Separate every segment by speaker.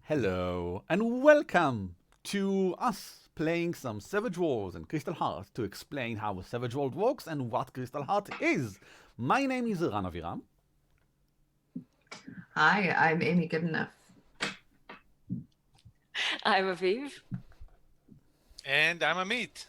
Speaker 1: Hello and welcome to us playing some Savage Worlds and Crystal Heart to explain how a Savage World works and what Crystal Heart is. My name is Ran Aviram.
Speaker 2: Hi, I'm Amy Goodenough.
Speaker 3: I'm Aviv.
Speaker 4: And I'm Amit.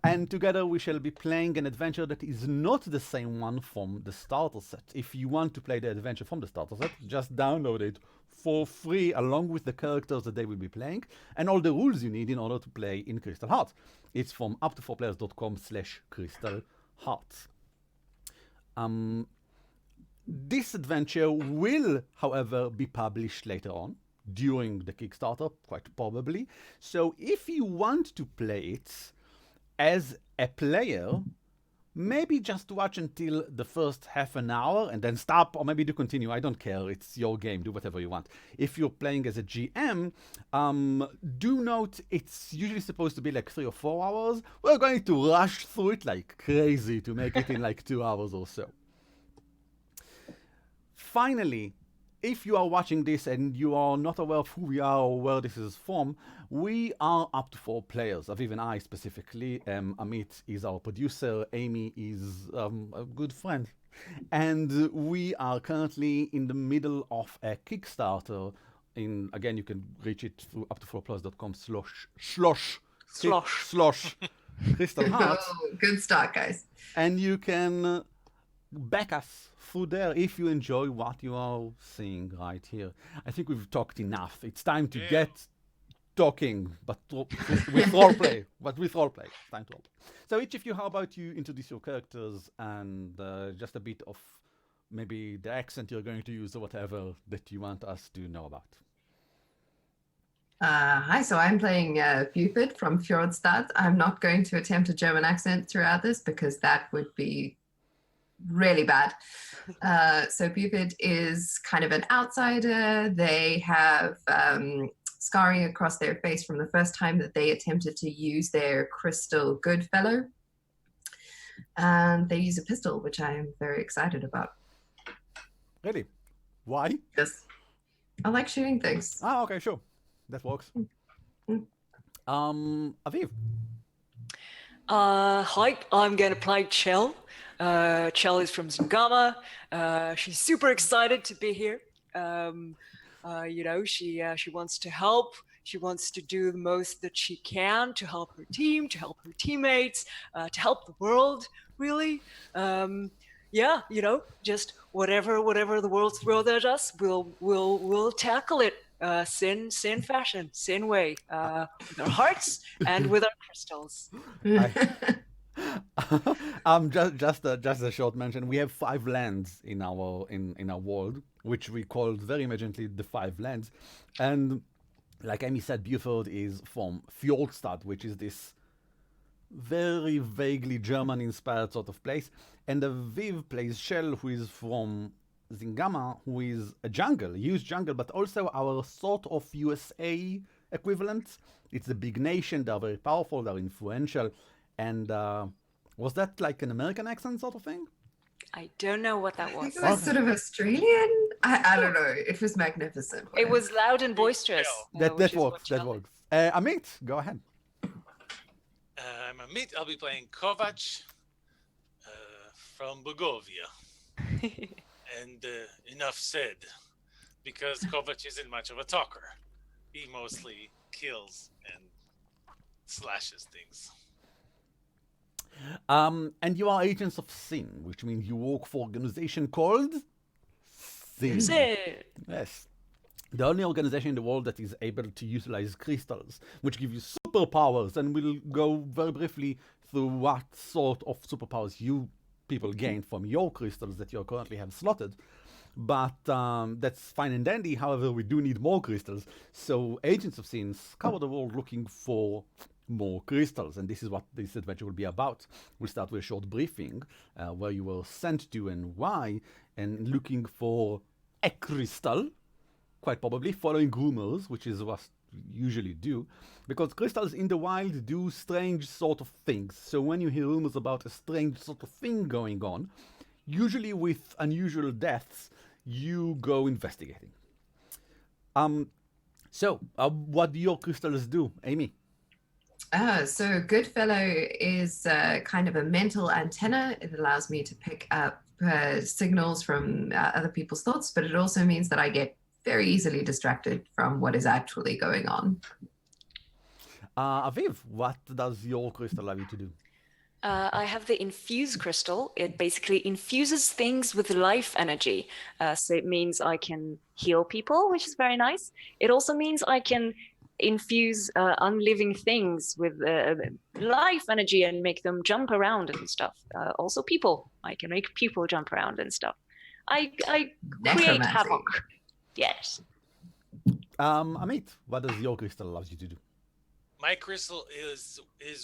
Speaker 1: And together we shall be playing an adventure that is not the same one from the starter set. If you want to play the adventure from the starter set, just download it for free along with the characters that they will be playing and all the rules you need in order to play in Crystal Heart. It's from up4players.com/Crystal Heart. This adventure will, however, be published later on during the Kickstarter, quite probably. So if you want to play it as a player, maybe just watch until the first half an hour and then stop, or maybe do continue. I don't care. It's your game. Do whatever you want. If you're playing as a GM, do note it's usually supposed to be like 3 or 4 hours. We're going to rush through it like crazy to make it in like 2 hours or so. Finally, if you are watching this and you are not aware of who we are or where this is from, we are up to 4 players. Aviv and I specifically. Amit is our producer. Amy is a good friend. And we are currently in the middle of a Kickstarter. Again, you can reach it through up4players.com/Crystal Heart.
Speaker 2: Oh, good start, guys.
Speaker 1: And you can back us through there if you enjoy what you are seeing right here. I think we've talked enough. It's time to get talking, but with roleplay. It's time to roleplay. So each of you, how about you introduce your characters and just a bit of maybe the accent you're going to use or whatever that you want us to know about.
Speaker 2: Hi, so I'm playing Buford from Fjordstad. I'm not going to attempt a German accent throughout this because that would be really bad. So Buford is kind of an outsider. They have scarring across their face from the first time that they attempted to use their crystal Goodfellow. And they use a pistol, which I am very excited about.
Speaker 1: Really? Why?
Speaker 2: Yes. I like shooting things.
Speaker 1: Ah, okay, sure. That works. Aviv.
Speaker 3: Hi, I'm gonna play Chell. Chell is from Zingama. She's super excited to be here. She wants to help. She wants to do the most that she can to help her team, to help her teammates, to help the world. Really, just whatever the world throws at us, we'll tackle it. Sin fashion, sin way, with our hearts and with our crystals.
Speaker 1: Just a short mention. We have 5 lands in our world, which we called very immediately the 5 lands. And like Amy said, Buford is from Fjordstad, which is this very vaguely German-inspired sort of place. And Aviv plays Shell, who is from Zingama, who is a huge jungle, but also our sort of USA equivalent. It's a big nation. They're very powerful. They're influential. And was that like an American accent sort of thing?
Speaker 3: I don't know what that
Speaker 2: I
Speaker 3: was.
Speaker 2: think it was sort of Australian. I don't know. It was magnificent.
Speaker 3: It was loud and boisterous.
Speaker 1: That
Speaker 3: which is
Speaker 1: works.
Speaker 3: what
Speaker 1: That
Speaker 3: Chell
Speaker 1: works. Amit, go ahead.
Speaker 4: I'm Amit. I'll be playing Kovac from Bugovia. And enough said, because Kovac isn't much of a talker. He mostly kills and slashes things.
Speaker 1: And you are agents of Sin, which means you work for an organization called Sin. Yes. The only organization in the world that is able to utilize crystals, which give you superpowers, and we'll go very briefly through what sort of superpowers you people gain from your crystals that you currently have slotted. But that's fine and dandy. However, we do need more crystals. So Agents of Sin scour the world looking for more crystals, and this is what this adventure will be about. We'll start with a short briefing where you were sent to and why, and looking for a crystal, quite probably following rumors, which is what we usually do, because crystals in the wild do strange sort of things. So when you hear rumors about a strange sort of thing going on, usually with unusual deaths, you go investigating. So, what do your crystals do, Amy?
Speaker 2: So Goodfellow is kind of a mental antenna. It allows me to pick up signals from other people's thoughts, but it also means that I get very easily distracted from what is actually going on.
Speaker 1: Aviv, what does your crystal allow you to do?
Speaker 3: I have the infuse crystal. It basically infuses things with life energy. So it means I can heal people, which is very nice. It also means I can infuse unliving things with life energy and make them jump around and stuff. Also people. I can make people jump around and stuff. I create havoc. Yes.
Speaker 1: Amit, what does your crystal allow you to do?
Speaker 4: My crystal is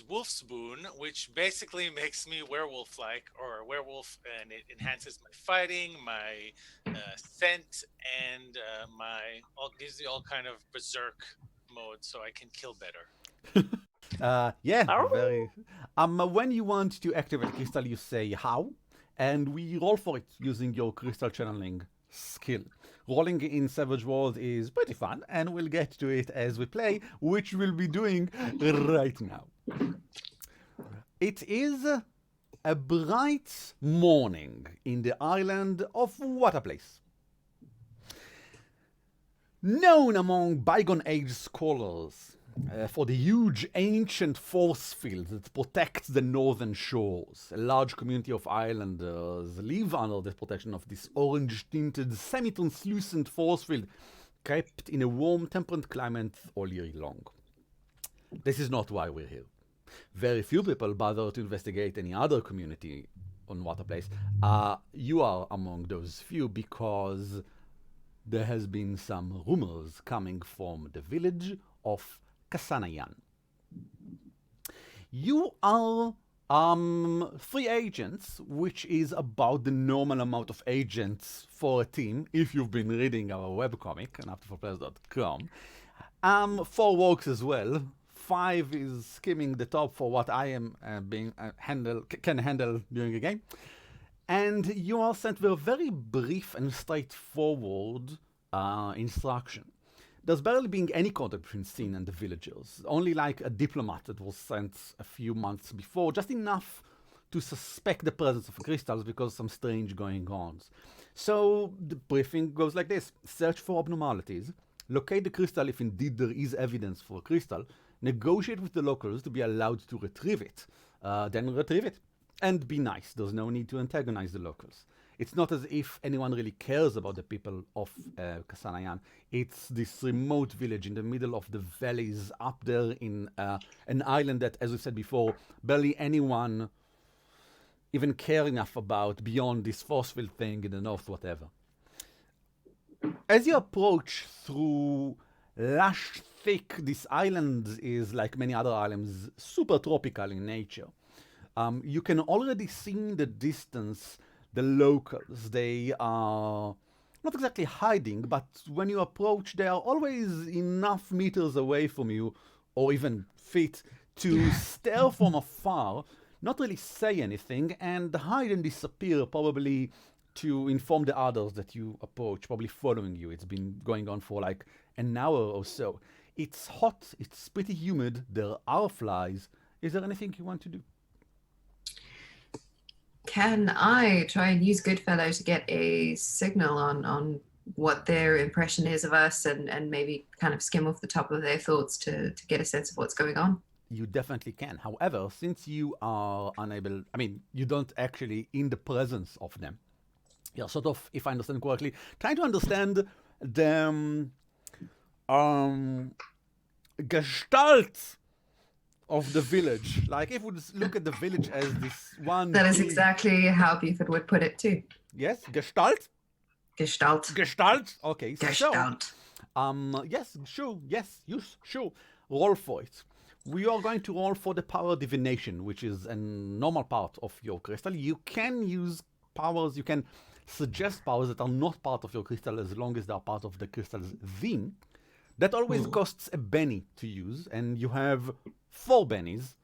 Speaker 4: Wolf's Boon, which basically makes me werewolf-like or werewolf, and it enhances my fighting, my scent, and gives me all kind of berserk mode, so I can kill better.
Speaker 1: Very. When you want to activate crystal, you say how, and we roll for it using your crystal channeling skill. Rolling in Savage World is pretty fun, and we'll get to it as we play, which we'll be doing right now. It is a bright morning in the island of What a Place. Known among bygone age scholars for the huge ancient force field that protects the northern shores. A large community of islanders live under the protection of this orange-tinted, semi-translucent force field, kept in a warm, temperate climate all year long. This is not why we're here. Very few people bother to investigate any other community on What a Place. You are among those few because there has been some rumors coming from the village of Kasanayan. You are free agents, which is about the normal amount of agents for a team, if you've been reading our webcomic on afterforplayers.com. 4 works as well. 5 is skimming the top for what I am can handle during a game. And you are sent with a very brief and straightforward instruction. There's barely been any contact between Sin and the villagers, only like a diplomat that was sent a few months before, just enough to suspect the presence of crystals because some strange going on. So the briefing goes like this: search for abnormalities, locate the crystal if indeed there is evidence for a crystal, negotiate with the locals to be allowed to retrieve it, then retrieve it. And be nice, there's no need to antagonize the locals. It's not as if anyone really cares about the people of Kasanayan. It's this remote village in the middle of the valleys up there in an island that, as we said before, barely anyone even care enough about beyond this force field thing in the north, whatever. As you approach through lush, thick, this island is, like many other islands, super tropical in nature. You can already see in the distance the locals. They are not exactly hiding, but when you approach, they are always enough meters away from you, or even feet, to stare from afar, not really say anything, and hide and disappear, probably to inform the others that you approach, probably following you. It's been going on for like an hour or so. It's hot, it's pretty humid, there are flies. Is there anything you want to do?
Speaker 2: Can I try and use Goodfellow to get a signal on what their impression is of us and maybe kind of skim off the top of their thoughts to get a sense of what's going on?
Speaker 1: You definitely can. However, since you are unable, you don't actually in the presence of them. You're sort of, if I understand correctly, trying to understand the gestalt of the village. Like if we look at the village as this one...
Speaker 2: That is exactly how Buford would put it too.
Speaker 1: Yes, gestalt?
Speaker 2: Gestalt.
Speaker 1: Gestalt? Okay,
Speaker 2: Gestalt.
Speaker 1: So... yes, sure, yes, sure. Roll for it. We are going to roll for the power divination, which is a normal part of your crystal. You can use powers, you can suggest powers that are not part of your crystal as long as they are part of the crystal's theme. That always costs a Benny to use, and you have 4 bennies.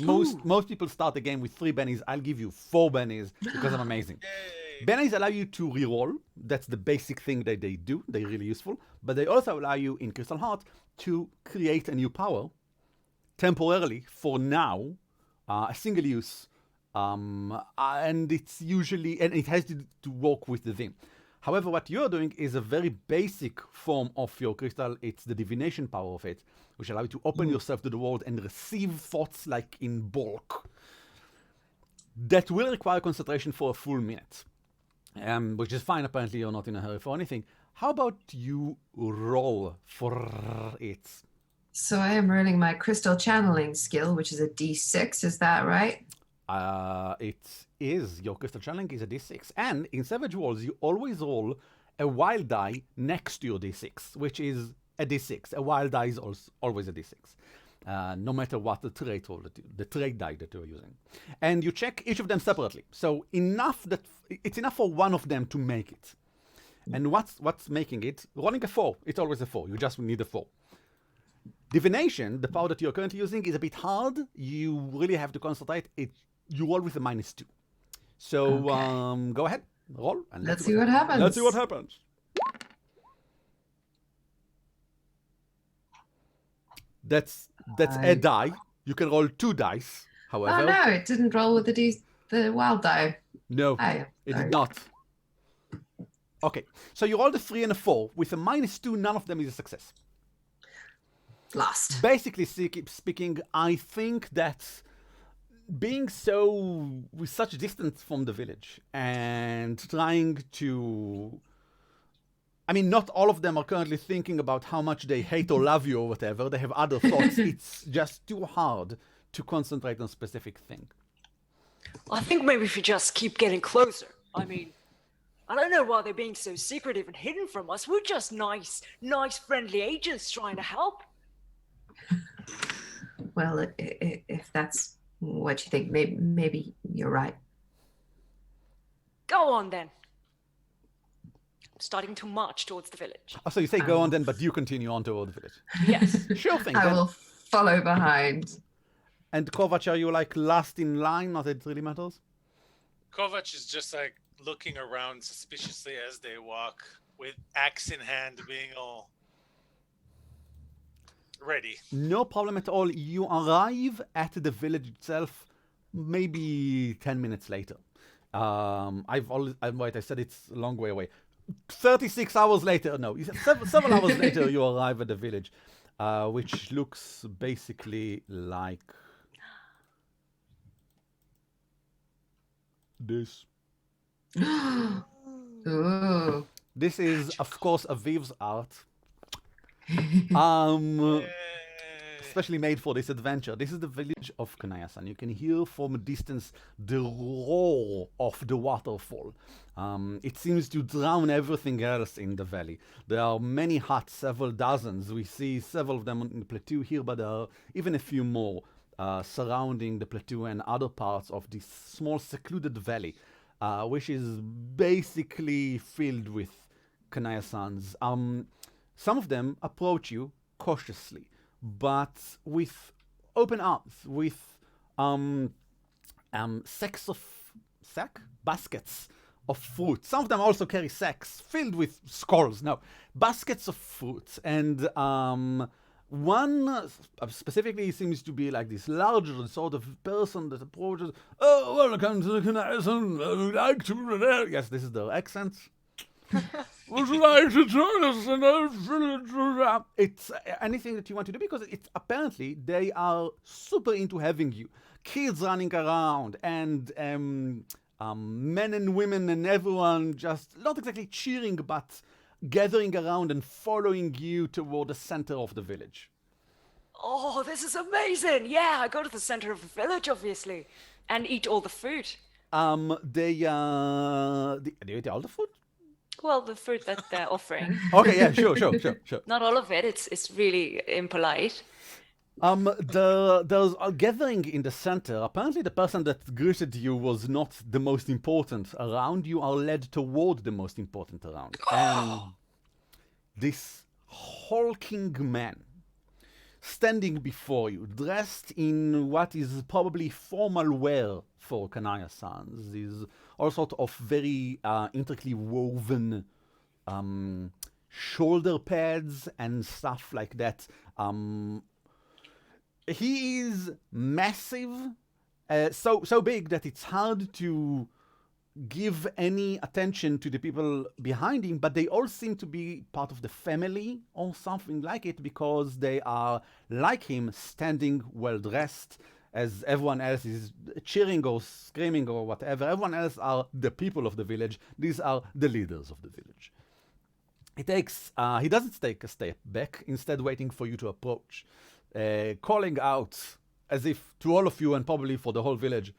Speaker 1: Most people start the game with 3 bennies. I'll give you 4 bennies because I'm amazing.
Speaker 4: Yay!
Speaker 1: Banays allow you to reroll. That's the basic thing that they do. They're really useful. But they also allow you in Crystal Heart to create a new power temporarily for now, a single use. And it's usually, and it has to work with the theme. However, what you're doing is a very basic form of your crystal. It's the divination power of it, which allows you to open yourself to the world and receive thoughts like in bulk. That will require concentration for a full minute, which is fine. Apparently, you're not in a hurry for anything. How about you roll for it?
Speaker 2: So I am rolling my crystal channeling skill, which is a D6. Is that right?
Speaker 1: It is. Your crystal channeling is a D6. And in Savage Worlds, you always roll a wild die next to your D6, which is a D6. A wild die is also always a D6. No matter what the trait roll, the trait die that you're using. And you check each of them separately. So it's enough for one of them to make it. And what's making it? Rolling a 4. It's always a 4. You just need a 4. Divination, the power that you're currently using, is a bit hard. You really have to concentrate. You roll with a -2. So
Speaker 2: Okay.
Speaker 1: Go ahead, roll, and
Speaker 2: Let's see what happens.
Speaker 1: Let's see what happens. That's a die. You can roll 2 dice. However,
Speaker 2: Oh no, it didn't roll with the wild die.
Speaker 1: no,
Speaker 2: Oh,
Speaker 1: it
Speaker 2: sorry.
Speaker 1: did not. Okay, so you rolled a 3 and a 4. With a -2, none of them is a success.
Speaker 2: Lost.
Speaker 1: Basically speaking, I think that being so with such distance from the village and trying to, I mean, not all of them are currently thinking about how much they hate or love you or whatever. They have other thoughts. It's just too hard to concentrate on a specific thing.
Speaker 3: I think maybe if we just keep getting closer. I mean, I don't know why they're being so secretive and hidden from us. We're just nice, friendly agents trying to help.
Speaker 2: Well, if that's what you think, maybe you're right.
Speaker 3: Go on then. I'm starting to march towards the village.
Speaker 1: Oh, so you say go on then, but you continue on toward the village.
Speaker 3: Yes.
Speaker 1: Sure thing.
Speaker 2: I
Speaker 1: Then.
Speaker 2: will follow behind.
Speaker 1: And Kovac, are you like last in line? Not that it really matters.
Speaker 4: Kovac is just like looking around suspiciously as they walk, with axe in hand, being all ready.
Speaker 1: No problem at all. You arrive at the village itself maybe 10 minutes later. I said it's a long way away. 36 hours later, no, several hours later, you arrive at the village, which looks basically like this.
Speaker 2: Ooh.
Speaker 1: This is, of course, Aviv's art. Especially made for this adventure. This is the village of Kanayasan. You can hear from a distance the roar of the waterfall. It seems to drown everything else in the valley. There are many huts, several dozens. We see several of them on the plateau here, but there are even a few more surrounding the plateau and other parts of this small secluded valley, which is basically filled with Kanayasans. Some of them approach you cautiously, but with open arms, with baskets of fruit. Some of them also carry sacks filled with skulls. No, baskets of fruit. And one specifically seems to be like this larger sort of person that approaches. Oh, welcome to the Kanayasan. I would like to. Yes, this is their accent. Would you like to join us in our village? It's anything that you want to do, because it's apparently they are super into having you. Kids running around and men and women and everyone just not exactly cheering, but gathering around and following you toward the center of the village.
Speaker 3: Oh, this is amazing. Yeah, I go to the center of the village, obviously, and eat all the food.
Speaker 1: They eat all the food?
Speaker 3: Well, the fruit that they're offering.
Speaker 1: Okay, yeah, sure.
Speaker 3: Not all of it. It's really impolite.
Speaker 1: There's a gathering in the center. Apparently the person that greeted you was not the most important around. You are led toward the most important around. And this hulking man standing before you, dressed in what is probably formal wear for Kanaya sons. These all sort of very intricately woven shoulder pads and stuff like that. He is massive, so big that it's hard to give any attention to the people behind him, but they all seem to be part of the family or something like it, because they are, like him, standing well dressed, as everyone else is cheering or screaming or whatever. Everyone else are the people of the village. These are the leaders of the village. He doesn't take a step back, instead waiting for you to approach, calling out, as if to all of you and probably for the whole village,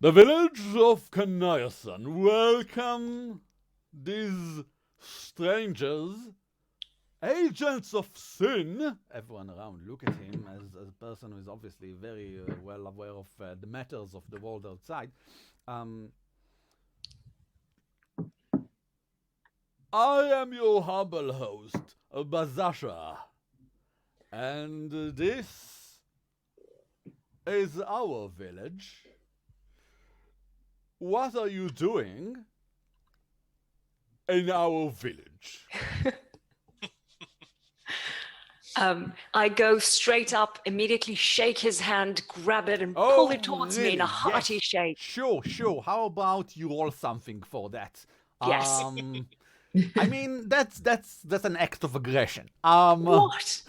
Speaker 1: "The village of Kanayasan, welcome these strangers, agents of sin." Everyone around look at him as a person who is obviously very well aware of the matters of the world outside. "I am your humble host, Bazasha, and this is our village. What are you doing in our village?"
Speaker 3: I go straight up, immediately shake his hand, grab it, and pull it towards me in a hearty
Speaker 1: Yes.
Speaker 3: shake.
Speaker 1: Sure. How about you roll something for that?
Speaker 3: Yes.
Speaker 1: I mean, that's an act of aggression.
Speaker 3: What?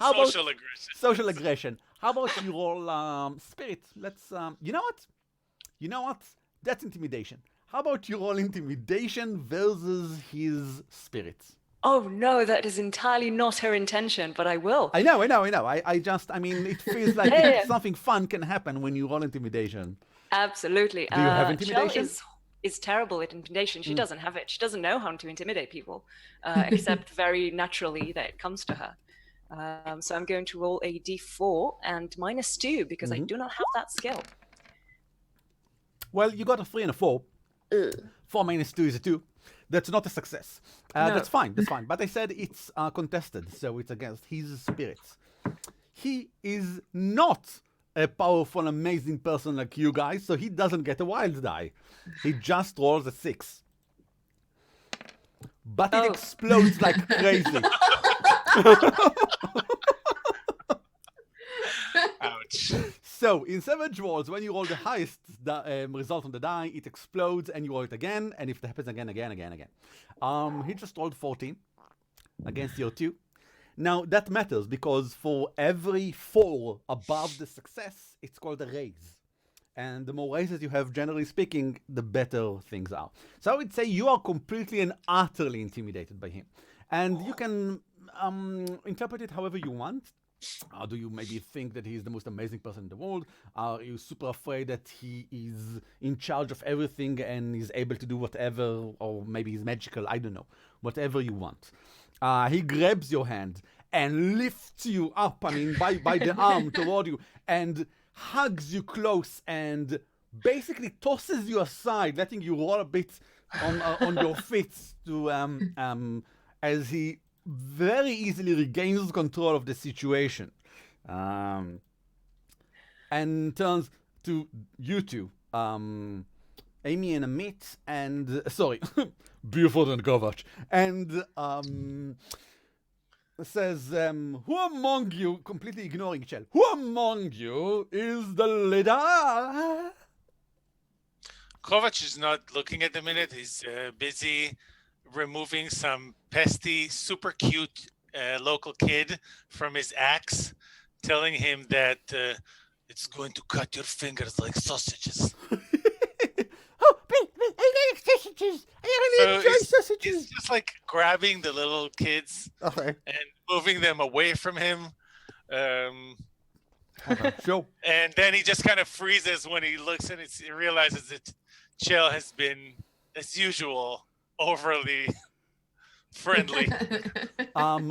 Speaker 1: How about
Speaker 4: Social aggression.
Speaker 1: social aggression? How about you roll spirit? Let's you know what? That's intimidation. How about you roll intimidation versus his spirit?
Speaker 3: Oh no, that is entirely not her intention, but I will.
Speaker 1: I know. I mean, it feels like something fun can happen when you roll intimidation.
Speaker 3: Absolutely.
Speaker 1: Do you have intimidation?
Speaker 3: Shell is terrible at intimidation. She doesn't have it. She doesn't know how to intimidate people, except very naturally that it comes to her. So I'm going to roll a d4 and -2 because I do not have that skill.
Speaker 1: Well, you got a 3 and a 4. 4 minus 2 is a 2. That's not a success.
Speaker 3: No.
Speaker 1: That's fine. But I said it's contested, so it's against his spirits. He is not a powerful, amazing person like you guys, so he doesn't get a wild die. He just rolls a 6. But it explodes like crazy.
Speaker 4: Ouch.
Speaker 1: So, in Savage Wars, when you roll the highest result on the die, it explodes and you roll it again, and if it happens again. He just rolled 14 against your 2. Now, that matters because for every 4 above the success, it's called a raise. And the more raises you have, generally speaking, the better things are. So I would say you are completely and utterly intimidated by him. And you can interpret it however you want. Do you maybe think that he's the most amazing person in the world? Are you super afraid that he is in charge of everything and is able to do whatever, or maybe he's magical, I don't know. Whatever you want. He grabs your hand and lifts you up, by the arm toward you, and hugs you close and basically tosses you aside, letting you roll a bit on your feet to as he very easily regains control of the situation, and turns to you two, Amy and Amit, and sorry, Buford and Kovac, and says, "Who among you," completely ignoring Chell, "who among you is the leader?"
Speaker 4: Kovac is not looking at the minute. He's busy removing some pesty, super cute local kid from his axe, telling him that it's going to cut your fingers like sausages.
Speaker 1: Oh, I like sausages. I really enjoy sausages.
Speaker 4: He's just like grabbing the little kids
Speaker 1: Okay.
Speaker 4: and moving them away from him.
Speaker 1: Sure.
Speaker 4: And then he just kind of freezes when he looks and he realizes that Chell has been, as usual, overly friendly.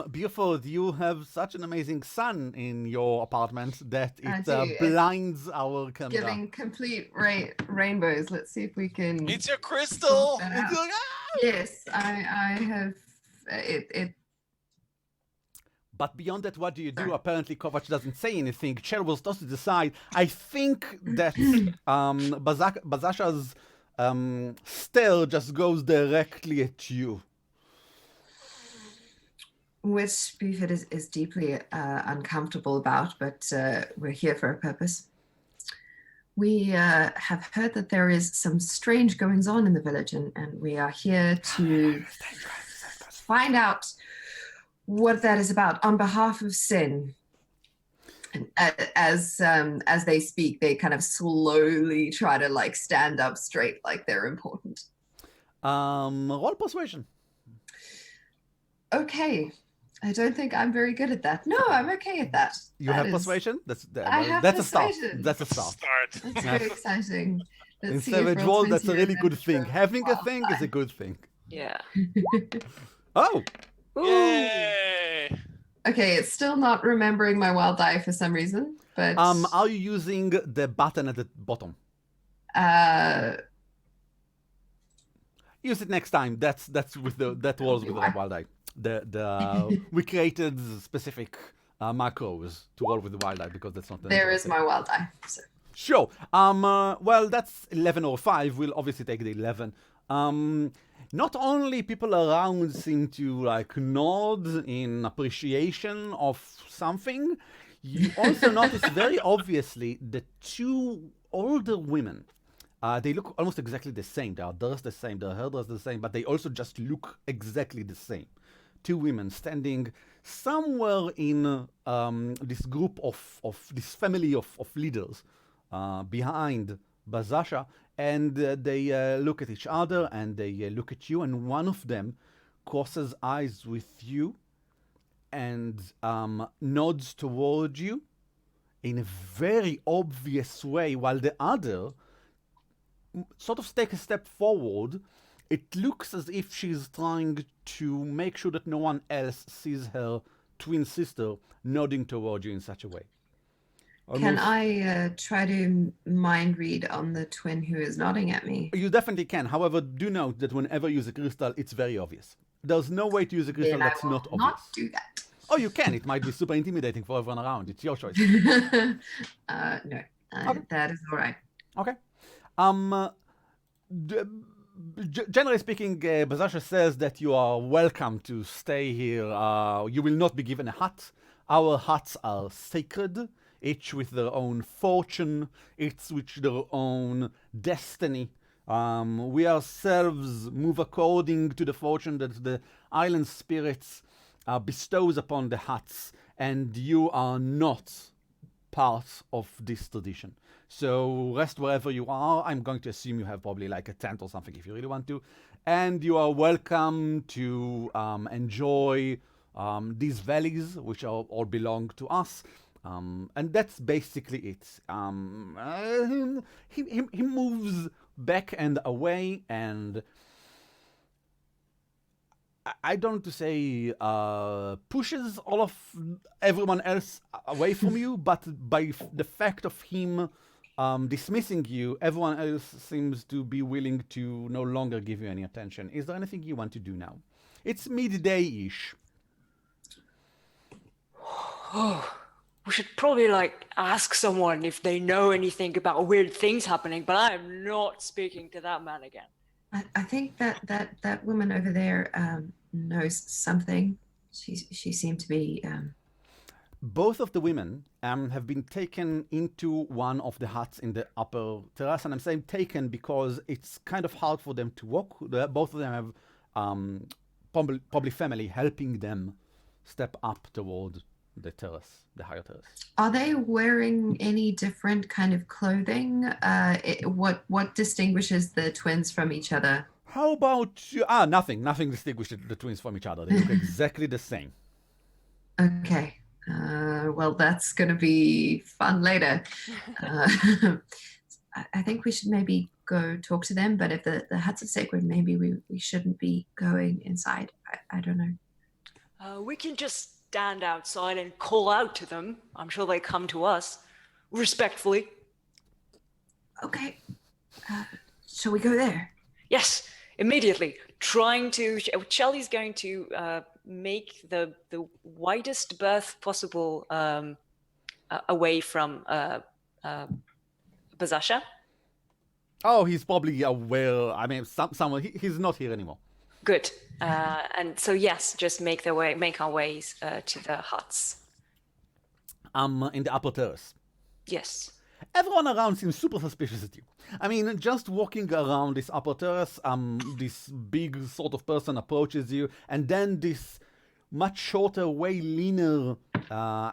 Speaker 1: Buford, you have such an amazing sun in your apartment that it
Speaker 2: do.
Speaker 1: blinds our camera.
Speaker 2: Giving complete rainbows. Let's see if we can.
Speaker 4: It's your crystal.
Speaker 2: It's like, yes, I have it.
Speaker 1: But beyond that, what do you do? Apparently, Kovac doesn't say anything. Chair will toss it aside. I think that Bazasha's stare just goes directly at you.
Speaker 2: Which Buford is deeply uncomfortable about, but we're here for a purpose. We have heard that there is some strange goings on in the village, and we are here to find out what that is about on behalf of Sin. And as they speak, they kind of slowly try to like stand up straight, like they're important.
Speaker 1: Roll persuasion.
Speaker 2: Okay. I don't think I'm very good at that. No, I'm okay at that.
Speaker 1: You have persuasion? That's
Speaker 2: persuasion.
Speaker 1: a start. That's a start.
Speaker 2: That's very exciting.
Speaker 1: In Savage World, that's a really good thing. Having a thing is a good thing.
Speaker 3: Yeah.
Speaker 1: Oh!
Speaker 4: Yay!
Speaker 2: Okay, it's still not remembering my wild die for some reason, but...
Speaker 1: Are you using the button at the bottom? Use it next time. That rolls with the wild die. We created specific macros to roll with the wild die because that's not.
Speaker 2: There is my wild die. So.
Speaker 1: Sure. Well, that's 11 or 5. We'll obviously take the 11. Not only people around seem to like nod in appreciation of something, you also notice very obviously the two older women. They look almost exactly the same. They are dressed the same. Their hair dressed the same, but they also just look exactly the same. Two women standing somewhere in this group of this family of leaders behind Bazasha, and they look at each other and they look at you, and one of them crosses eyes with you and nods toward you in a very obvious way, while the other sort of take a step forward. It looks as if she's trying to make sure that no one else sees her twin sister nodding toward you in such a way.
Speaker 2: Can I try to mind read on the twin who is nodding at me?
Speaker 1: You definitely can. However, do note that whenever you use a crystal, it's very obvious. There's no way to use a crystal that's not obvious.
Speaker 2: Not do that.
Speaker 1: Oh, you can. It might be super intimidating for everyone around. It's your choice.
Speaker 2: No,
Speaker 1: Okay.
Speaker 2: that is all right.
Speaker 1: Okay. Generally speaking, Bazasha says that you are welcome to stay here. You will not be given a hut. Our huts are sacred, each with their own fortune, each with their own destiny. We ourselves move according to the fortune that the island spirits bestows upon the huts, and you are not part of this tradition. So rest wherever you are. I'm going to assume you have probably like a tent or something if you really want to. And you are welcome to enjoy these valleys, which all belong to us. And that's basically it. He moves back and away, and I don't want to say pushes all of everyone else away from you, but by the fact of him dismissing you, everyone else seems to be willing to no longer give you any attention. Is there anything you want to do now? It's midday-ish.
Speaker 3: Oh, we should probably like ask someone if they know anything about weird things happening, but I am not speaking to that man again.
Speaker 2: I think that woman over there knows something. She seemed to be...
Speaker 1: Both of the women have been taken into one of the huts in the upper terrace, and I'm saying taken because it's kind of hard for them to walk. Both of them have probably family helping them step up toward the terrace, the higher terrace.
Speaker 2: Are they wearing any different kind of clothing? What distinguishes the twins from each other?
Speaker 1: How about you? Nothing distinguishes the twins from each other. They look exactly the same.
Speaker 2: Okay. Well, that's going to be fun later. I think we should maybe go talk to them, but if the huts are sacred, maybe we shouldn't be going inside. I don't know.
Speaker 3: We can just stand outside and call out to them. I'm sure they come to us, respectfully.
Speaker 2: Okay. Shall we go there?
Speaker 3: Yes, immediately. Charlie's going to make the widest berth possible away from Bazasha.
Speaker 1: Oh, he's probably aware. I mean, someone. He's not here anymore.
Speaker 3: Good. And so yes, just make our ways to the huts.
Speaker 1: In the upper terrace.
Speaker 3: Yes.
Speaker 1: Everyone around seems super suspicious at you. I mean, just walking around this upper terrace, this big sort of person approaches you, and then this much shorter, way leaner,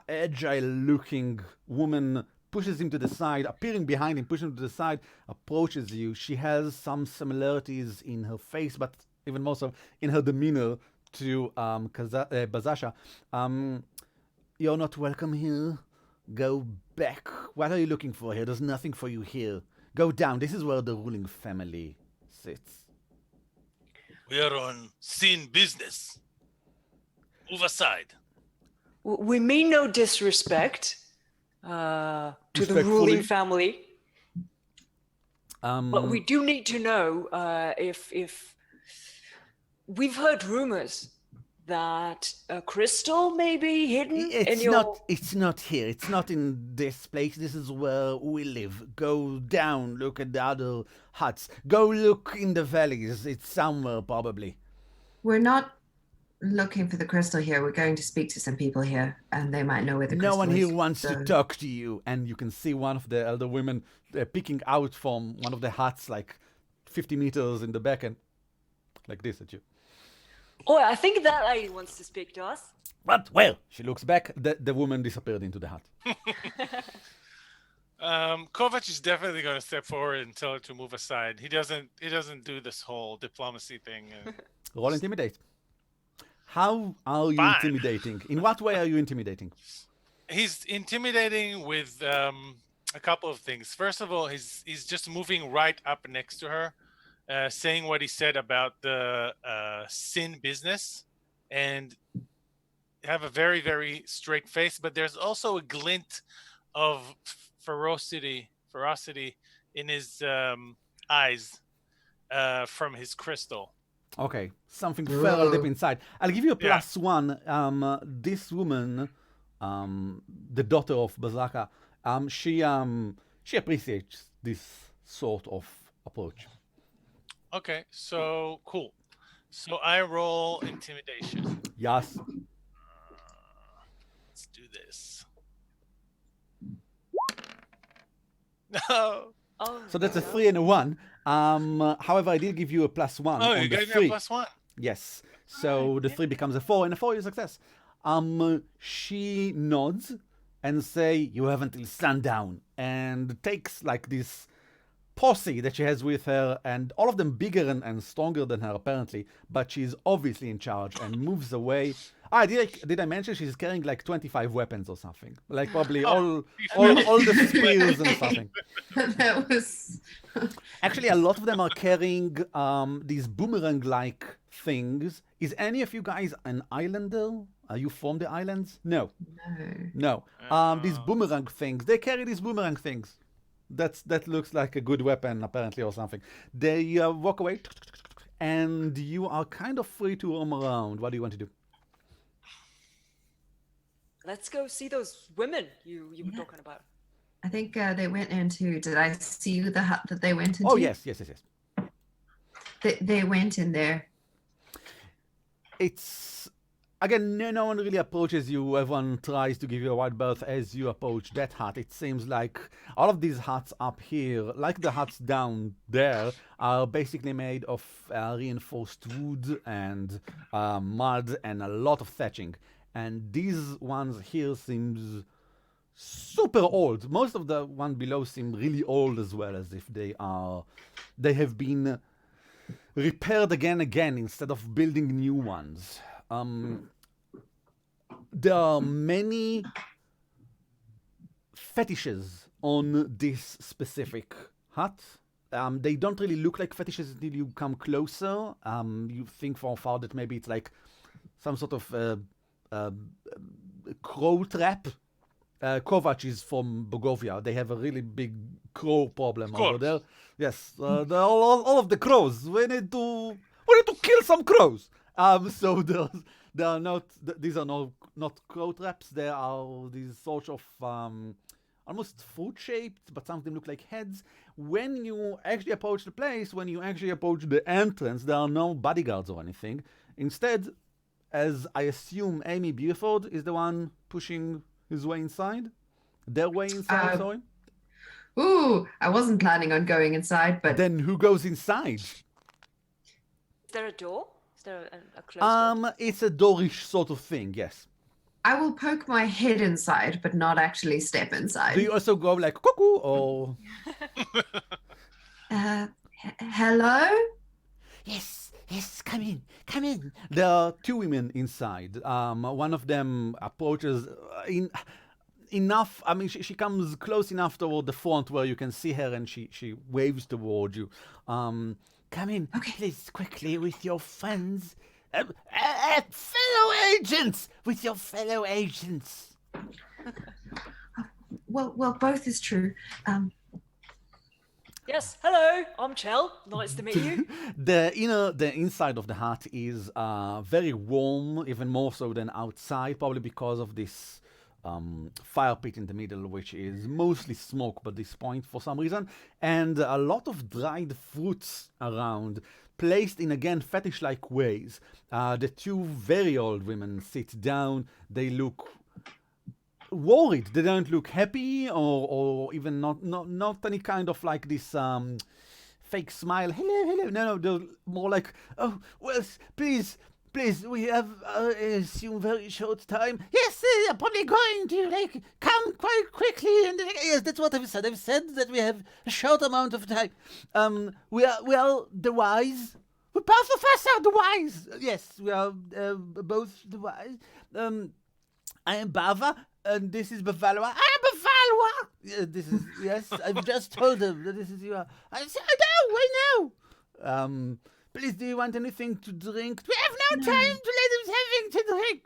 Speaker 1: agile-looking woman pushes him to the side, appearing behind him, pushes him to the side, approaches you. She has some similarities in her face, but even more so in her demeanor to Bazasha. You're not welcome here. Go back. What are you looking for here? There's nothing for you here. Go down. This is where the ruling family sits.
Speaker 4: We are on sin business. Move aside.
Speaker 3: We mean no disrespect to the ruling family. But we do need to know if we've heard rumors that a crystal may be hidden
Speaker 1: It's not here. It's not in this place. This is where we live. Go down, look at the other huts. Go look in the valleys. It's somewhere, probably.
Speaker 2: We're not looking for the crystal here. We're going to speak to some people here, and they might know where the crystal is.
Speaker 1: No one here wants to talk to you. And you can see one of the elder women peeking out from one of the huts, like 50 meters in the back, and like this at you.
Speaker 3: Oh, I think that lady wants to speak to us.
Speaker 1: What? Well, she looks back. The woman disappeared into the hut.
Speaker 4: Kovac is definitely going to step forward and tell her to move aside. He doesn't do this whole diplomacy thing.
Speaker 1: Roll intimidate. How are you intimidating? In what way are you intimidating?
Speaker 4: He's intimidating with a couple of things. First of all, he's just moving right up next to her. Saying what he said about the sin business, and have a very, very straight face, but there's also a glint of ferocity in his eyes from his crystal.
Speaker 1: Okay, something fell deep inside. I'll give you a +1. This woman, the daughter of Bazaka, she appreciates this sort of approach.
Speaker 4: Okay, so cool. So I roll intimidation.
Speaker 1: Yes.
Speaker 4: Let's do this. No.
Speaker 3: Oh,
Speaker 1: So that's a 3 and a 1. However, I did give you a +1.
Speaker 4: Oh,
Speaker 1: on
Speaker 4: you
Speaker 1: the
Speaker 4: gave me
Speaker 1: 3.
Speaker 4: a +1.
Speaker 1: Yes. So the 3 becomes a 4, and a 4 is a success. She nods and say, "You have until sundown," and takes like this posse that she has with her, and all of them bigger and stronger than her apparently, but she's obviously in charge and moves away. Did I mention she's carrying like 25 weapons or something? Like probably all the spears and something.
Speaker 2: That was
Speaker 1: Actually, a lot of them are carrying these boomerang-like things. Is any of you guys an islander? Are you from the islands? No. No. These boomerang things. They carry these boomerang things. That looks like a good weapon, apparently, or something. They walk away, and you are kind of free to roam around. What do you want to do?
Speaker 3: let's go see those women you were talking about.
Speaker 2: I think they went into. Did I see the hut that they went into?
Speaker 1: Oh yes.
Speaker 2: They went in there.
Speaker 1: It's again, no one really approaches you. Everyone tries to give you a wide berth as you approach that hut. It seems like all of these huts up here, like the huts down there, are basically made of reinforced wood and mud and a lot of thatching. And these ones here seems super old. Most of the one below seem really old as well, as if they have been repaired again instead of building new ones. There are many fetishes on this specific hut. They don't really look like fetishes until you come closer. You think from afar that maybe it's like some sort of crow trap. Kovac is from Bogovia. They have a really big crow problem over there. Yes, all of the crows. We need to We need to kill some crows. So there are not. These are not crow traps. There are these sort of almost fruit-shaped, but some of them look like heads. When you actually approach the place, when you actually approach the entrance, there are no bodyguards or anything. Instead, as I assume Amy Buford is the one pushing his way inside, their way inside, sorry.
Speaker 2: Ooh, I wasn't planning on going inside, but...
Speaker 1: Then who goes inside?
Speaker 3: Is there a door? Is there a closed door?
Speaker 1: It's a doorish sort of thing, yes.
Speaker 2: I will poke my head inside, but not actually step inside.
Speaker 1: Do you also go like cuckoo or?
Speaker 2: Hello?
Speaker 1: Yes, come in. There are two women inside. One of them approaches enough. I mean, she comes close enough toward the front where you can see her, and she waves toward you. Come in, okay. Please, quickly, with your friends. Fellow agents! With your fellow agents.
Speaker 2: Well, both is true.
Speaker 3: Yes, hello, I'm Chell. Nice to meet you.
Speaker 1: The inside of the hut is very warm, even more so than outside, probably because of this fire pit in the middle, which is mostly smoke at this point for some reason, and a lot of dried fruits around, placed in, again, fetish-like ways. The two very old women sit down. They look worried. They don't look happy or even not any kind of like this fake smile. Hello. No, they're more like, oh, well, please, we have, assume very short time. Yes, I'm probably going to, like, come quite quickly. And yes, that's what I've said. I've said that we have a short amount of time. We are the wise. We both of us are the wise. Yes, we are both the wise. I am Bava, and this is Bavalwa. I am Bavalwa! This is, yes, I've just told them that this is you. I know. Please, do you want anything to drink? We have no time to let them having to drink.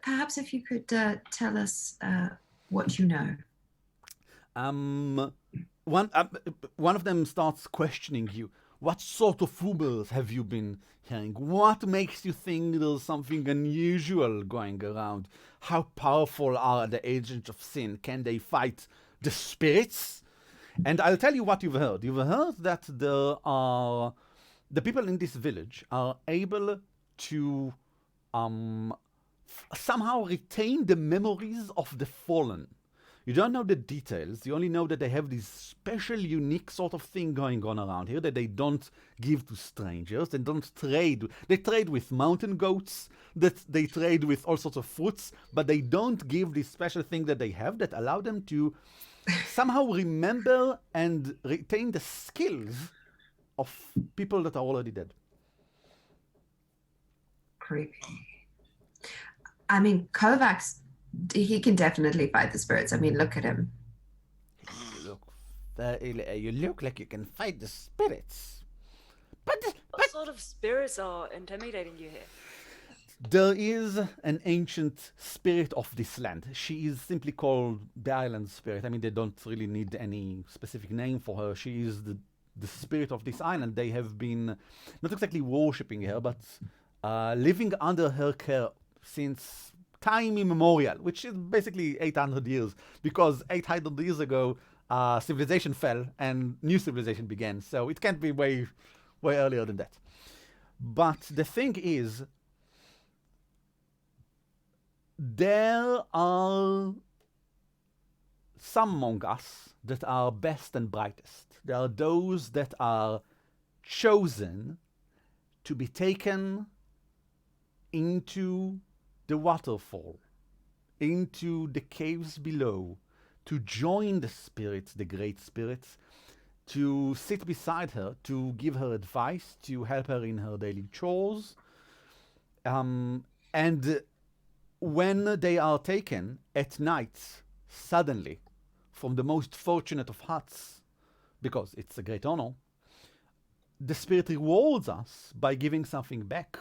Speaker 2: Perhaps if you could tell us what you know.
Speaker 1: One of them starts questioning you. What sort of rumors have you been hearing? What makes you think there's something unusual going around? How powerful are the agents of sin? Can they fight the spirits? And I'll tell you what you've heard. You've heard that the people in this village are able to somehow retain the memories of the fallen. You don't know the details. You only know that they have this special, unique sort of thing going on around here that they don't give to strangers. They don't trade. They trade with mountain goats, that they trade with all sorts of fruits, but they don't give this special thing that they have that allow them to somehow remember and retain the skills of people that are already dead.
Speaker 2: Creepy. I mean, Kovacs, he can definitely fight the spirits. I mean, look at him.
Speaker 1: You look like you can fight the spirits. But
Speaker 3: what sort of spirits are intimidating you here?
Speaker 1: There is an ancient spirit of this land. She is simply called the island spirit. I mean, they don't really need any specific name for her. She is the spirit of this island. They have been not exactly worshipping her, but living under her care since time immemorial, which is basically 800 years, because 800 years ago, civilization fell and new civilization began. So it can't be way earlier than that. But the thing is, there are some among us that are best and brightest. There are those that are chosen to be taken into the waterfall, into the caves below, to join the spirits, the great spirits, to sit beside her, to give her advice, to help her in her daily chores. And when they are taken at night, suddenly, from the most fortunate of huts, because it's a great honor, the spirit rewards us by giving something back.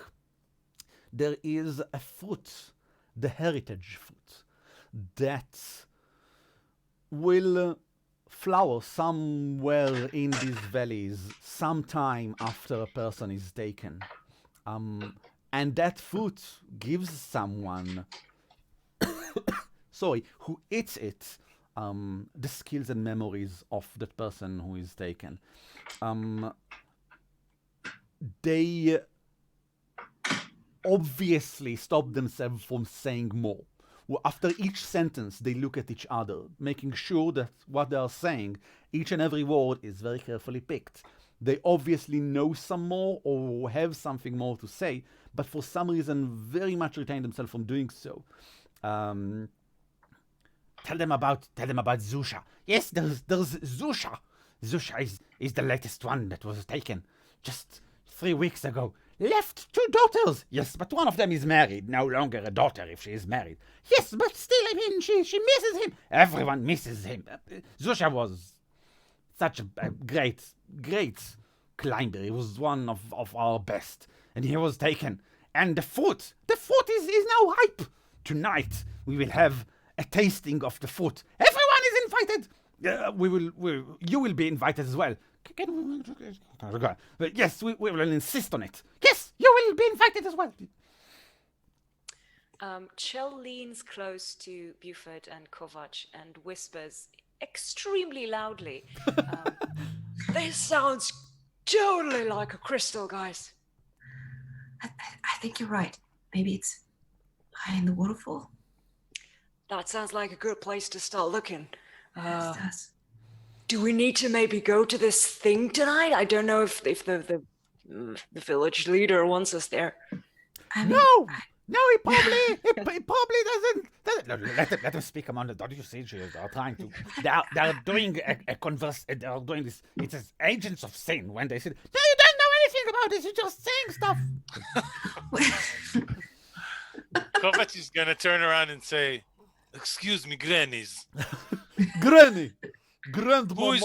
Speaker 1: There is a fruit, the heritage fruit, that will flower somewhere in these valleys sometime after a person is taken. And that fruit gives someone, who eats it, the skills and memories of that person who is taken. They obviously stop themselves from saying more. Well, after each sentence, they look at each other, making sure that what they are saying, each and every word is very carefully picked. They obviously know some more or have something more to say, but for some reason very much retain themselves from doing so. Tell them about Zusha. Yes, there's Zusha. Zusha is the latest one that was taken just 3 weeks ago. Left 2 daughters. Yes, but one of them is married. No longer a daughter if she is married. Yes, but still, I mean, she misses him. Everyone misses him. Zusha was such a great climber. He was one of our best. And he was taken. And the fruit is now ripe. Tonight, we will have a tasting of the fruit. Everyone is invited. You will be invited as well. But yes, we will insist on it. Yes, you will be invited as well.
Speaker 3: Chell leans close to Buford and Kovac and whispers extremely loudly. This sounds totally like a crystal, guys.
Speaker 2: I think you're right. Maybe it's high in the waterfall.
Speaker 3: That sounds like a good place to start looking.
Speaker 2: Yes, it does.
Speaker 3: Do we need to maybe go to this thing tonight? I don't know if the village leader wants us there.
Speaker 2: I mean,
Speaker 1: No, he probably doesn't. Let him speak among the. Don't you see? They are trying to. They're doing a converse. They're doing this. It is agents of sin when they say, "No, you don't know anything about this. You're just saying stuff."
Speaker 4: Kovac is gonna turn around and say, "Excuse me, grannies.
Speaker 1: Granny, grandmama.
Speaker 4: Who is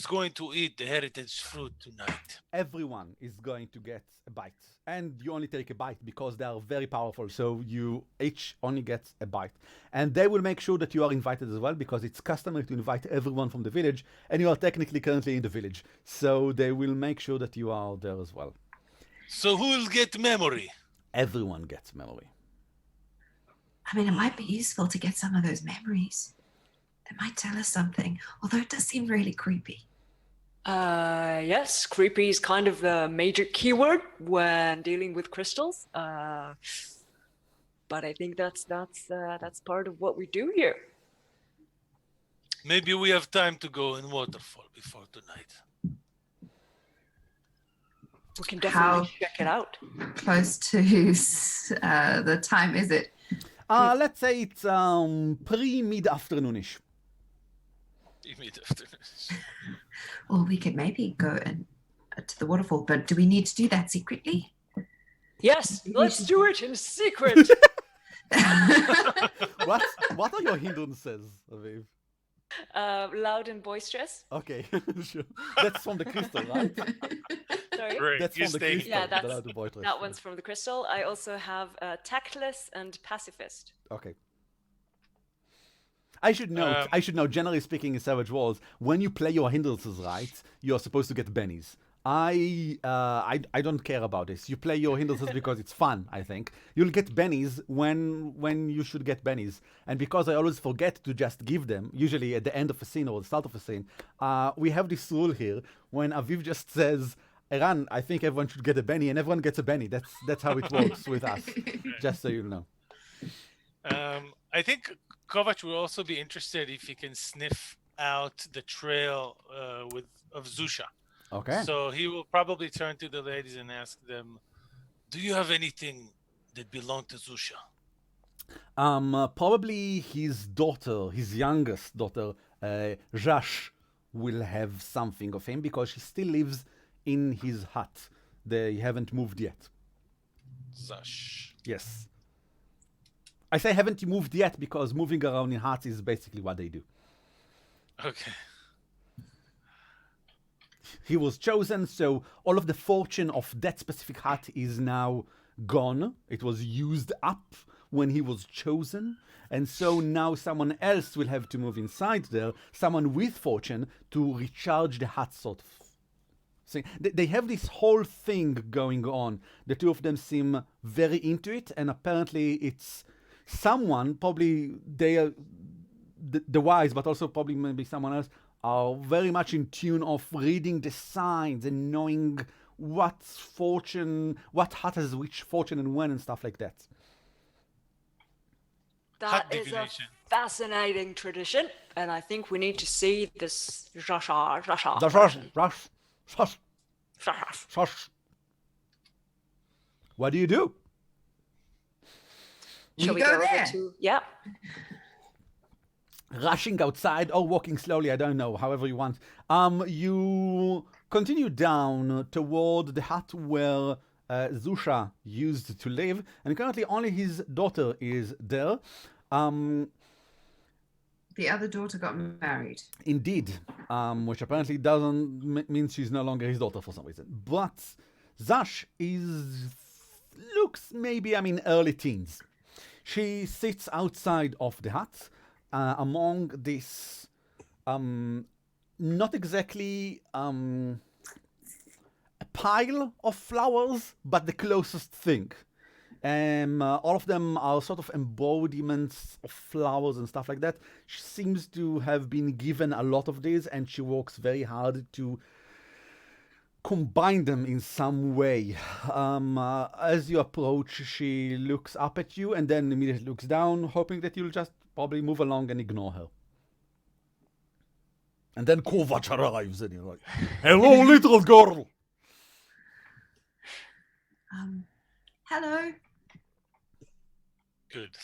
Speaker 4: going to eat the heritage fruit tonight?"
Speaker 1: Everyone is going to get a bite. And you only take a bite because they are very powerful. So you each only get a bite. And they will make sure that you are invited as well because it's customary to invite everyone from the village. And you are technically currently in the village. So they will make sure that you are there as well.
Speaker 4: So who will get memory?
Speaker 1: Everyone gets memory.
Speaker 2: I mean, it might be useful to get some of those memories. It might tell us something, although it does seem really creepy.
Speaker 3: Yes, creepy is kind of the major keyword when dealing with crystals. But I think that's part of what we do here.
Speaker 4: Maybe we have time to go in waterfall before tonight.
Speaker 3: We can definitely check it out.
Speaker 2: Close to the time is it?
Speaker 1: Let's say it's pre-mid-afternoonish.
Speaker 2: Well, we could maybe go to the waterfall, but do we need to do that secretly?
Speaker 3: Yes, let's do it in secret.
Speaker 1: What are your hindrances, Aviv?
Speaker 3: Loud and boisterous.
Speaker 1: Okay, sure. That's from the crystal, right?
Speaker 3: Sorry?
Speaker 4: Great.
Speaker 1: That's from the crystal.
Speaker 3: Yeah,
Speaker 1: the loud and boisterous.
Speaker 3: that one's from the crystal. I also have tactless and pacifist.
Speaker 1: Okay. I should know, generally speaking in Savage Worlds, when you play your hindrances right, you're supposed to get bennies. I don't care about this. You play your hindrances because it's fun, I think. You'll get bennies when you should get bennies. And because I always forget to just give them, usually at the end of a scene or the start of a scene, we have this rule here when Aviv just says, Eran, I think everyone should get a benny, and everyone gets a benny. That's how it works with us, just so you know.
Speaker 4: I think Kovac will also be interested if he can sniff out the trail of Zusha.
Speaker 1: Okay.
Speaker 4: So he will probably turn to the ladies and ask them, "Do you have anything that belonged to Zusha?"
Speaker 1: Probably his daughter, his youngest daughter, Jash, will have something of him because she still lives in his hut. They haven't moved yet.
Speaker 4: Zash.
Speaker 1: Yes. I say haven't moved yet because moving around in huts is basically what they do.
Speaker 4: Okay.
Speaker 1: He was chosen, so all of the fortune of that specific hut is now gone. It was used up when he was chosen. And so now someone else will have to move inside there, someone with fortune, to recharge the hat sort of thing. They have this whole thing going on. The two of them seem very into it, and apparently it's someone, probably they are the wise, but also probably maybe someone else, are very much in tune of reading the signs and knowing what hat has which fortune and when and stuff like that.
Speaker 3: That is a fascinating tradition, and I think we need to see this version.
Speaker 1: What do you do?
Speaker 3: Shall we go over to... Yeah.
Speaker 1: Rushing outside or walking slowly, I don't know, however you want. You continue down toward the hut where Zusha used to live, and currently only his daughter is there.
Speaker 2: The other daughter got married.
Speaker 1: Indeed, which apparently doesn't mean she's no longer his daughter for some reason. But Zash looks maybe, early teens. She sits outside of the hut among this, not exactly a pile of flowers, but the closest thing. All of them are sort of embodiments of flowers and stuff like that. She seems to have been given a lot of these, and she works very hard to combine them in some way. As you approach, she looks up at you and then immediately looks down, hoping that you'll just probably move along and ignore her. And then Kovac arrives and you're like, "Hello, little girl."
Speaker 2: Hello.
Speaker 4: Good.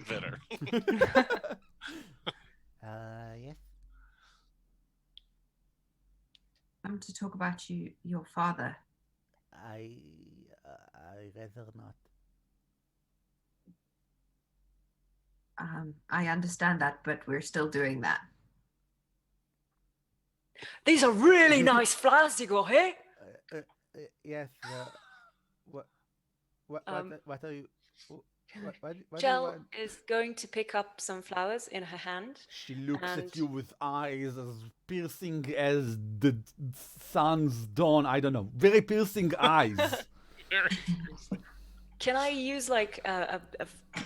Speaker 4: Better.
Speaker 1: Yes.
Speaker 2: To talk about your father.
Speaker 1: I rather not.
Speaker 2: I understand that, but we're still doing that.
Speaker 3: These are really nice flowers you got here.
Speaker 1: Yes. What are you? What
Speaker 3: Jel is going to pick up some flowers in her hand.
Speaker 1: She looks at you with eyes as piercing as the sun's dawn. I don't know. Very piercing eyes.
Speaker 3: Can I use like a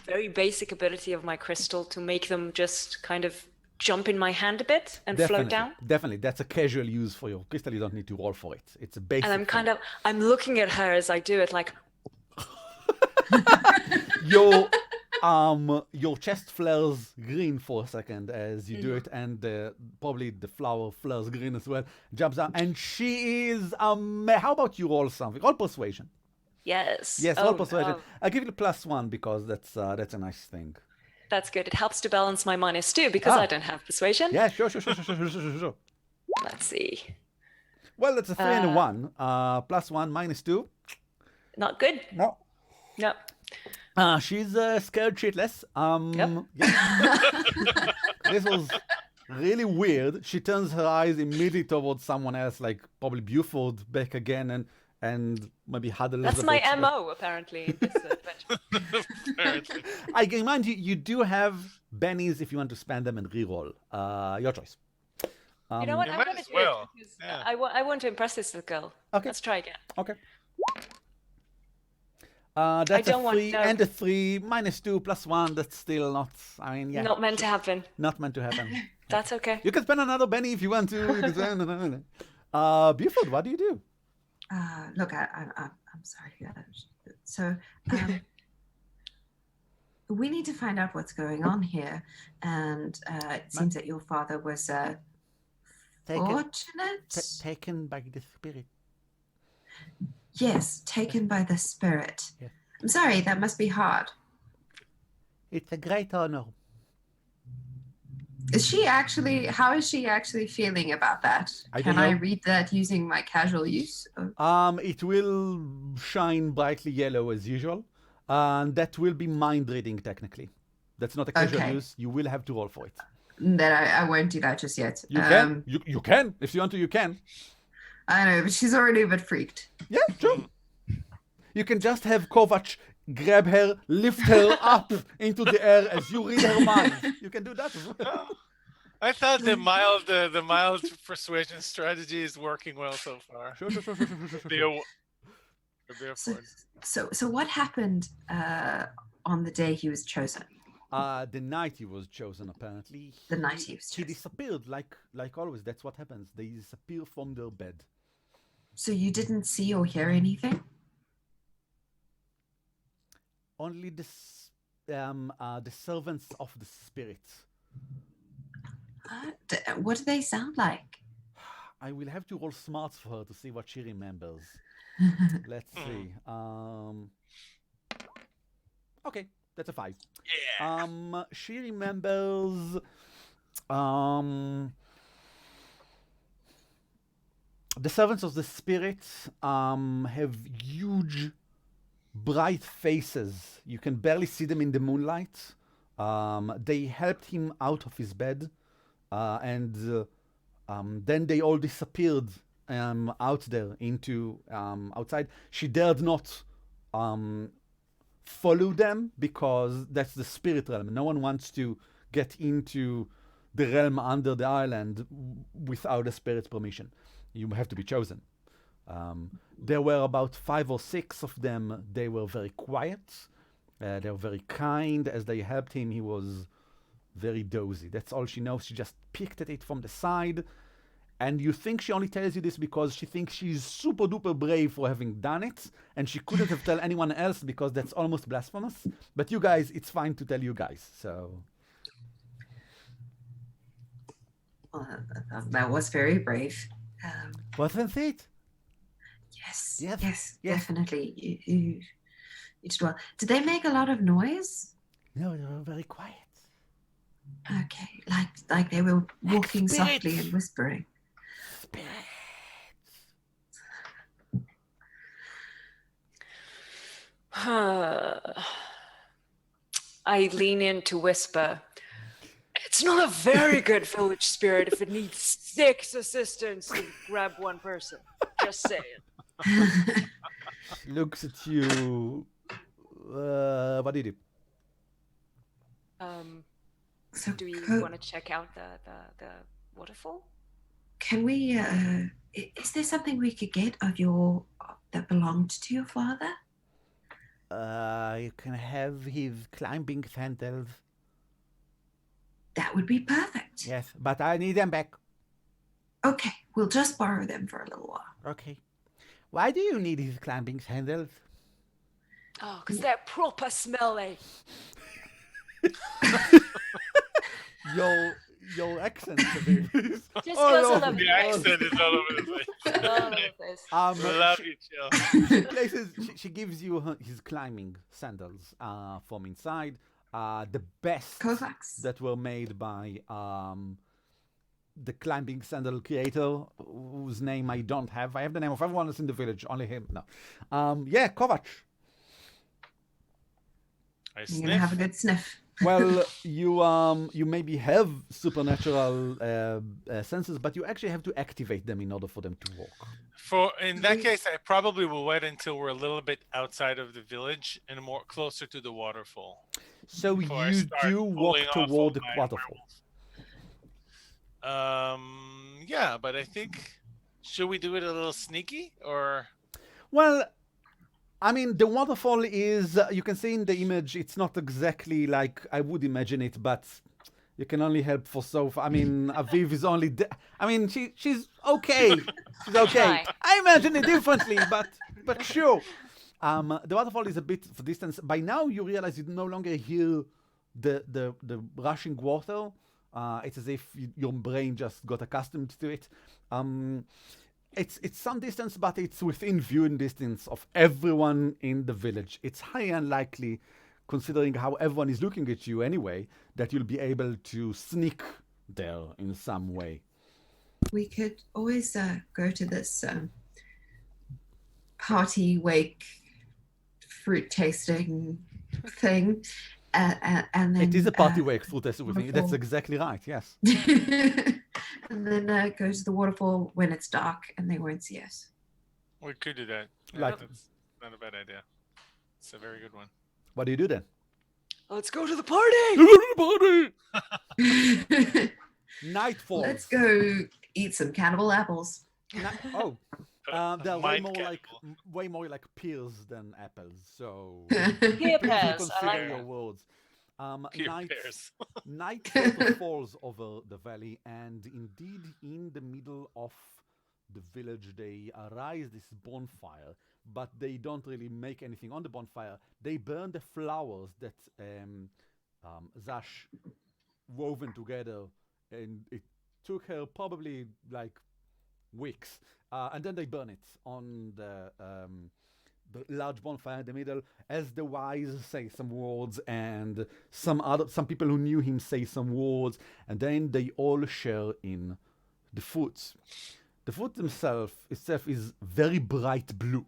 Speaker 3: very basic ability of my crystal to make them just kind of jump in my hand a bit and float down?
Speaker 1: Definitely. That's a casual use for your crystal. You don't need to roll for it. It's a basic.
Speaker 3: And I'm looking at her as I do it, like.
Speaker 1: Your chest flares green for a second as you do it, and probably the flower flares green as well. Jumps out, and she is how about you roll something? Roll persuasion.
Speaker 3: Yes.
Speaker 1: Roll persuasion. No. I'll give you +1 because that's a nice thing.
Speaker 3: That's good. It helps to balance my -2 because I don't have persuasion.
Speaker 1: Yeah, sure.
Speaker 3: Let's see.
Speaker 1: Well, that's a 3 and a 1. +1, -2.
Speaker 3: Not good.
Speaker 1: No. She's scared shitless.
Speaker 3: Yep.
Speaker 1: Yeah. This was really weird. She turns her eyes immediately towards someone else, like probably Buford back again, and maybe huddles.
Speaker 3: That's my MO, apparently, in this adventure.
Speaker 4: Apparently.
Speaker 1: I can remind you, you do have bennies if you want to spend them and reroll. Your choice.
Speaker 3: You know what? I'm going to do it because I want to impress this little girl.
Speaker 1: Okay.
Speaker 3: Let's try again.
Speaker 1: Okay. That's a 3 and a 3, -2 +1. That's still not.
Speaker 3: Not meant to happen.
Speaker 1: Not meant to happen.
Speaker 3: That's okay.
Speaker 1: You can spend another Benny if you want to. Buford, what do you do?
Speaker 2: Look, I'm sorry. So, we need to find out what's going on here, and it seems that your father was fortunate.
Speaker 1: Taken by the spirit.
Speaker 2: Yes, taken by the spirit.
Speaker 1: Yes.
Speaker 2: I'm sorry, that must be hard.
Speaker 1: It's a great honor.
Speaker 2: How is she actually feeling about that? Can I read that using my casual use?
Speaker 1: It will shine brightly yellow as usual. And that will be mind reading technically. That's not a casual use. You will have to roll for it.
Speaker 2: Then I won't do that just yet.
Speaker 1: You can. You can. If you want to, you can.
Speaker 2: I know, but she's already a bit freaked.
Speaker 1: Yeah, true. You can just have Kovac grab her, lift her up into the air as you read her mind. You can do that as well.
Speaker 4: I thought the mild persuasion strategy is working well so far.
Speaker 1: Sure.
Speaker 2: So what happened on the day he was chosen?
Speaker 1: The night he was chosen, apparently.
Speaker 2: The night he was
Speaker 1: He
Speaker 2: chosen.
Speaker 1: disappeared, like always. That's what happens. They disappear from their bed.
Speaker 2: So you didn't see or hear anything?
Speaker 1: Only the servants of the spirit.
Speaker 2: What do they sound like?
Speaker 1: I will have to roll smarts for her to see what she remembers. Let's see. Okay, that's a 5.
Speaker 4: Yeah.
Speaker 1: She remembers. The servants of the spirit have huge, bright faces. You can barely see them in the moonlight. They helped him out of his bed, and then they all disappeared out there into outside. She dared not follow them because that's the spirit realm. No one wants to get into the realm under the island without the spirit's permission. You have to be chosen. There were about 5 or 6 of them. They were very quiet. They were very kind. As they helped him, he was very dozy. That's all she knows. She just picked at it from the side. And you think she only tells you this because she thinks she's super duper brave for having done it. And she couldn't have told anyone else because that's almost blasphemous. But you guys, it's fine to tell you guys. So.
Speaker 2: Well, that was very brave.
Speaker 1: Wasn't it?
Speaker 2: Yes, definitely. You did well. Did they make a lot of noise?
Speaker 1: No, they were very quiet.
Speaker 2: Okay, like they were walking softly and whispering.
Speaker 1: Spirits.
Speaker 3: I lean in to whisper. It's not a very good village spirit if it needs 6 assistants to grab one person. Just saying.
Speaker 1: Looks at you. What do you do?
Speaker 2: So
Speaker 3: Do you want to check out the waterfall?
Speaker 2: Can we? Is there something we could get of that belonged to your father?
Speaker 1: You can have his climbing sandals.
Speaker 2: That would be perfect.
Speaker 1: Yes, but I need them back.
Speaker 2: Okay, we'll just borrow them for a little while.
Speaker 1: Okay. Why do you need his climbing sandals?
Speaker 3: Oh, because they're proper smelly.
Speaker 1: Your accent is a bit.
Speaker 3: Just because of
Speaker 4: The accent is all over the place.
Speaker 3: all of this.
Speaker 4: Love you, Jill.
Speaker 1: She gives you his climbing sandals from inside. The best
Speaker 2: Kovacs.
Speaker 1: that were made by the climbing sandal creator, whose name I don't have. I have the name of everyone that's in the village, only him. No. Yeah, Kovac.
Speaker 2: You're gonna have a good sniff.
Speaker 1: Well, you maybe have supernatural senses, but you actually have to activate them in order for them to work.
Speaker 4: In that case, I probably will wait until we're a little bit outside of the village and more closer to the waterfall.
Speaker 1: So you do walk toward the waterfall.
Speaker 4: Yeah, but I think should we do it a little sneaky or?
Speaker 1: Well, I mean, the waterfall is, you can see in the image, it's not exactly like I would imagine it, but you can only help for so far. I mean, Aviv is only, I mean, she's okay. She's okay. I imagine it differently, but sure. The waterfall is a bit of distance. By now, you realize you no longer hear the rushing water. It's as if your brain just got accustomed to it. It's some distance, but it's within viewing distance of everyone in the village. It's highly unlikely, considering how everyone is looking at you anyway, that you'll be able to sneak there in some way.
Speaker 2: We could always go to this party wake fruit tasting thing. And then,
Speaker 1: it is a party wake fruit tasting thing. That's exactly right, yes.
Speaker 2: And then go to the waterfall when it's dark and they won't see us.
Speaker 4: We could do that.
Speaker 1: Like-
Speaker 4: That's not a bad idea. It's a very good one.
Speaker 1: What do you do then?
Speaker 3: Let's go to the party.
Speaker 1: Night falls.
Speaker 2: Let's go eat some cannibal apples.
Speaker 1: Oh, they're
Speaker 4: Mind cannibal.
Speaker 1: way more like pears than apples. So
Speaker 3: Pear
Speaker 1: please
Speaker 3: pears. I
Speaker 1: consider
Speaker 3: like
Speaker 1: your
Speaker 3: that.
Speaker 1: words.
Speaker 4: Pear
Speaker 1: Night
Speaker 4: pears.
Speaker 1: Night sort of falls over the valley, and indeed, in the middle of the village, they arise this bonfire, but they don't really make anything on the bonfire. They burn the flowers that Zash woven together, and it took her probably like weeks, and then they burn it on the large bonfire in the middle, as the wise say some words, and some people who knew him say some words, and then they all share in the food. The food itself is very bright blue.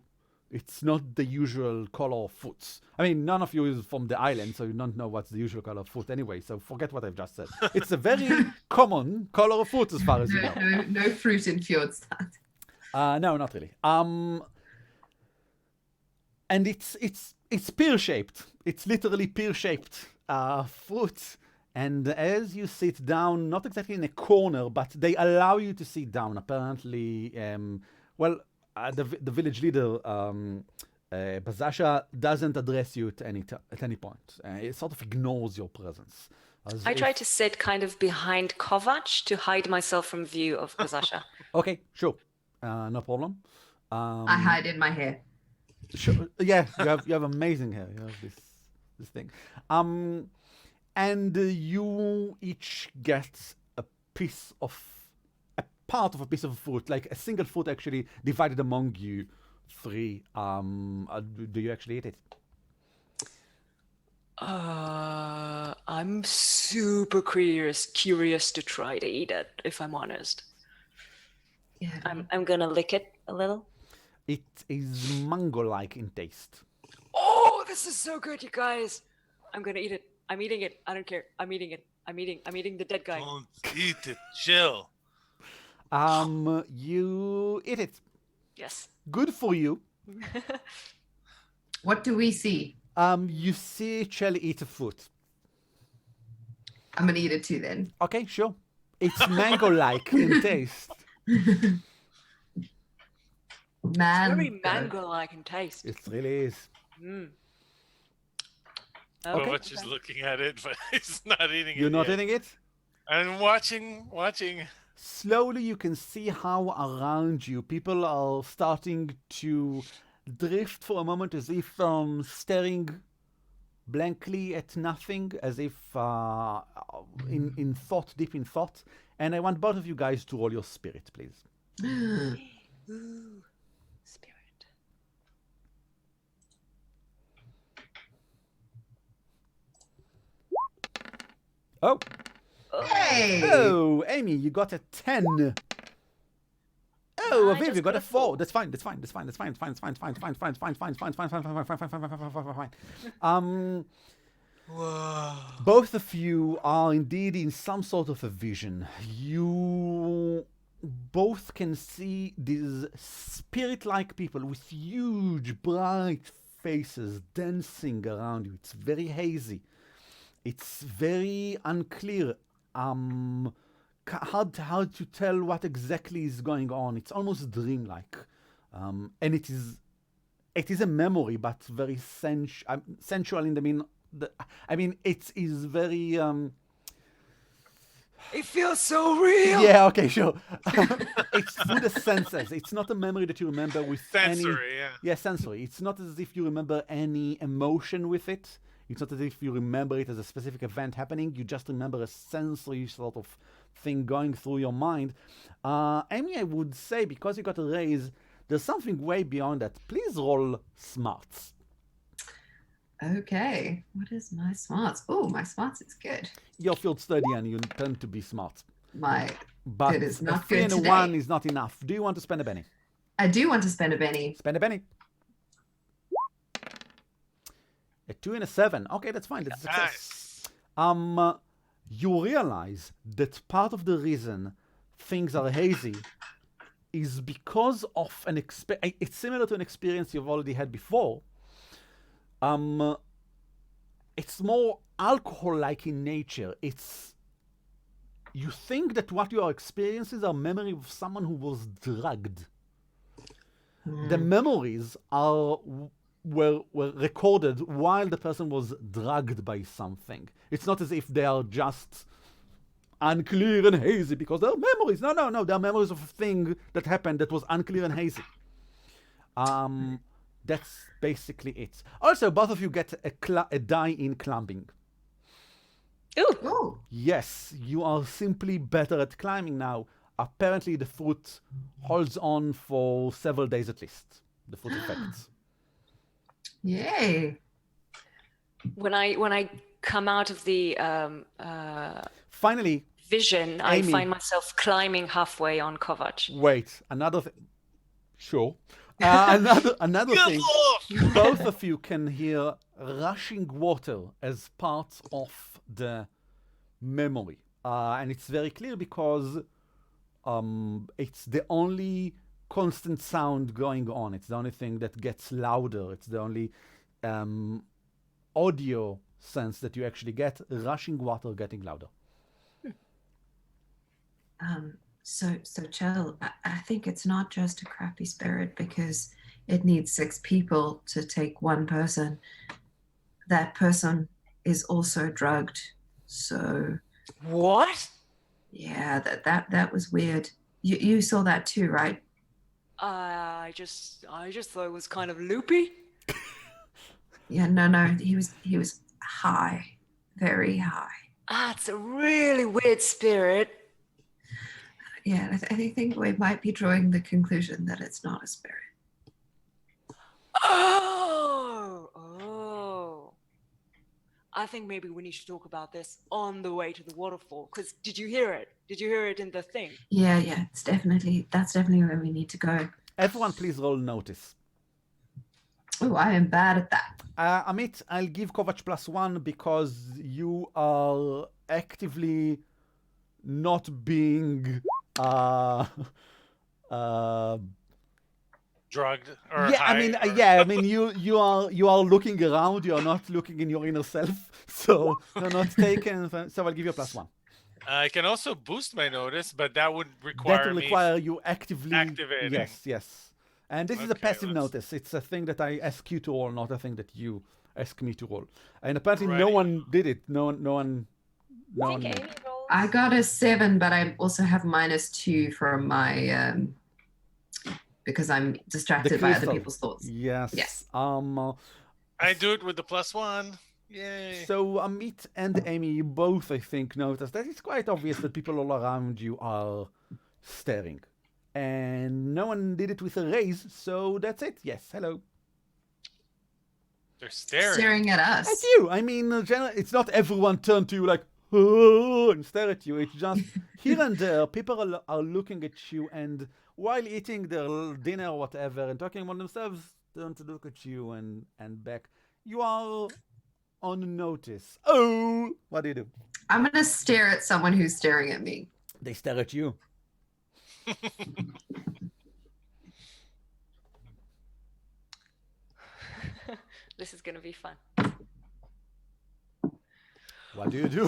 Speaker 1: It's not the usual color of food. I mean, none of you is from the island, so you don't know what's the usual color of food anyway, so forget what I've just said. It's a very common color of food as far as you know.
Speaker 2: No fruit in Fjordstad.
Speaker 1: No, not really. And it's pear-shaped. It's literally pear-shaped fruit. And as you sit down, not exactly in a corner, but they allow you to sit down. Apparently, the village leader, Bazasha, doesn't address you at any point. It sort of ignores your presence.
Speaker 3: I try to sit kind of behind Kovac to hide myself from view of Bazasha.
Speaker 1: Okay, sure. No problem.
Speaker 2: I hide in my hair.
Speaker 1: Sure. Yeah, you have amazing hair. You have this thing. And you each get a part of a piece of fruit, like a single fruit actually divided among you three. Do you actually eat it?
Speaker 3: I'm super curious to try to eat it, if I'm honest.
Speaker 2: Yeah.
Speaker 3: I'm gonna lick it a little.
Speaker 1: It is mango-like in taste.
Speaker 3: Oh, this is so good, you guys. I'm gonna eat it. I'm eating it. I don't care. I'm eating it. I'm eating the dead guy.
Speaker 4: Don't eat it. Chill.
Speaker 1: You eat it.
Speaker 3: Yes.
Speaker 1: Good for you.
Speaker 2: What do we see?
Speaker 1: You see Chelly eat a fruit.
Speaker 2: I'm gonna eat it too then.
Speaker 1: Okay, sure. It's mango-like in taste.
Speaker 2: Man.
Speaker 3: Very mango-like in taste.
Speaker 1: It really is.
Speaker 3: Mm.
Speaker 1: Okay.
Speaker 4: Kovac is looking at it, but he's not eating it.
Speaker 1: You're not
Speaker 4: yet.
Speaker 1: eating it?
Speaker 4: I'm watching.
Speaker 1: Slowly you can see how around you people are starting to drift for a moment, as if staring blankly at nothing, as if in thought, deep in thought. And I want both of you guys to roll your spirit, please.
Speaker 3: Ooh, spirit.
Speaker 1: Oh.
Speaker 2: Hey!
Speaker 1: Oh, Amy, you got a 10. Oh, Aviv, you got a 4. That's fine. Both of you are indeed in some sort of a vision. You both can see these spirit-like people with huge, bright faces dancing around you. It's very hazy. It's very unclear. Hard to tell what exactly is going on. It's almost dreamlike, and it is a memory, but very sensual in the mean. It is very.
Speaker 3: It feels so real.
Speaker 1: Yeah. Okay. Sure. It's through the senses. It's not a memory that you remember with
Speaker 4: Sensory,
Speaker 1: any.
Speaker 4: yeah.
Speaker 1: Yeah, sensory. It's not as if you remember any emotion with it. It's not as if you remember it as a specific event happening. You just remember a sensory sort of thing going through your mind. Amy, I would say, because you got a raise, there's something way beyond that. Please roll smarts.
Speaker 2: Okay. What is my smarts? Oh, my smarts is good.
Speaker 1: You're field study and you tend to be smart.
Speaker 2: My
Speaker 1: But
Speaker 2: good is
Speaker 1: a
Speaker 2: not
Speaker 1: 3
Speaker 2: good
Speaker 1: and a
Speaker 2: today.
Speaker 1: 1 is not enough. Do you want to spend a penny?
Speaker 2: I do want to spend a penny.
Speaker 1: Spend a penny. A 2 and a 7. Okay, that's fine. That's a success.
Speaker 4: Nice.
Speaker 1: You realize that part of the reason things are hazy is because of it's similar to an experience you've already had before. It's more alcohol-like in nature. You think that what you are experiencing are memory of someone who was drugged. The memories were recorded while the person was drugged by something. It's not as if they are just unclear and hazy because they're memories. No. They're memories of a thing that happened that was unclear and hazy. That's basically it. Also, both of you get a die in climbing.
Speaker 2: Oh,
Speaker 1: Yes, you are simply better at climbing now. Apparently, the fruit holds on for several days at least. The fruit effects.
Speaker 2: yay.
Speaker 3: When I come out of the
Speaker 1: Finally,
Speaker 3: vision, I
Speaker 1: Amy.
Speaker 3: find myself climbing halfway on Kovac.
Speaker 1: wait, another thing. Sure. Another thing. Both of you can hear rushing water as part of the memory. And it's very clear because it's the only constant sound going on. It's the only thing that gets louder. It's the only audio sense that you actually get. Rushing water getting louder.
Speaker 2: So Chell, I think it's not just a crappy spirit because it needs 6 people to take one person. That person is also drugged. So
Speaker 3: What?
Speaker 2: yeah, that was weird. You saw that too, right?
Speaker 3: I just thought it was kind of loopy.
Speaker 2: Yeah, no, he was high, very high.
Speaker 3: It's a really weird spirit.
Speaker 2: Yeah, I think we might be drawing the conclusion that it's not a spirit.
Speaker 3: Oh. I think maybe we need to talk about this on the way to the waterfall. Because did you hear it? Did you hear it in the thing?
Speaker 2: Yeah, that's definitely where we need to go.
Speaker 1: Everyone, please roll notice.
Speaker 2: Oh, I am bad at that.
Speaker 1: Amit, I'll give Kovac +1 because you are actively not being
Speaker 4: Drugged or
Speaker 1: yeah,
Speaker 4: high,
Speaker 1: I mean, you are looking around. You are not looking in your inner self, so you're not taken. So I'll give you a +1.
Speaker 4: I can also boost my notice, but that would require
Speaker 1: That will require you actively
Speaker 4: activating.
Speaker 1: Yes. And this is a
Speaker 4: Okay,
Speaker 1: passive
Speaker 4: let's-
Speaker 1: notice. It's a thing that I ask you to roll, not a thing that you ask me to roll. And apparently, no
Speaker 4: Right.
Speaker 1: one did it. No one.
Speaker 3: I think Amy rolls.
Speaker 2: I got a 7, but I also have -2 from my because I'm distracted by other
Speaker 1: crystal.
Speaker 2: people's thoughts.
Speaker 1: Yes.
Speaker 2: Yes.
Speaker 4: I do it with the +1. Yay.
Speaker 1: So Amit and Amy, you both, I think, notice that it's quite obvious that people all around you are staring. And no one did it with a raise, so that's it. Yes, hello.
Speaker 4: They're staring.
Speaker 2: Staring at us.
Speaker 1: At you. I mean, it's not everyone turn to you like, oh, and stare at you. It's just here and there, people are looking at you, and while eating their dinner or whatever and talking among themselves, turn to look at you and back. You are on notice. Oh, what do you do?
Speaker 2: I'm gonna stare at someone who's staring at me.
Speaker 1: They stare at you.
Speaker 3: This is gonna be fun.
Speaker 1: What do you do?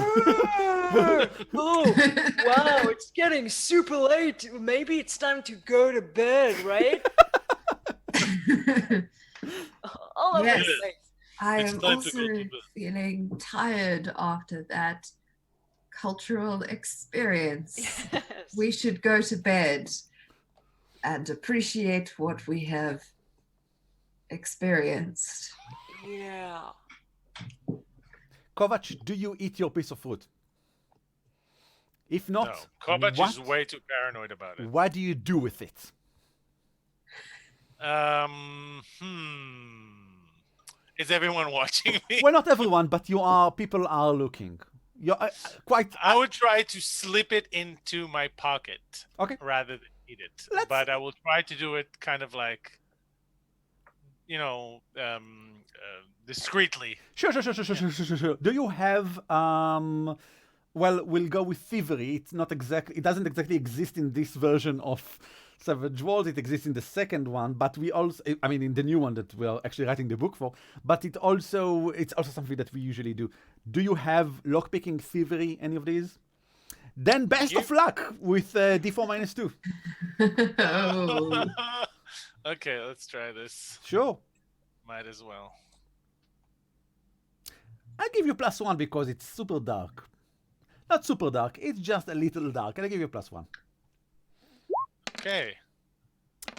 Speaker 3: Oh, wow, it's getting super late. Maybe it's time to go to bed, right? All over
Speaker 2: Yes.
Speaker 3: the place.
Speaker 2: I
Speaker 4: It's
Speaker 2: am
Speaker 4: time to go
Speaker 2: also
Speaker 4: to bed.
Speaker 2: feeling tired after that cultural experience.
Speaker 3: Yes.
Speaker 2: We should go to bed and appreciate what we have experienced.
Speaker 3: Yeah.
Speaker 1: Kovac, do you eat your piece of fruit? If not,
Speaker 4: No, Kovac
Speaker 1: what,
Speaker 4: is way too paranoid about it.
Speaker 1: what do you do with it?
Speaker 4: Is everyone watching me?
Speaker 1: Well, not everyone, but people are looking. You're quite.
Speaker 4: I would try to slip it into my pocket
Speaker 1: Okay.
Speaker 4: rather than eat it.
Speaker 1: Let's-
Speaker 4: But I will try to do it kind of like, discreetly.
Speaker 1: Sure. Do you have well, we'll go with thievery. It's not exactly. It doesn't exactly exist in this version of Savage Worlds. It exists in the second one, but we also, I mean, in the new one that we're actually writing the book for. But it's also something that we usually do. Do you have lockpicking, thievery, any of these? Then best of luck with D4 -2.
Speaker 2: Oh.
Speaker 4: Okay, let's try this.
Speaker 1: Sure.
Speaker 4: Might as well.
Speaker 1: I give you +1 because it's super dark. Not super dark, it's just a little dark, and I give you +1.
Speaker 4: Okay.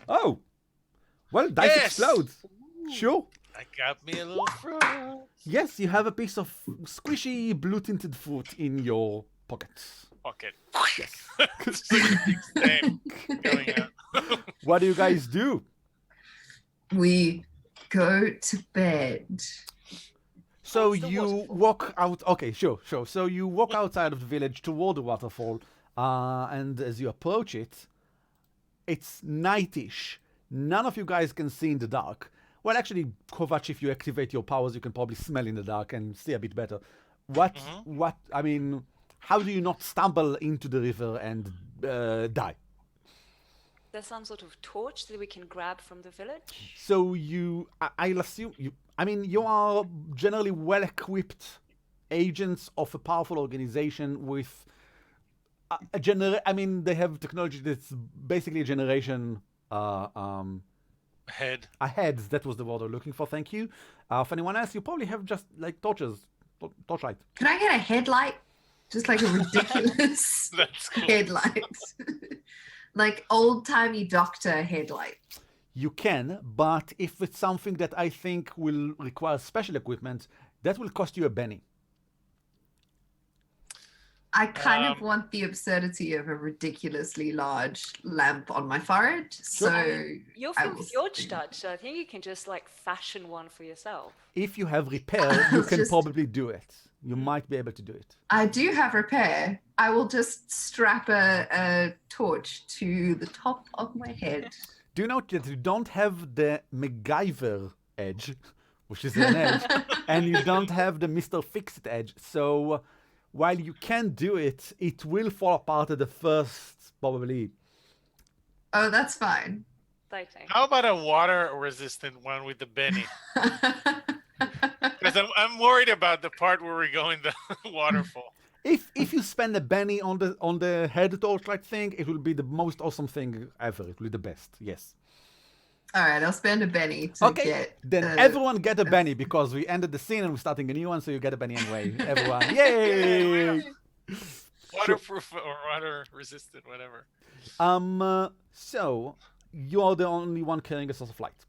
Speaker 1: Oh! Well, dice
Speaker 4: Yes!
Speaker 1: explodes. Sure.
Speaker 4: I got me a little fruit.
Speaker 1: Yes, you have a piece of squishy blue-tinted fruit in your pockets.
Speaker 4: Pocket. Yes. It's like a big stain going out.
Speaker 1: What do you guys do?
Speaker 2: We go to bed.
Speaker 1: So
Speaker 3: It's the
Speaker 1: you
Speaker 3: waterfall.
Speaker 1: walk out. Okay, sure. So you walk outside of the village toward the waterfall, and as you approach it, it's nightish. None of you guys can see in the dark. Well, actually, Kovac, if you activate your powers, you can probably smell in the dark and see a bit better. What? I mean, how do you not stumble into the river and die?
Speaker 3: There's some sort of torch that we can grab from the village.
Speaker 1: So I'll assume you. I mean, you are generally well-equipped agents of a powerful organization with I mean, they have technology that's basically a generation
Speaker 4: Head.
Speaker 1: ahead. That was the word I'm looking for. Thank you. For anyone else, you probably have just like torchlight.
Speaker 2: Can I get a headlight? Just like a ridiculous
Speaker 4: That's cool.
Speaker 2: headlight. Like old-timey doctor headlight.
Speaker 1: You can, but if it's something that I think will require special equipment, that will cost you a penny.
Speaker 2: I kind of want the absurdity of a ridiculously large lamp on my forehead. So
Speaker 3: You're
Speaker 2: I
Speaker 3: from
Speaker 2: was-
Speaker 3: Fjordstad, so I think you can just like fashion one for yourself.
Speaker 1: If you have repair, you
Speaker 2: was
Speaker 1: can
Speaker 2: just-
Speaker 1: probably do it. You might be able to do it.
Speaker 2: I do have repair. I will just strap a torch to the top of my head.
Speaker 1: Do note that you don't have the MacGyver edge, which is an edge, and you don't have the Mr. Fix-It edge. So while you can do it, it will fall apart at the first, probably.
Speaker 2: Oh, that's fine.
Speaker 3: Exciting.
Speaker 4: How about a water-resistant one with the Benny? Because I'm worried about the part where we go in the waterfall.
Speaker 1: If you spend a penny on the head torchlight thing, it will be the most awesome thing ever. It will be the best. Yes.
Speaker 2: All right, I'll spend a penny to
Speaker 1: Okay.
Speaker 2: get.
Speaker 1: Then everyone get a penny because we ended the scene and we're starting a new one, so you get a penny anyway. Everyone, yay!
Speaker 4: Waterproof or water-resistant, whatever.
Speaker 1: So you are the only one carrying a source of light.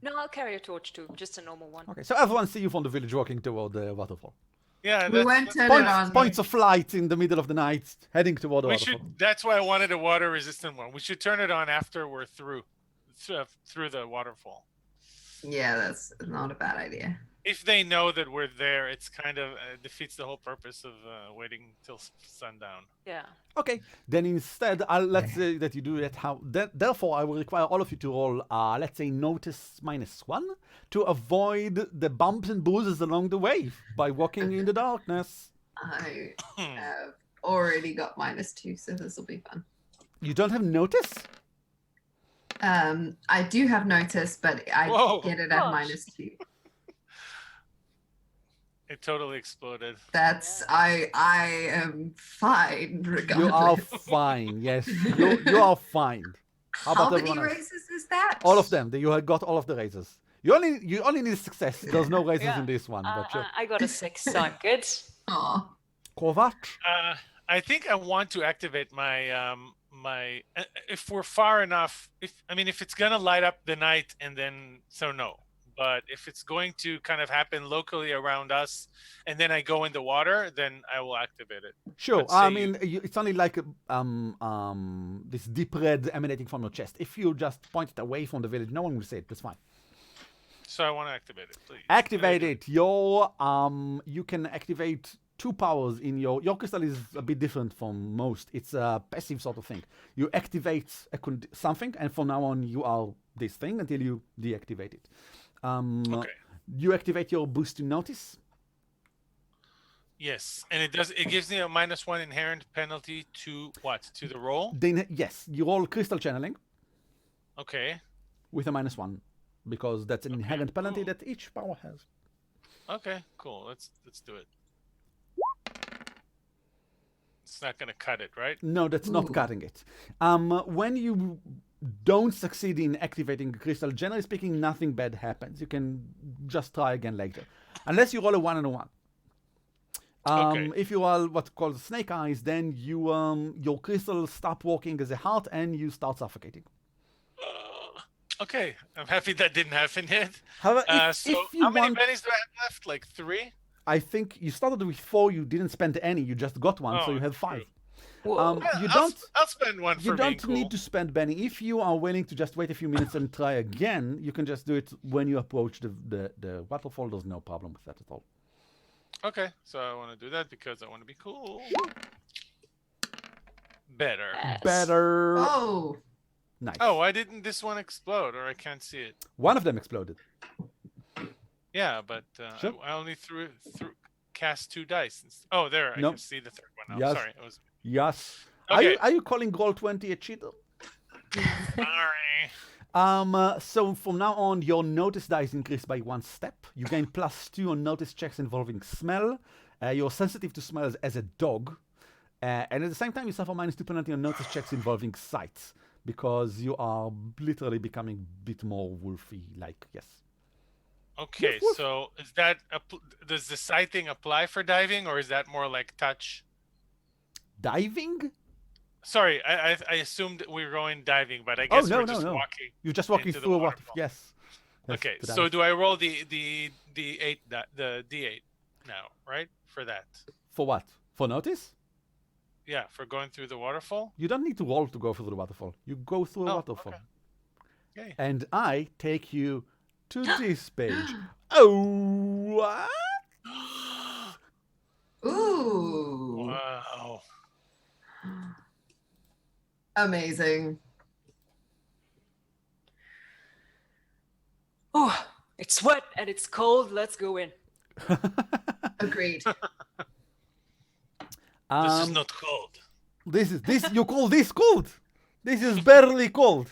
Speaker 3: No, I'll carry a torch too, just a normal one.
Speaker 1: Okay, so everyone see you from the village walking toward the waterfall.
Speaker 4: Yeah,
Speaker 2: We won't turn it
Speaker 1: Points,
Speaker 2: on.
Speaker 1: points of light in the middle of the night, heading toward the
Speaker 4: we
Speaker 1: waterfall.
Speaker 4: should. That's why I wanted a water-resistant one. We should turn it on after we're through the waterfall.
Speaker 2: Yeah, that's not a bad idea.
Speaker 4: If they know that we're there, it's kind of defeats the whole purpose of waiting till sundown.
Speaker 3: Yeah.
Speaker 1: Okay, then instead, let's say that you do it how. Therefore, I will require all of you to roll, let's say, notice -1 to avoid the bumps and bruises along the way by walking in the darkness.
Speaker 2: I have already got -2, so this will be fun.
Speaker 1: You don't have notice?
Speaker 2: I do have notice, but I
Speaker 4: Whoa.
Speaker 2: get it at
Speaker 3: Gosh.
Speaker 2: -2.
Speaker 4: It totally exploded.
Speaker 2: That's I am fine regardless.
Speaker 1: You are fine. Yes, you are fine.
Speaker 2: How many
Speaker 1: everyone else?
Speaker 2: races is that?
Speaker 1: All of them. You have got all of the raises. You only need success. There's no raises
Speaker 3: Yeah.
Speaker 1: in this one. But sure.
Speaker 3: I got a 6, so I'm good.
Speaker 2: Aw.
Speaker 1: Kovac?
Speaker 4: I think I want to activate my if we're far enough. If it's gonna light up the night and then no. But if it's going to kind of happen locally around us, and then I go in the water, then I will activate it.
Speaker 1: Sure.
Speaker 4: Let's
Speaker 1: I
Speaker 4: say
Speaker 1: mean, it's only like this deep red emanating from your chest. If you just point it away from the village, no one will see it. That's fine.
Speaker 4: So I want to activate it, please.
Speaker 1: Activate it. You can activate 2 powers in your crystal is a bit different from most. It's a passive sort of thing. You activate something, and from now on you are this thing until you deactivate it.
Speaker 4: Okay.
Speaker 1: You activate your boost to notice.
Speaker 4: Yes, and it gives me a -1 inherent penalty to what? To the roll?
Speaker 1: Then, yes, you roll crystal channeling
Speaker 4: Okay.
Speaker 1: with a -1 because that's an inherent penalty
Speaker 4: cool.
Speaker 1: that each power has.
Speaker 4: Okay, cool. Let's do it. It's not gonna cut it, right?
Speaker 1: No, that's not cutting it. When you don't succeed in activating the crystal, generally speaking, nothing bad happens. You can just try again later, unless you roll a 1 and a 1.
Speaker 4: Okay.
Speaker 1: If you are what's called snake eyes, then you your crystal stop working as a heart and you start suffocating.
Speaker 4: Okay, I'm happy that didn't happen yet.
Speaker 1: However,
Speaker 4: So
Speaker 1: if you
Speaker 4: how many
Speaker 1: want,
Speaker 4: pennies do I have left? Like 3?
Speaker 1: I think you started with 4. You didn't spend any. You just got 1, so
Speaker 4: Oh,
Speaker 1: you have
Speaker 4: that's
Speaker 1: 5.
Speaker 3: Whoa.
Speaker 1: You don't.
Speaker 4: I'll spend 1
Speaker 1: You
Speaker 4: for being
Speaker 1: don't
Speaker 4: cool.
Speaker 1: need to spend Benny. If you are willing to just wait a few minutes and try again, you can just do it when you approach the waterfall. There's no problem with that at all.
Speaker 4: Okay, so I want to do that because I want to be cool. Better.
Speaker 3: Yes.
Speaker 1: Better.
Speaker 2: Oh,
Speaker 1: Nice.
Speaker 4: Oh, why didn't this one explode? Or I can't see it.
Speaker 1: One of them exploded.
Speaker 4: Yeah, but
Speaker 1: Sure.
Speaker 4: I only cast 2 dice. Oh, there. I
Speaker 1: Nope.
Speaker 4: can see the third one now.
Speaker 1: Yes.
Speaker 4: Sorry. It was
Speaker 1: Yes.
Speaker 4: Okay.
Speaker 1: Are you calling Roll20 a cheater?
Speaker 4: sorry.
Speaker 1: So from now on, your notice dice increase by 1 step. You gain +2 on notice checks involving smell. You're sensitive to smells as a dog. And at the same time, you suffer -2 penalty on notice checks involving sight. Because you are literally becoming a bit more wolfy-like, yes.
Speaker 4: Okay,
Speaker 1: woof.
Speaker 4: so is that does the sight thing apply for diving, or is that more like touch?
Speaker 1: Diving?
Speaker 4: Sorry, I assumed we were going diving, but I guess
Speaker 1: no,
Speaker 4: we're
Speaker 1: no,
Speaker 4: just
Speaker 1: no.
Speaker 4: walking.
Speaker 1: You're just walking
Speaker 4: into the
Speaker 1: through a water.
Speaker 4: waterfall.
Speaker 1: Yes. Yes,
Speaker 4: Okay,
Speaker 1: to
Speaker 4: so
Speaker 1: dive.
Speaker 4: do I roll the D8 the D8 now, right? For that.
Speaker 1: For what? For notice?
Speaker 4: Yeah, for going through the waterfall.
Speaker 1: You don't need to roll to go through the waterfall. You go through a
Speaker 4: Oh,
Speaker 1: waterfall.
Speaker 4: okay. Yay.
Speaker 1: And I take you to this page. Oh, what?
Speaker 2: ooh,
Speaker 4: Wow.
Speaker 2: amazing.
Speaker 3: Oh, it's wet and it's cold. Let's go in.
Speaker 2: Agreed.
Speaker 4: This is not cold.
Speaker 1: This you call this cold? This is barely cold.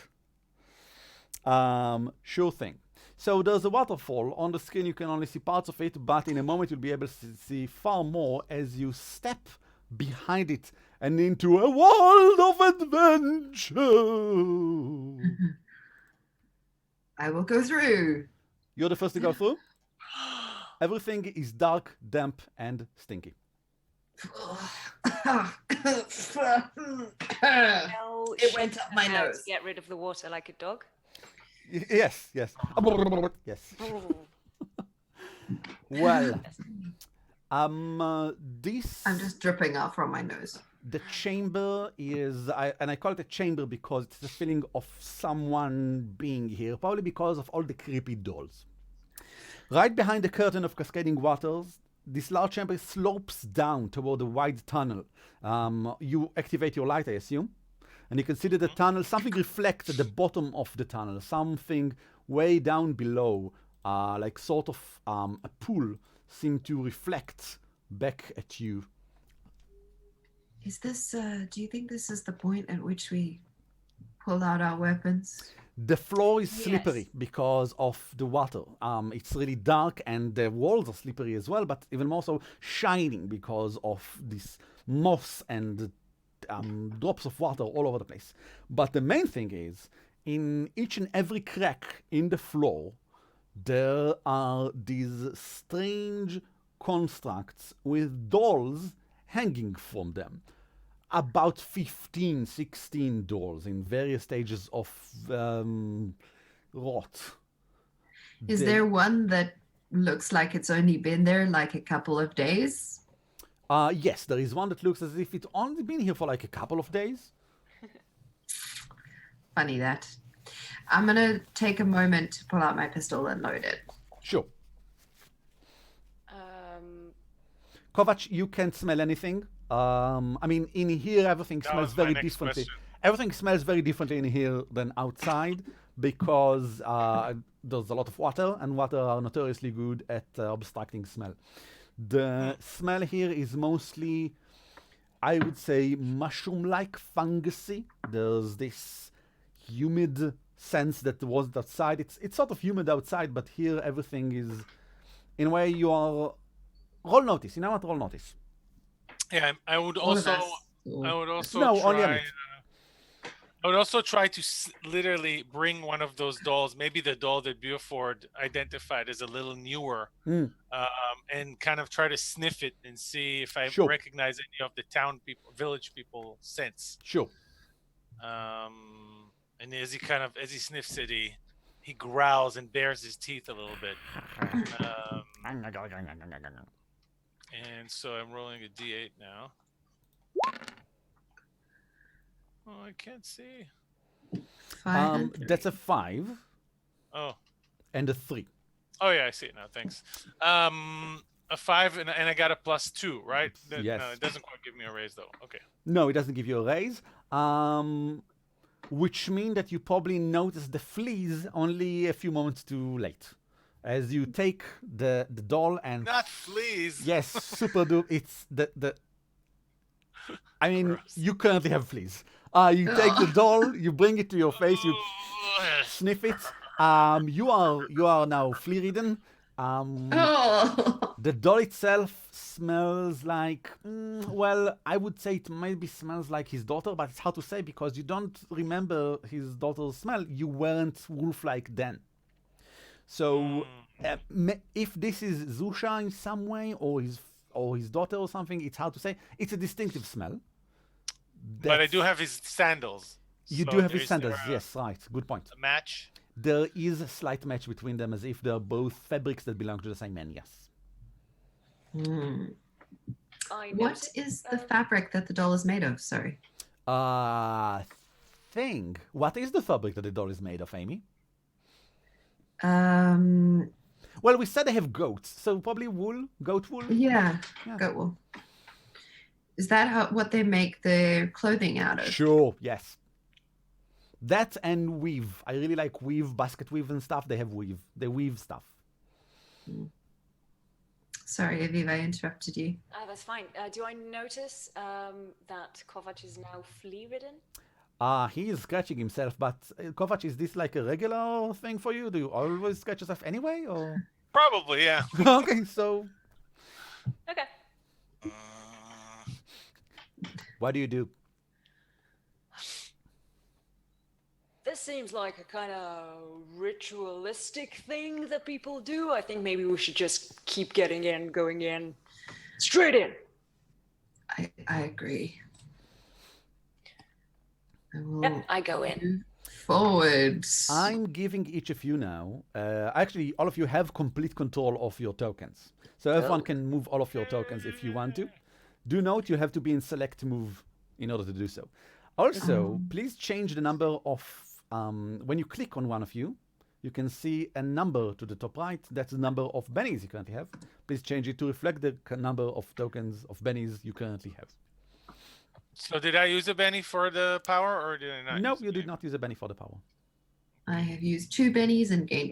Speaker 1: Sure thing. So there's a waterfall. On the screen you can only see parts of it, but in a moment you'll be able to see far more as you step behind it and into a world of adventure.
Speaker 2: I will go through.
Speaker 1: You're the first to go through. Everything is dark, damp, and stinky.
Speaker 3: Well,
Speaker 2: It went up my
Speaker 3: how to
Speaker 2: nose.
Speaker 3: get rid of the water like a dog.
Speaker 1: Yes, yes. Yes. Well, this
Speaker 2: I'm just dripping out from my nose.
Speaker 1: the chamber is, and I call it a chamber because it's the feeling of someone being here, probably because of all the creepy dolls. Right behind the curtain of cascading waters, this large chamber slopes down toward a wide tunnel. You activate your light, I assume, and you can see that the tunnel, something reflects at the bottom of the tunnel, something way down below, like sort of a pool, seem to reflect back at you.
Speaker 2: Is this, do you think this is the point at which we pull out our weapons?
Speaker 1: The floor is
Speaker 3: Yes.
Speaker 1: slippery because of the water. It's really dark and the walls are slippery as well, but even more so shining because of this moss and drops of water all over the place. But the main thing is, in each and every crack in the floor, there are these strange constructs with dolls hanging from them. About 15, 16 dolls in various stages of rot.
Speaker 2: Is
Speaker 1: They-
Speaker 2: there one that looks like it's only been there like a couple of days?
Speaker 1: Yes, there is one that looks as if it's only been here for like a couple of days.
Speaker 2: Funny that. I'm gonna take a moment to pull out my pistol and load it.
Speaker 1: Sure.
Speaker 3: Um,
Speaker 1: Kovac, you can't smell anything. I mean, in here, everything
Speaker 4: That
Speaker 1: smells
Speaker 4: was my
Speaker 1: very
Speaker 4: next
Speaker 1: differently.
Speaker 4: question.
Speaker 1: Everything smells very differently in here than outside because there's a lot of water, and water are notoriously good at obstructing smell. The smell here is mostly, I would say, mushroom-like fungusy. There's this humid sense that wasn't outside. It's sort of humid outside, but here everything is, in a way, you are roll notice. You know what? Roll notice.
Speaker 4: Yeah, I would also
Speaker 1: No, only on
Speaker 4: try.
Speaker 1: it.
Speaker 4: I would also try to literally bring one of those dolls, maybe the doll that Buford identified as a little newer, and kind of try to sniff it and see if I
Speaker 1: Sure.
Speaker 4: recognize any of the town people, village people scents.
Speaker 1: Sure.
Speaker 4: And as he sniffs it, he growls and bares his teeth a little bit. And so I'm rolling a D8 now. Oh, I can't see.
Speaker 1: That's a 5
Speaker 4: Oh.
Speaker 1: and a 3.
Speaker 4: Oh yeah, I see it now. Thanks. A 5 and I got a +2, right?
Speaker 1: Yes.
Speaker 4: No, it doesn't quite give me a raise though. Okay.
Speaker 1: No, it doesn't give you a raise. Which means that you probably notice the fleas only a few moments too late. As you take the doll and...
Speaker 4: Not fleas!
Speaker 1: Yes, super duper. It's the... I mean,
Speaker 4: Gross.
Speaker 1: you currently have fleas. You take the doll, you bring it to your face, you sniff it. You are now flea-ridden. The doll itself smells like, well, I would say it maybe smells like his daughter, but it's hard to say because you don't remember his daughter's smell. You weren't wolf-like then. So, if this is Zusha in some way, or his daughter or something, it's hard to say. It's a distinctive smell.
Speaker 4: But I do have his sandals.
Speaker 1: You
Speaker 4: so
Speaker 1: do have his
Speaker 4: is
Speaker 1: sandals,
Speaker 4: there
Speaker 1: yes, right. Good point.
Speaker 4: a match?
Speaker 1: There is a slight match between them as if they're both fabrics that belong to the same man, yes.
Speaker 2: What is the fabric that the doll is made of? Sorry.
Speaker 1: Thing. What is the fabric that the doll is made of, Amy? Well, we said they have goats, so probably wool, goat wool.
Speaker 2: Yeah. Goat wool. Is that what they make their clothing out of?
Speaker 1: Sure, yes. That and weave. I really like weave, basket weave and stuff. They have weave. They weave stuff.
Speaker 2: Sorry, Aviv, I interrupted you.
Speaker 3: That's fine. Do I notice that Kovac is now flea-ridden?
Speaker 1: He is scratching himself, but Kovac, is this like a regular thing for you? Do you always scratch yourself anyway, or?
Speaker 4: Probably, yeah.
Speaker 1: Okay, so
Speaker 3: Okay.
Speaker 1: what do you do?
Speaker 3: This seems like a kind of ritualistic thing that people do. I think maybe we should just keep going in, straight in.
Speaker 2: I agree.
Speaker 3: Yep, I go in.
Speaker 2: Forward.
Speaker 1: I'm giving each of you now, actually all of you have complete control of your tokens. So everyone can move all of your tokens if you want to. Do note you have to be in select move in order to do so. Also, please change the number of, when you click on one of you, you can see a number to the top right. That's the number of bennies you currently have. Please change it to reflect the number of tokens of bennies you currently have.
Speaker 4: So did I use a Benny for the power, or did I not?
Speaker 1: No, you did not use a Benny for the power.
Speaker 2: I have used 2 bennies and gained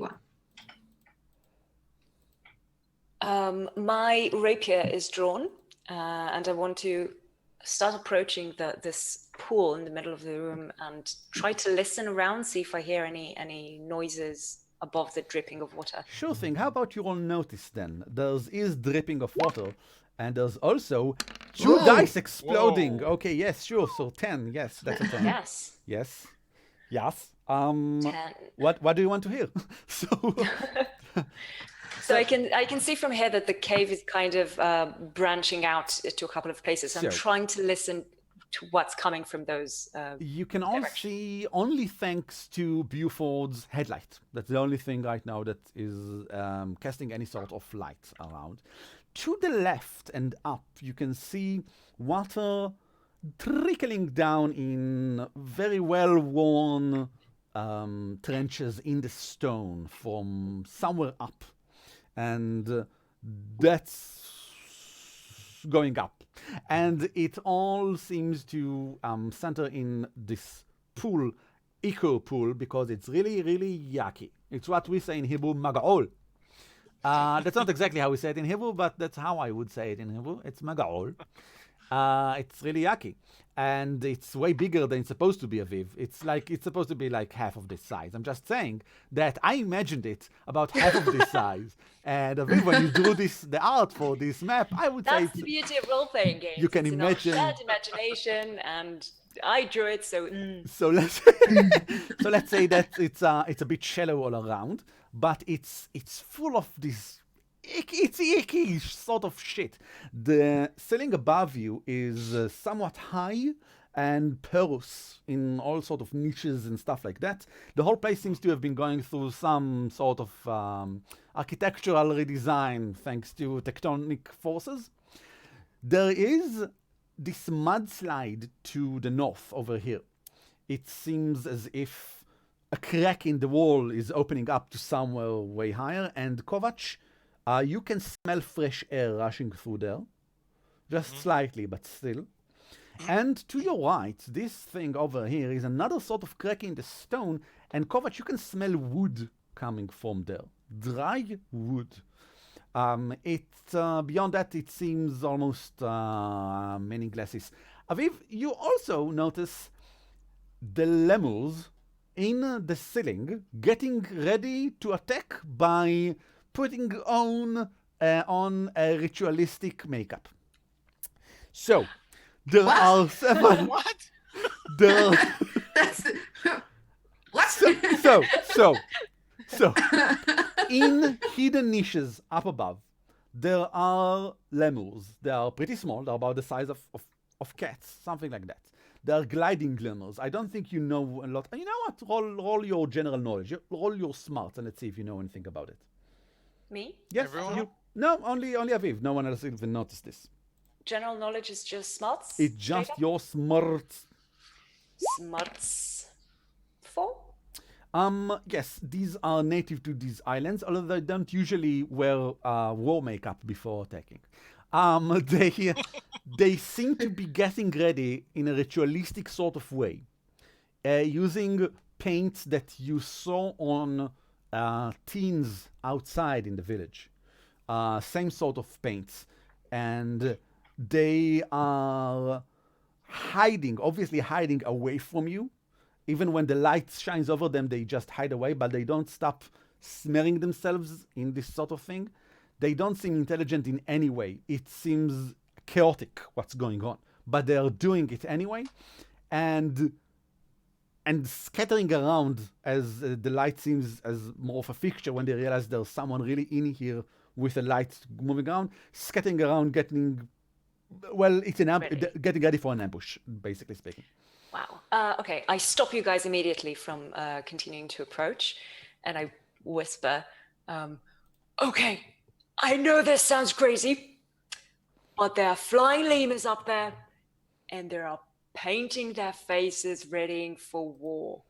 Speaker 2: 1.
Speaker 3: My rapier is drawn, and I want to start approaching this pool in the middle of the room and try to listen around, see if I hear any noises above the dripping of water.
Speaker 1: Sure thing. How about you all notice then? There is dripping of water, and there's also 2 dice exploding.
Speaker 4: Whoa.
Speaker 1: Okay, yes, sure. So 10. Yes, that's a 10.
Speaker 3: Yes.
Speaker 1: Yes. Yes.
Speaker 3: 10.
Speaker 1: What do you want to hear?
Speaker 3: So I can see from here that the cave is kind of branching out to a couple of places. I'm trying to listen to what's coming from those.
Speaker 1: You can all see only thanks to Buford's headlight. That's the only thing right now that is casting any sort of light around. To the left and up, you can see water trickling down in very well-worn trenches in the stone from somewhere up. And that's going up. And it all seems to center in this pool, eco pool, because it's really, really yucky. It's what we say in Hebrew, mag'ol. That's not exactly how we say it in Hebrew, but that's how I would say it in Hebrew. It's magaol. It's really yucky. And it's way bigger than it's supposed to be, Aviv. It's supposed to be like half of this size. I'm just saying that I imagined it about half of this size. And Aviv, when you drew the art for this map, I would say
Speaker 3: That's the beauty of role-playing games.
Speaker 1: You can
Speaker 3: it's
Speaker 1: imagine.
Speaker 3: Shared imagination, and I drew it, so.
Speaker 1: So let's say that it's a bit shallow all around, but it's full of this icky sort of shit. The ceiling above you is somewhat high and porous in all sort of niches and stuff like that. The whole place seems to have been going through some sort of architectural redesign thanks to tectonic forces. There is this mudslide to the north over here. It seems as if a crack in the wall is opening up to somewhere way higher, and Kovac, you can smell fresh air rushing through there. Just slightly, but still. And to your right, this thing over here is another sort of crack in the stone, and Kovac, you can smell wood coming from there. Dry wood. Beyond that, it seems almost meaningless. Aviv, you also notice the lemurs in the ceiling getting ready to attack by putting on a ritualistic makeup. So, there are several...
Speaker 4: What?
Speaker 1: There,
Speaker 2: That's what?
Speaker 1: so, in hidden niches up above, there are lemurs. They are pretty small. They're about the size of cats, something like that. They are gliding lemurs. I don't think you know a lot. You know what? Roll your general knowledge. Roll your smarts, and let's see if you know anything about it.
Speaker 3: Me?
Speaker 1: Yes,
Speaker 4: Everyone?
Speaker 1: you. No, only Aviv. No one else even noticed this.
Speaker 3: General knowledge is just smarts?
Speaker 1: It's just
Speaker 3: Straight up?
Speaker 1: your smarts.
Speaker 3: Smarts 4?
Speaker 1: Yes, these are native to these islands, although they don't usually wear war makeup before attacking. They seem to be getting ready in a ritualistic sort of way, using paints that you saw on teens outside in the village. Same sort of paints. And they are obviously hiding away from you. Even when the light shines over them, they just hide away, but they don't stop smearing themselves in this sort of thing. They don't seem intelligent in any way. It seems chaotic what's going on, but they are doing it anyway, and scattering around as the light seems as more of a fixture when they realize there's someone really in here with a light moving around, scattering around, getting ready for an ambush, basically speaking.
Speaker 3: Wow. Okay, I stop you guys immediately from continuing to approach, and I whisper, okay, I know this sounds crazy, but there are flying lemurs up there, and they are painting their faces readying for war.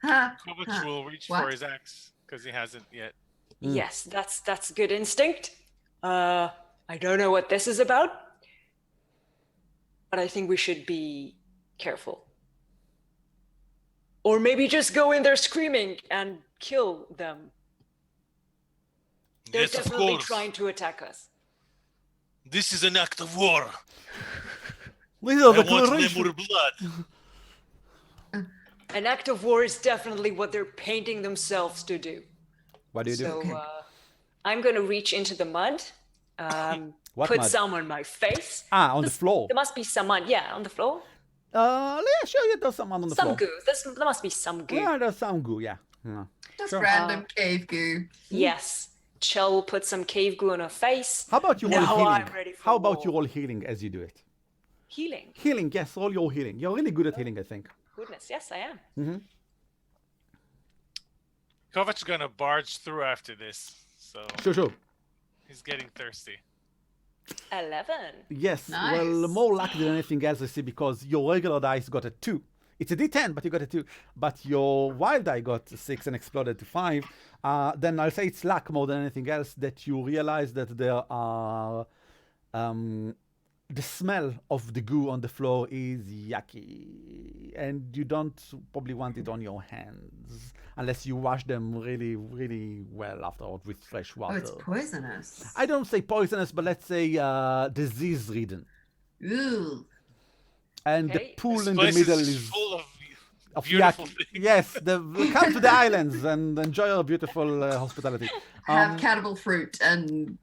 Speaker 4: Kovac will reach
Speaker 2: What?
Speaker 4: for his axe, because he hasn't yet.
Speaker 3: Yes, that's good instinct. I don't know what this is about, but I think we should be careful. Or maybe just go in there screaming and kill them. They're
Speaker 4: Yes, of
Speaker 3: definitely
Speaker 4: course.
Speaker 3: trying to attack us.
Speaker 4: This is an act of war.
Speaker 1: These are
Speaker 4: I
Speaker 1: the
Speaker 4: want
Speaker 1: declaration.
Speaker 4: lemur blood.
Speaker 3: An act of war is definitely what they're painting themselves to do.
Speaker 1: What do you do?
Speaker 3: So I'm going to reach into the mud,
Speaker 1: What
Speaker 3: put
Speaker 1: mud?
Speaker 3: some on my face.
Speaker 1: On the floor.
Speaker 3: There must be some mud, yeah, on the floor.
Speaker 1: Yeah, sure, yeah, there's someone on the
Speaker 3: Some
Speaker 1: floor.
Speaker 3: goo. There must be some goo.
Speaker 1: Yeah, there's some goo, yeah.
Speaker 2: Just
Speaker 1: Sure.
Speaker 2: random cave goo.
Speaker 3: Yes. Chell will put some cave goo on her face.
Speaker 1: How about you roll
Speaker 3: Now
Speaker 1: healing?
Speaker 3: I'm ready for
Speaker 1: How about
Speaker 3: war.
Speaker 1: you roll healing as you do it?
Speaker 3: Healing.
Speaker 1: Healing, yes, roll your healing. You're really good at healing, I think.
Speaker 3: Goodness, yes, I am.
Speaker 4: Kovac's gonna barge through after this, so
Speaker 1: Sure.
Speaker 4: he's getting thirsty.
Speaker 3: 11.
Speaker 1: Yes,
Speaker 2: Nice.
Speaker 1: well, more lucky than anything else, I see, because your regular dice got a 2. It's a D10, but you got a 2. But your wild die got a 6 and exploded to 5. Then I'll say it's luck more than anything else that you realize that there are... the smell of the goo on the floor is yucky. And you don't probably want it on your hands. unless you wash them really, really well afterward with fresh
Speaker 2: Oh,
Speaker 1: water.
Speaker 2: it's poisonous.
Speaker 1: I don't say poisonous, but let's say disease-ridden.
Speaker 2: Ooh.
Speaker 1: And
Speaker 3: Okay.
Speaker 1: the pool
Speaker 4: This
Speaker 1: in the
Speaker 4: place
Speaker 1: middle
Speaker 4: is
Speaker 1: is
Speaker 4: full of
Speaker 1: beautiful
Speaker 4: beautiful things.
Speaker 1: Yes, come to the islands and enjoy our beautiful hospitality.
Speaker 2: Have cannibal fruit and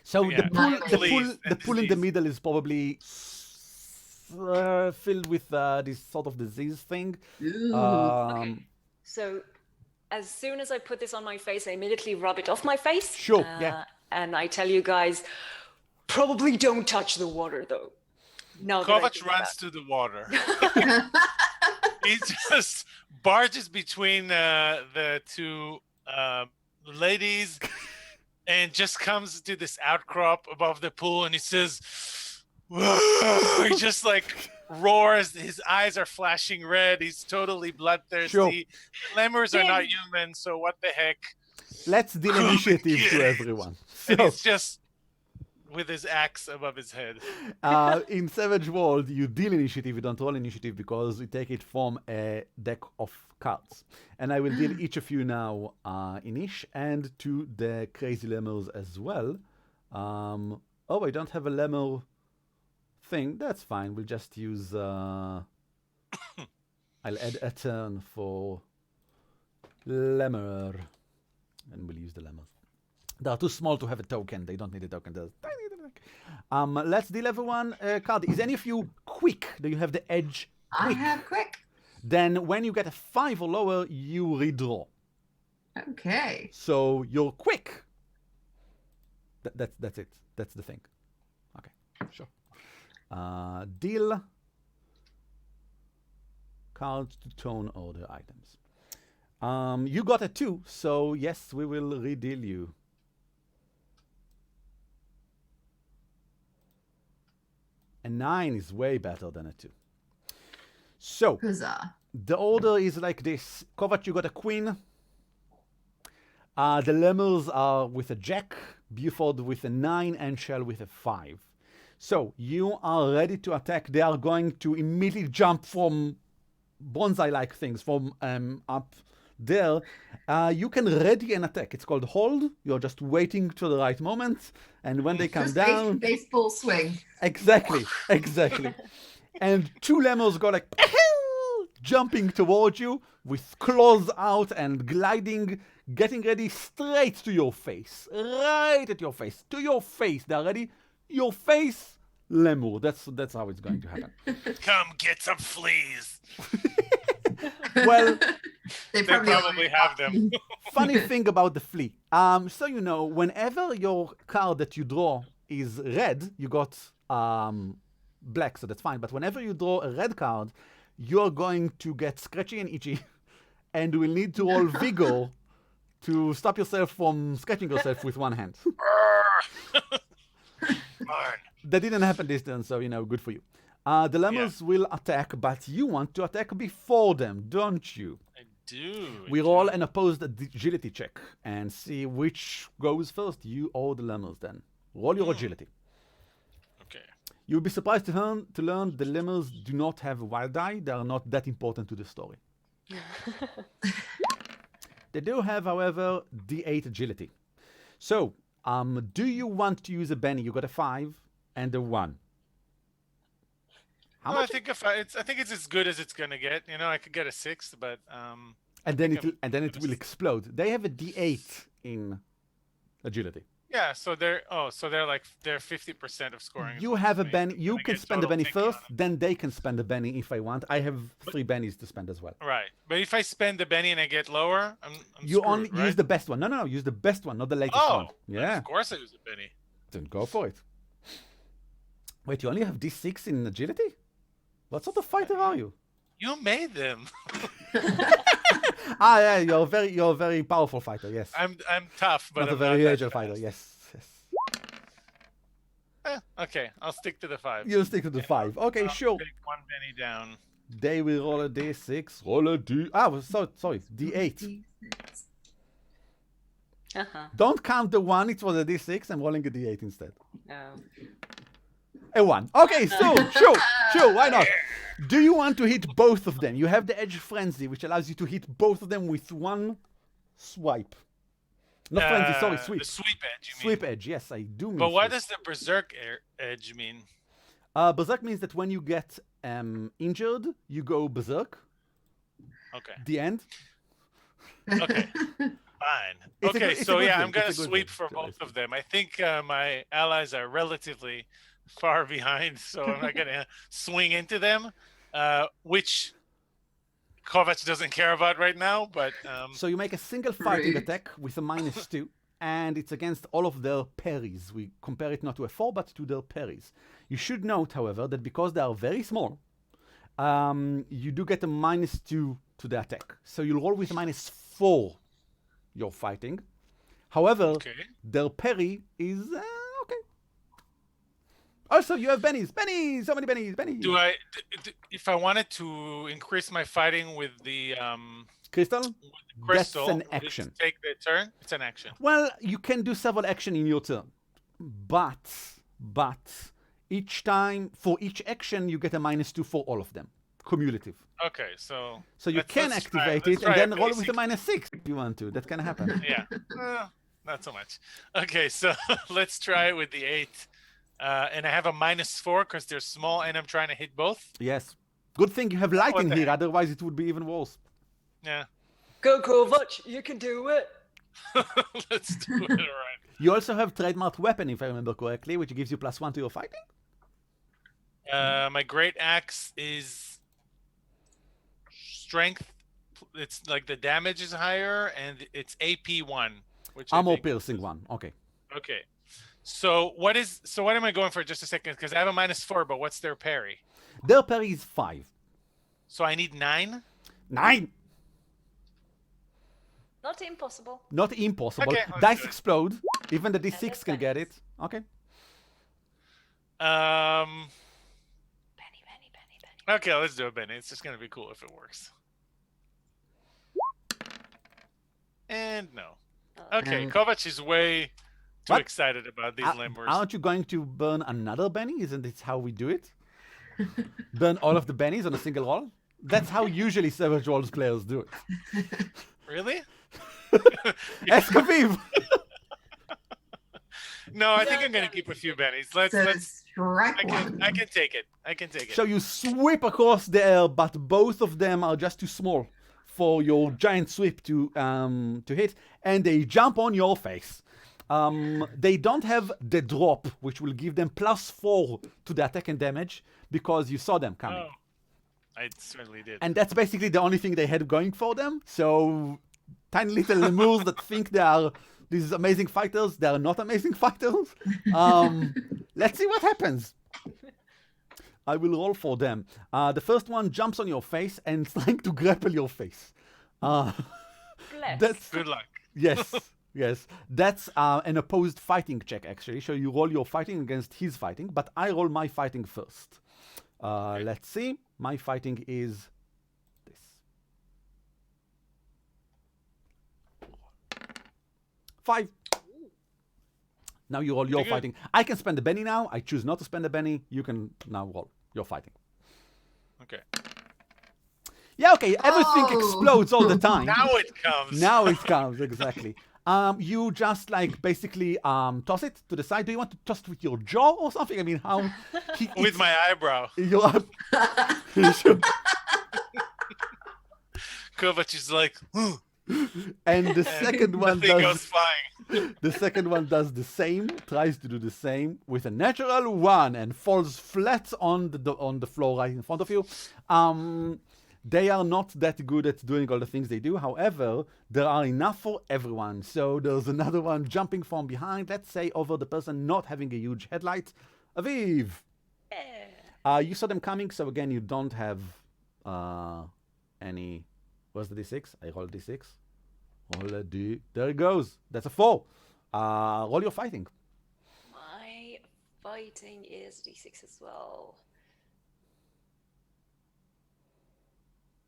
Speaker 1: So
Speaker 4: Yeah.
Speaker 1: the pool, the
Speaker 4: Please,
Speaker 1: pool, the
Speaker 4: and
Speaker 1: pool in the
Speaker 4: disease.
Speaker 1: middle is probably filled with this sort of disease thing.
Speaker 2: ooh.
Speaker 3: Okay. So as soon as I put this on my face, I immediately rub it off my face.
Speaker 1: Sure, yeah.
Speaker 3: And I tell you guys, probably don't touch the water though. Now that I
Speaker 4: Kovac
Speaker 3: think
Speaker 4: runs
Speaker 3: about
Speaker 4: to the water. He just barges between the two ladies and just comes to this outcrop above the pool, and he says, "Whoa!" He just like roars. His eyes are flashing red. He's totally bloodthirsty.
Speaker 1: Sure.
Speaker 4: Lemurs are not human, so what the heck?
Speaker 1: Let's deal initiative to
Speaker 4: Get it.
Speaker 1: everyone.
Speaker 4: And
Speaker 1: So,
Speaker 4: he's just with his axe above his head.
Speaker 1: in Savage World, you deal initiative, you don't roll initiative because you take it from a deck of cards. And I will deal each of you now Inish and to the crazy lemurs as well. Oh, I don't have a lemur thing. That's fine. We'll just use... I'll add a turn for lemur. And we'll use the lemur. They are too small to have a token. They don't need a token. They're tiny. Let's deal everyone a card. Is any of you quick? Do you have the edge
Speaker 2: I
Speaker 1: quick?
Speaker 2: have quick.
Speaker 1: Then when you get a 5 or lower, you redraw.
Speaker 2: Okay.
Speaker 1: So you're quick. That's it. That's the thing. Okay, sure. Deal cards to tone order items. You got a 2, so yes, we will redeal you. A 9 is way better than a 2. So,
Speaker 2: Huzzah.
Speaker 1: the order is like this. Kovac, you got a queen. The lemurs are with a jack, Buford with a 9, and Shell with a 5. So, you are ready to attack. They are going to immediately jump from bonsai-like things from up there. You can ready an attack. It's called hold. You're just waiting to the right moment. And when they come
Speaker 2: Just
Speaker 1: down...
Speaker 2: baseball swing.
Speaker 1: Exactly. And 2 lemurs go like jumping towards you with claws out and gliding, getting ready straight to your face. Right at your face. To your face. They're ready. Your face, lemur. That's how it's going to happen.
Speaker 4: Come get some fleas.
Speaker 1: Well,
Speaker 2: They
Speaker 4: They
Speaker 2: probably,
Speaker 4: probably have them.
Speaker 1: funny thing about the flea. So you know, whenever your card that you draw is red, you got black, so that's fine. But whenever you draw a red card, you're going to get scratchy and itchy, and will need to roll vigor to stop yourself from scratching yourself with one hand.
Speaker 4: Darn.
Speaker 1: That didn't happen this turn, so you know, good for you. The lemurs will attack, but you want to attack before them, don't you?
Speaker 4: I do.
Speaker 1: We roll an opposed agility check and see which goes first, you or the lemurs then. Roll your agility.
Speaker 4: Okay.
Speaker 1: You'll be surprised to learn the lemurs do not have a wild eye. They are not that important to the story. They do have, however, D8 agility. So, do you want to use a Benny? You got a 5 and a 1. How
Speaker 4: Well, I
Speaker 1: much?
Speaker 4: think I think it's as good as it's gonna get. You know, I could get a 6, but
Speaker 1: And then
Speaker 4: think
Speaker 1: it will explode. They have a D8 in agility.
Speaker 4: yeah. So they're 50% of scoring.
Speaker 1: You have a Benny. You
Speaker 4: I
Speaker 1: can
Speaker 4: get
Speaker 1: spend a
Speaker 4: total
Speaker 1: Benny
Speaker 4: thinking on
Speaker 1: first,
Speaker 4: them.
Speaker 1: then they can spend a Benny if I want. I have 3 Bennies to spend as well.
Speaker 4: Right, but if I spend the Benny and I get lower, I'm
Speaker 1: You
Speaker 4: screwed,
Speaker 1: only
Speaker 4: right?
Speaker 1: use the best one. No, use the best one, not the latest
Speaker 4: Oh,
Speaker 1: one.
Speaker 4: then
Speaker 1: Yeah,
Speaker 4: of course I use a Benny.
Speaker 1: then go for it. Wait, you only have D6 in agility? What sort of fighter are you?
Speaker 4: You made them.
Speaker 1: Yeah, you're a very powerful fighter. Yes,
Speaker 4: I'm tough, but
Speaker 1: not a
Speaker 4: I'm
Speaker 1: very
Speaker 4: not that
Speaker 1: agile fighter.
Speaker 4: fast.
Speaker 1: Yes.
Speaker 4: Okay, I'll stick to the 5.
Speaker 1: You stick to the 5. Okay,
Speaker 4: I'll
Speaker 1: sure.
Speaker 4: Take 1 Benny down.
Speaker 1: They will roll a D6. Roll a D. Sorry, D8.
Speaker 3: Uh-huh.
Speaker 1: Don't count the 1. It was a D6. I'm rolling a D8 instead.
Speaker 3: No.
Speaker 1: A 1. Okay, so, sure, why not? Do you want to hit both of them? You have the Edge Frenzy, which allows you to hit both of them with one swipe. Not Frenzy, sorry, sweep.
Speaker 4: The sweep edge, you mean?
Speaker 1: Sweep Edge, yes, I do mean
Speaker 4: But what
Speaker 1: sweep.
Speaker 4: does the Berserk edge mean?
Speaker 1: Berserk means that when you get injured, you go Berserk.
Speaker 4: Okay.
Speaker 1: The end.
Speaker 4: Okay. Fine.
Speaker 1: It's a
Speaker 4: Okay,
Speaker 1: good- it's a
Speaker 4: so
Speaker 1: good
Speaker 4: yeah,
Speaker 1: thing.
Speaker 4: I'm gonna
Speaker 1: It's a good
Speaker 4: sweep
Speaker 1: thing.
Speaker 4: for
Speaker 1: So
Speaker 4: both
Speaker 1: I
Speaker 4: of them. I think my allies are relatively far behind, so I'm not gonna swing into them, which Kovac doesn't care about right now. But
Speaker 1: So you make a single fighting
Speaker 2: Rude.
Speaker 1: attack with a -2, and it's against all of their parries. We compare it not to a 4, but to their parries. You should note, however, that because they are very small, you do get a -2 to the attack. So you'll roll with a -4 you're fighting. However,
Speaker 4: okay.
Speaker 1: their parry is okay. Also, you have bennies. Bennies! So many bennies. Bennies.
Speaker 4: Do I, if I wanted to increase my fighting with the
Speaker 1: Crystal?
Speaker 4: crystal,
Speaker 1: That's an
Speaker 4: would it
Speaker 1: action.
Speaker 4: take the turn? It's an action.
Speaker 1: Well, you can do several action in your turn. But each time, for each action, you get a -2 for all of them. Cumulative.
Speaker 4: Okay, so
Speaker 1: So you can
Speaker 4: let's
Speaker 1: activate
Speaker 4: let's
Speaker 1: it and
Speaker 4: try
Speaker 1: then roll with a
Speaker 4: basic.
Speaker 1: -6 if you want to. That can happen.
Speaker 4: Yeah, not so much. Okay, so let's try it with the 8. And I have a -4 because they're small and I'm trying to hit both.
Speaker 1: Yes. Good thing you have lighting
Speaker 4: the
Speaker 1: here,
Speaker 4: heck?
Speaker 1: otherwise it would be even worse.
Speaker 4: Yeah.
Speaker 3: Go, Kovac, you can do it.
Speaker 4: Let's do it alright.
Speaker 1: You also have trademarked weapon, if I remember correctly, which gives you +1 to your fighting.
Speaker 4: My great axe is strength. It's like the damage is higher and it's AP1, which I
Speaker 1: Armor
Speaker 4: think-
Speaker 1: piercing 1. Okay.
Speaker 4: Okay. So what am I going for? Just a second, because I have a -4, but what's their parry?
Speaker 1: Their parry is 5.
Speaker 4: So I need 9.
Speaker 1: 9!
Speaker 3: Not impossible.
Speaker 1: Not impossible.
Speaker 4: Okay, let's
Speaker 1: Dice
Speaker 4: do it.
Speaker 1: explode. Even the D6
Speaker 3: that's
Speaker 1: can get
Speaker 3: nice.
Speaker 1: it. Okay.
Speaker 3: Benny, Benny, Benny, Benny.
Speaker 4: Okay, let's do it, Benny. It's just gonna be cool if it works. And no. Okay, Kovac is way too
Speaker 1: What?
Speaker 4: excited about these limbers.
Speaker 1: Aren't you going to burn another Benny? Isn't this how we do it? Burn all of the Bennies on a single roll? That's how usually Savage Worlds players do it.
Speaker 4: Really?
Speaker 1: Escavive!
Speaker 4: No, I think I'm gonna keep a few bennies. Let's.
Speaker 2: So
Speaker 4: I
Speaker 2: strike
Speaker 4: can.
Speaker 2: one.
Speaker 4: I can take it. I can take it.
Speaker 1: So you sweep across the air, but both of them are just too small for your giant sweep to hit, and they jump on your face. They don't have the drop, which will give them +4 to the attack and damage because you saw them coming.
Speaker 4: Oh, I certainly did.
Speaker 1: And that's basically the only thing they had going for them. So tiny little lemurs that think they are these amazing fighters, they are not amazing fighters. Let's see what happens. I will roll for them. The first one jumps on your face and is trying to grapple your face.
Speaker 3: Bless.
Speaker 1: That's
Speaker 4: Good luck.
Speaker 1: yes, yes. That's an opposed fighting check actually. So you roll your fighting against his fighting, but I roll my fighting first. Let's see. My fighting is this. 5. Now you roll your
Speaker 4: Pretty good.
Speaker 1: fighting. I can spend a Benny now. I choose not to spend a Benny. You can now roll your fighting.
Speaker 4: Okay.
Speaker 1: Yeah, okay. Everything
Speaker 2: Oh.
Speaker 1: explodes all the time.
Speaker 4: Now it comes.
Speaker 1: Now it comes, exactly. You just like basically toss it to the side. Do you want to toss it with your jaw or something? I mean, how?
Speaker 4: With my eyebrow.
Speaker 1: Your Sure.
Speaker 4: Kovac is like,
Speaker 1: And the second one
Speaker 4: nothing goes
Speaker 1: does.
Speaker 4: flying.
Speaker 1: The second one does the same. Tries to do the same with a natural 1 and falls flat on the floor right in front of you. They are not that good at doing all the things they do. However, there are enough for everyone. So there's another one jumping from behind. Let's say over the person not having a huge headlight. Aviv. You saw them coming. So again, you don't have any. Where's the D6? I roll D6. Roll a D. There it goes. That's a 4. Roll your fighting.
Speaker 3: My fighting is D6 as well.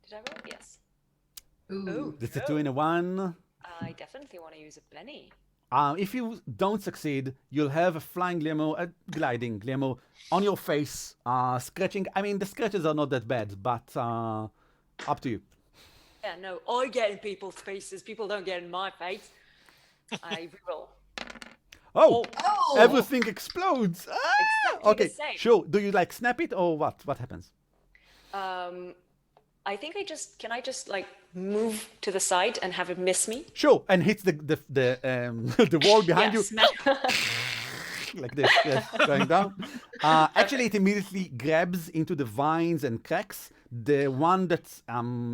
Speaker 3: Did I roll? Yes.
Speaker 2: Ooh.
Speaker 1: It's a 2 and a 1.
Speaker 3: I definitely want to use a Benny.
Speaker 1: If you don't succeed, you'll have a flying lemur, a gliding lemur on your face, scratching. I mean, the scratches are not that bad, but up to you.
Speaker 3: Yeah, no, I get in people's faces. People don't get in my face. I reroll.
Speaker 1: Oh,
Speaker 2: Oh!
Speaker 1: everything explodes. Ah!
Speaker 3: Exactly
Speaker 1: Okay,
Speaker 3: the same.
Speaker 1: sure. Do you like snap it or what? What happens?
Speaker 3: I think can I just like move to the side and have it miss me?
Speaker 1: Sure, and hits the wall behind you.
Speaker 3: Smack.
Speaker 1: Like this, yes, going down. Actually, it immediately grabs into the vines and cracks. The one that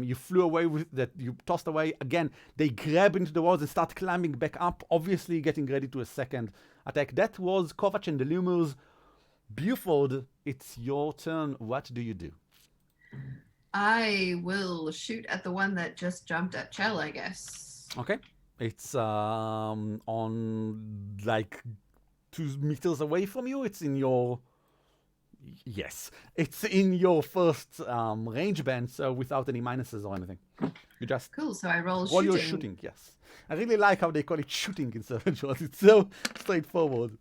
Speaker 1: you flew away with, that you tossed away, again, they grab into the walls and start climbing back up, obviously getting ready to a second attack. That was Kovac and the Lemurs. Buford, it's your turn. What do you do?
Speaker 2: I will shoot at the one that just jumped at Chell, I guess.
Speaker 1: Okay. It's on like 2 meters away from you. It's in your... Yes. It's in your first range band, so without any minuses or anything. You just...
Speaker 2: Cool, so I roll
Speaker 1: While
Speaker 2: shooting.
Speaker 1: you're shooting, yes. I really like how they call it shooting in Savage Worlds. It's so straightforward.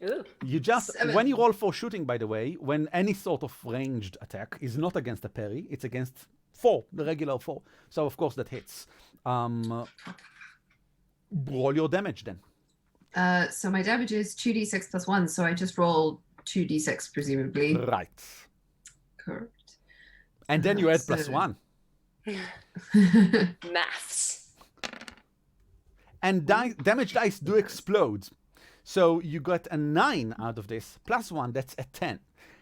Speaker 3: Ooh.
Speaker 1: You just...
Speaker 2: 7.
Speaker 1: When you roll for shooting, by the way, when any sort of ranged attack is not against a parry, it's against 4, the regular 4. So, of course, that hits. Roll your damage, then.
Speaker 2: So my damage is 2d6 plus 1, so I just roll 2d6, presumably.
Speaker 1: Right.
Speaker 2: Correct.
Speaker 1: And then you add
Speaker 2: So-
Speaker 1: +1.
Speaker 3: Maths.
Speaker 1: And damage dice do explode. So you got a 9 out of this, +1, that's a 10.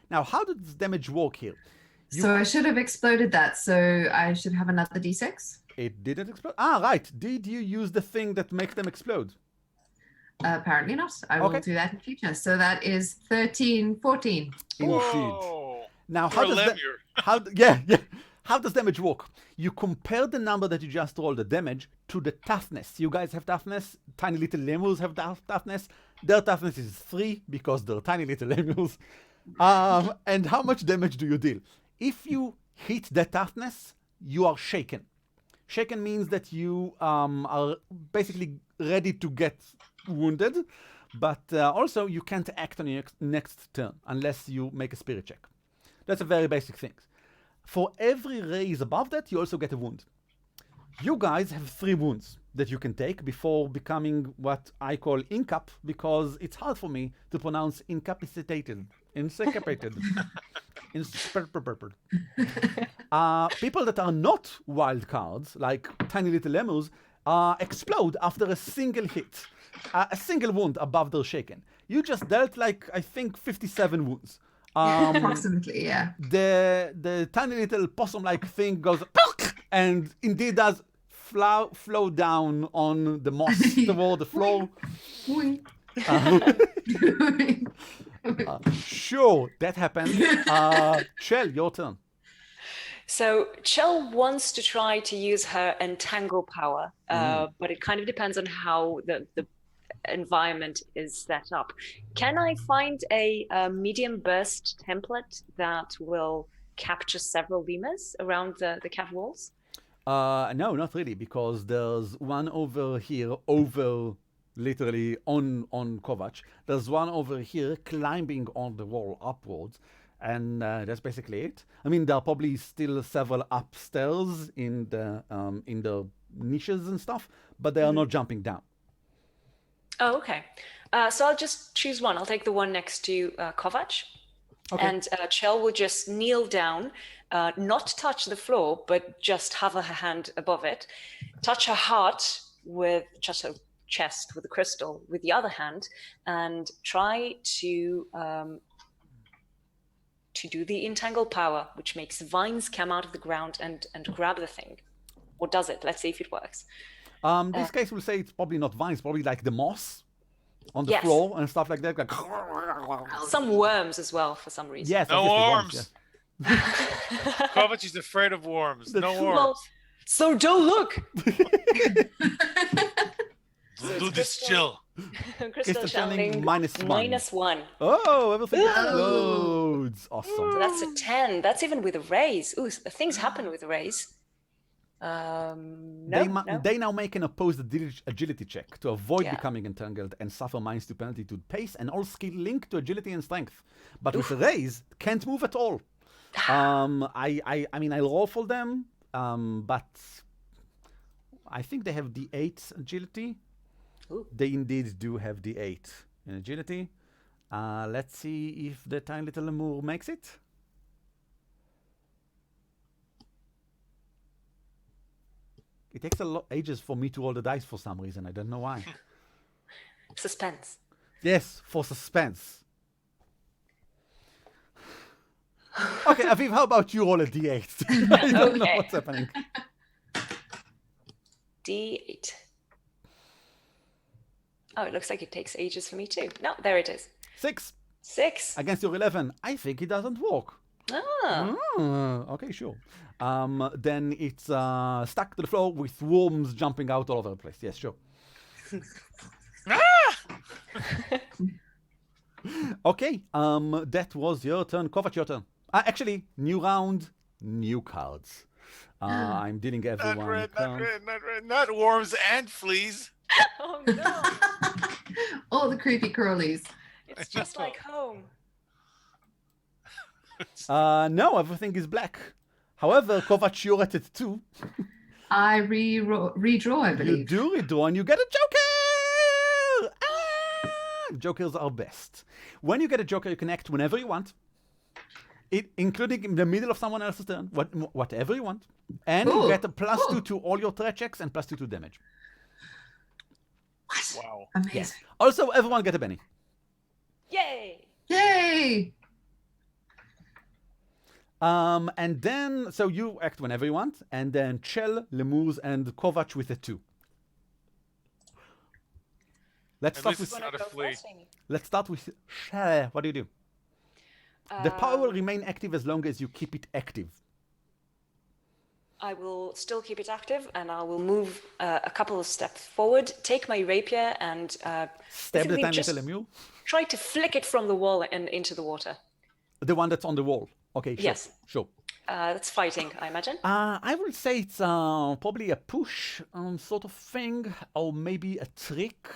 Speaker 1: Now, how does damage work here?
Speaker 2: So I should have exploded that, so I should have another d6?
Speaker 1: It didn't explode. Ah, right. Did you use the thing that makes them explode?
Speaker 2: Apparently not. I will
Speaker 1: Okay.
Speaker 2: do that in future. So that is 13, 14.
Speaker 1: Indeed.
Speaker 4: Whoa.
Speaker 1: Now,
Speaker 4: For
Speaker 1: how
Speaker 4: a
Speaker 1: does that...
Speaker 4: lemur.
Speaker 1: Yeah. How does damage work? You compare the number that you just rolled, the damage, to the toughness. You guys have toughness. Tiny little lemurs have toughness. Their toughness is 3 because they're tiny little lemurs. And how much damage do you deal? If you hit that toughness, you are shaken. Shaken means that you are basically ready to get wounded, but also you can't act on your next turn unless you make a spirit check. That's a very basic thing. For every raise above that, you also get a wound. You guys have 3 wounds that you can take before becoming what I call incap, because it's hard for me to pronounce incapacitated. People that are not wild cards, like tiny little lemurs, explode after a single hit, a single wound above their shaken. You just dealt like, I think, 57 wounds.
Speaker 2: Approximately, yeah.
Speaker 1: The tiny little possum-like thing goes and indeed does flow down on the moss toward the floor. Sure, that happened. Shell, your turn.
Speaker 3: So Chell wants to try to use her entangle power, but it kind of depends on how the environment is set up. Can I find a medium burst template that will capture several lemurs around the cave walls?
Speaker 1: No, not really, because there's one over here, literally on Kovac. There's one over here climbing on the wall upwards, and that's basically it. I mean, there are probably still several upstairs in the niches and stuff, but they are not jumping down.
Speaker 3: Oh, okay. So I'll just choose one. I'll take the one next to Kovac.
Speaker 1: Okay.
Speaker 3: And Chell will just kneel down, not touch the floor, but just hover her hand above it, touch her heart with just her chest with the crystal with the other hand, and try to do the entangle power, which makes vines come out of the ground and grab the thing. Or does it? Let's see if it works.
Speaker 1: This case will say it's probably not vines, probably like the moss on the
Speaker 3: Yes.
Speaker 1: floor and stuff like that. Like,
Speaker 3: Some worms as well, for some reason.
Speaker 1: yes,
Speaker 4: No
Speaker 1: obviously
Speaker 4: worms.
Speaker 1: yes.
Speaker 4: Kovac is afraid of worms. No
Speaker 1: true.
Speaker 4: worms.
Speaker 3: Well, so don't look.
Speaker 4: Don't do this, chill.
Speaker 3: Crystal channeling
Speaker 1: -1.
Speaker 3: -1.
Speaker 1: Oh, everything
Speaker 3: Ooh.
Speaker 1: explodes. Awesome.
Speaker 3: So that's a 10. That's even with a raise. Ooh, things happen with a raise. No.
Speaker 1: They now make an opposed agility check to avoid
Speaker 3: Yeah.
Speaker 1: becoming entangled and suffer -2 penalty to pace and all skill linked to agility and strength. But with a raise, can't move at all. I mean, I'll roll for them, but I think they have D8 agility.
Speaker 3: Ooh.
Speaker 1: They indeed do have D8 in agility. Let's see if the tiny little lemur makes it. It takes a lot ages for me to roll the dice for some reason. I don't know why.
Speaker 3: Suspense.
Speaker 1: Yes, for suspense. Okay, Aviv, how about you roll a D8? I don't know
Speaker 3: Okay.
Speaker 1: what's happening.
Speaker 3: D8. Oh, it looks like it takes ages for me too. No, there it is.
Speaker 1: 6
Speaker 3: 6.
Speaker 1: against your 11. I think it doesn't work.
Speaker 3: Ah.
Speaker 1: Okay, sure. Then it's stuck to the floor with worms jumping out all over the place. Yes, sure. Okay, that was your turn. Kovac, your turn. Actually, new round, new cards. I'm dealing everyone.
Speaker 4: Not red, not
Speaker 1: cards.
Speaker 4: red, not red, not worms and fleas.
Speaker 3: Oh no.
Speaker 2: All the creepy crawlies.
Speaker 3: It's just like home.
Speaker 1: No, everything is black. However, Kovac, you're at it too.
Speaker 2: I redraw, I
Speaker 1: You
Speaker 2: believe.
Speaker 1: do redraw and you get a joker! Jokers are best. When you get a joker, you can act whenever you want. Including in the middle of someone else's turn, whatever you want. And you get a +2 to all your threat checks and +2 to damage.
Speaker 2: What?
Speaker 4: Wow.
Speaker 2: Amazing.
Speaker 3: Yes.
Speaker 1: Also, everyone get a Benny.
Speaker 3: Yay!
Speaker 2: Yay!
Speaker 1: And then, so you act whenever you want, and then Chell, Lemurs, and Kovac with a 2. Let's
Speaker 4: At
Speaker 1: start
Speaker 4: least
Speaker 1: with
Speaker 4: it's not a flea.
Speaker 1: let's start with Chell. What do you do? The power will remain active as long as you keep it active.
Speaker 3: I will still keep it active, and I will move a couple of steps forward, take my rapier, and
Speaker 1: Stab the
Speaker 3: basically
Speaker 1: tiny
Speaker 3: just
Speaker 1: little lemur.
Speaker 3: try to flick it from the wall and into the water.
Speaker 1: The one that's on the wall. Okay, sure.
Speaker 3: Yes.
Speaker 1: Sure.
Speaker 3: That's fighting, I imagine.
Speaker 1: I would say it's probably a push sort of thing, or maybe a trick.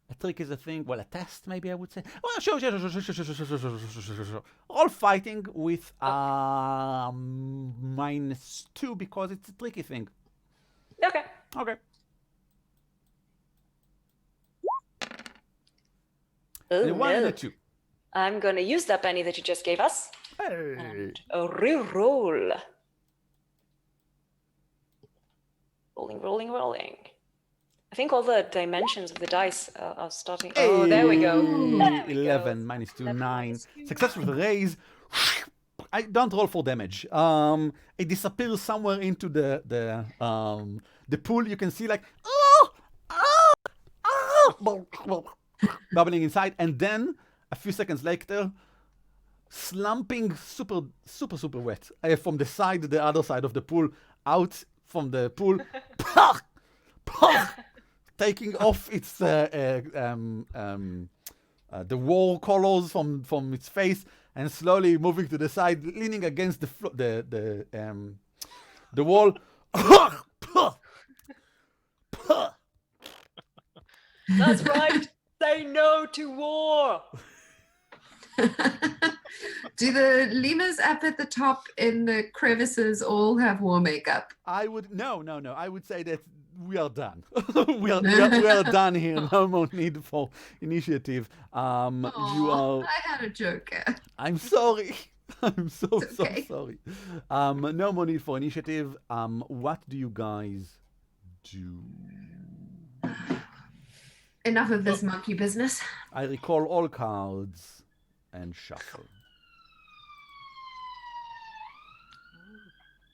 Speaker 1: A trick is a thing, well, a test, maybe I would say. Well, sure. All fighting with -2 because it's a tricky thing.
Speaker 3: Okay.
Speaker 1: Okay.
Speaker 3: Oh,
Speaker 1: And a 1 and
Speaker 3: no.
Speaker 1: a 2.
Speaker 3: I'm going to use that penny that you just gave us
Speaker 1: Hey.
Speaker 3: and a re-roll. Rolling. I think all the dimensions of the dice are starting. Oh, there we go. There we
Speaker 1: 11
Speaker 3: go.
Speaker 1: -2,
Speaker 3: 11
Speaker 1: 9.
Speaker 3: -2.
Speaker 1: Success with the raise. I don't roll for damage. It disappears somewhere into the pool. You can see like bubbling inside, and then a few seconds later, slumping super wet from the other side of the pool, out from the pool, taking off its the war colors from its face and slowly moving to the side, leaning against the wall.
Speaker 3: That's right. Say no to war.
Speaker 2: Do the lemurs up at the top in the crevices all have war makeup?
Speaker 1: I would no. I would say that we are done. we are done here. No more need for initiative. You
Speaker 2: Aw,
Speaker 1: are.
Speaker 2: I had a joker.
Speaker 1: I'm sorry. I'm so
Speaker 2: okay.
Speaker 1: sorry. No more need for initiative. What do you guys do?
Speaker 2: Enough of this monkey business.
Speaker 1: I recall all cards and shuffle.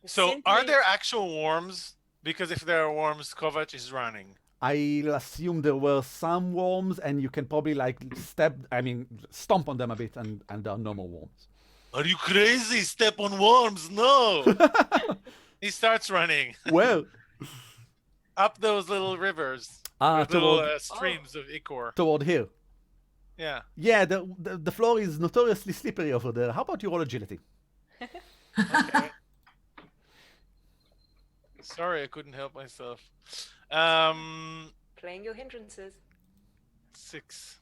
Speaker 4: So, are there actual worms? Because if there are worms, Kovac is running.
Speaker 1: I'll assume there were some worms, and you can probably stomp on them a bit, and there are no more worms.
Speaker 4: Are you crazy? Step on worms? No. He starts running
Speaker 1: Well,
Speaker 4: up those little rivers,
Speaker 1: toward
Speaker 4: little streams of ichor.
Speaker 1: toward here.
Speaker 4: Yeah.
Speaker 1: Yeah, the floor is notoriously slippery over there. How about you roll agility?
Speaker 4: Okay. Sorry, I couldn't help myself.
Speaker 3: Playing your hindrances.
Speaker 4: 6.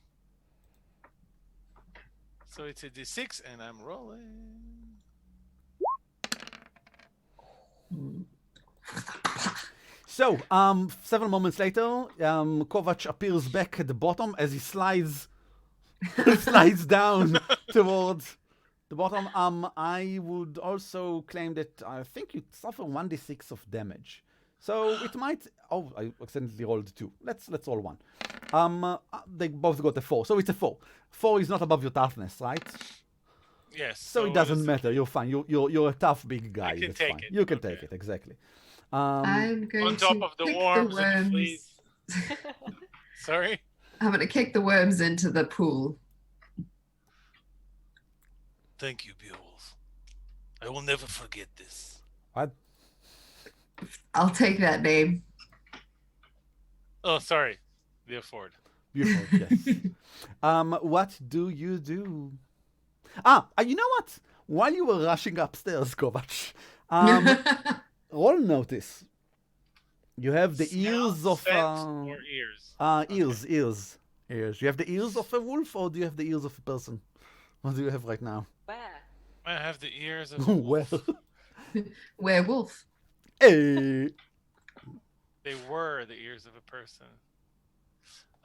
Speaker 4: So it's a D6, and I'm rolling.
Speaker 1: So, several moments later, Kovac appears back at the bottom as he slides down towards the bottom. I would also claim that I think you suffer 1d6 of damage. So it might. Oh, I accidentally rolled 2. Let's roll 1. They both got a 4, so it's a 4. 4 is not above your toughness, right?
Speaker 4: Yes.
Speaker 1: So it doesn't matter. You're fine. You're a tough big guy.
Speaker 4: I can
Speaker 1: That's
Speaker 4: take
Speaker 1: fine.
Speaker 4: it.
Speaker 1: You can
Speaker 4: Okay.
Speaker 1: take it, exactly.
Speaker 2: I'm going
Speaker 4: On top
Speaker 2: to
Speaker 4: of the
Speaker 2: kick
Speaker 4: worms
Speaker 2: the
Speaker 4: and the
Speaker 2: worms.
Speaker 4: fleas. Sorry?
Speaker 2: I'm going to kick the worms into the pool.
Speaker 4: Thank you, Beowulf. I will never forget this.
Speaker 1: What?
Speaker 2: I'll take that name.
Speaker 4: Oh, sorry. The afford.
Speaker 1: Beautiful, yes. What do you do? You know what? While you were rushing upstairs, Kovac, roll notice. You have the ears of
Speaker 4: or ears?
Speaker 1: ears. You have the ears of a wolf, or do you have the ears of a person? What do you have right now?
Speaker 3: Where?
Speaker 4: I have the ears of a
Speaker 1: Well,
Speaker 4: wolf.
Speaker 2: Werewolf.
Speaker 1: hey.
Speaker 4: They were the ears of a person.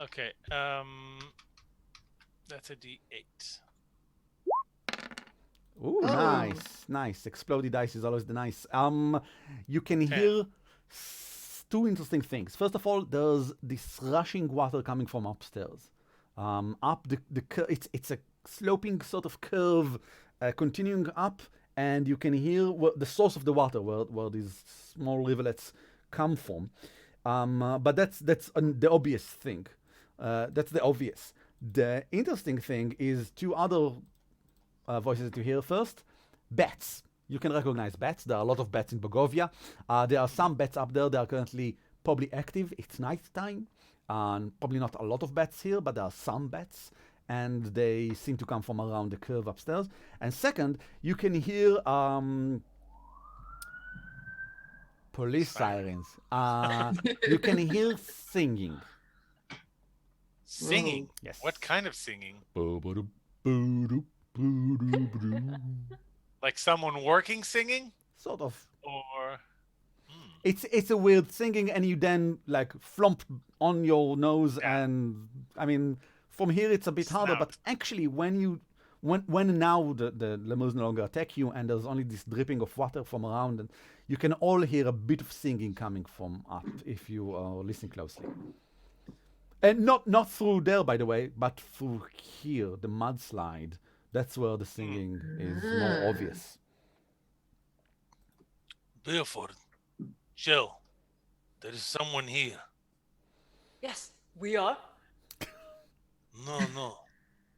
Speaker 4: Okay, that's a D8.
Speaker 1: Ooh,
Speaker 2: Oh.
Speaker 1: nice. Explodey dice is always the nice. You can
Speaker 4: 10.
Speaker 1: hear two interesting things. First of all, there's this rushing water coming from upstairs. Up it's a sloping sort of curve, continuing up, and you can hear the source of the water, where these small rivulets come from. But that's the obvious thing. That's the obvious. The interesting thing is two other voices that you hear first. Bats. You can recognize bats. There are a lot of bats in Bogovia. There are some bats up there that are currently probably active. It's night time. Probably not a lot of bats here, but there are some bats. And they seem to come from around the curve upstairs. And second, you can hear police sirens. You can hear singing.
Speaker 4: Singing?
Speaker 1: Yes.
Speaker 4: What kind of singing? Like someone working singing?
Speaker 1: Sort of.
Speaker 4: Or...
Speaker 1: It's a weird singing, and you then like flump on your nose, and I mean, from here it's a bit harder. But actually, when now the lemurs no longer attack you, and there's only this dripping of water from around, and you can all hear a bit of singing coming from up if you are listening closely. And not through there, by the way, but through here, the mudslide. That's where the singing is more obvious.
Speaker 4: Beaufort, Jill, there is someone here.
Speaker 3: Yes, we are.
Speaker 4: No.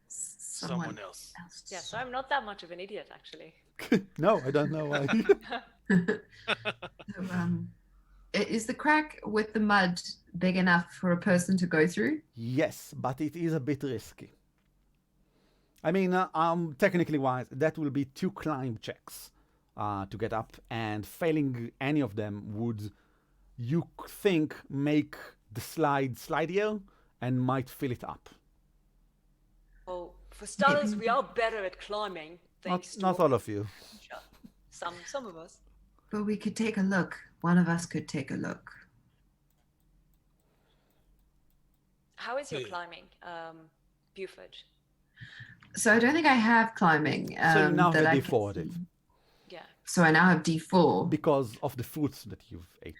Speaker 4: Someone else.
Speaker 3: Yes, I'm not that much of an idiot, actually.
Speaker 1: No, I don't know why.
Speaker 2: Is the crack with the mud big enough for a person to go through?
Speaker 1: Yes, but it is a bit risky. I mean, technically wise, that will be 2 climb checks to get up, and failing any of them would, you think, make the slide slidier and might fill it up.
Speaker 3: Well, for starters, we are better at climbing.
Speaker 1: Not all of you.
Speaker 3: Sure. Some of us.
Speaker 2: But we could take a look. One of us could take a look.
Speaker 3: How is your climbing, Buford?
Speaker 2: So I don't think I have climbing.
Speaker 1: So you now
Speaker 2: that
Speaker 1: have
Speaker 2: I
Speaker 1: D4
Speaker 2: can
Speaker 1: at it.
Speaker 2: see.
Speaker 3: Yeah.
Speaker 2: So I now have D4.
Speaker 1: Because of the fruits that you've ate.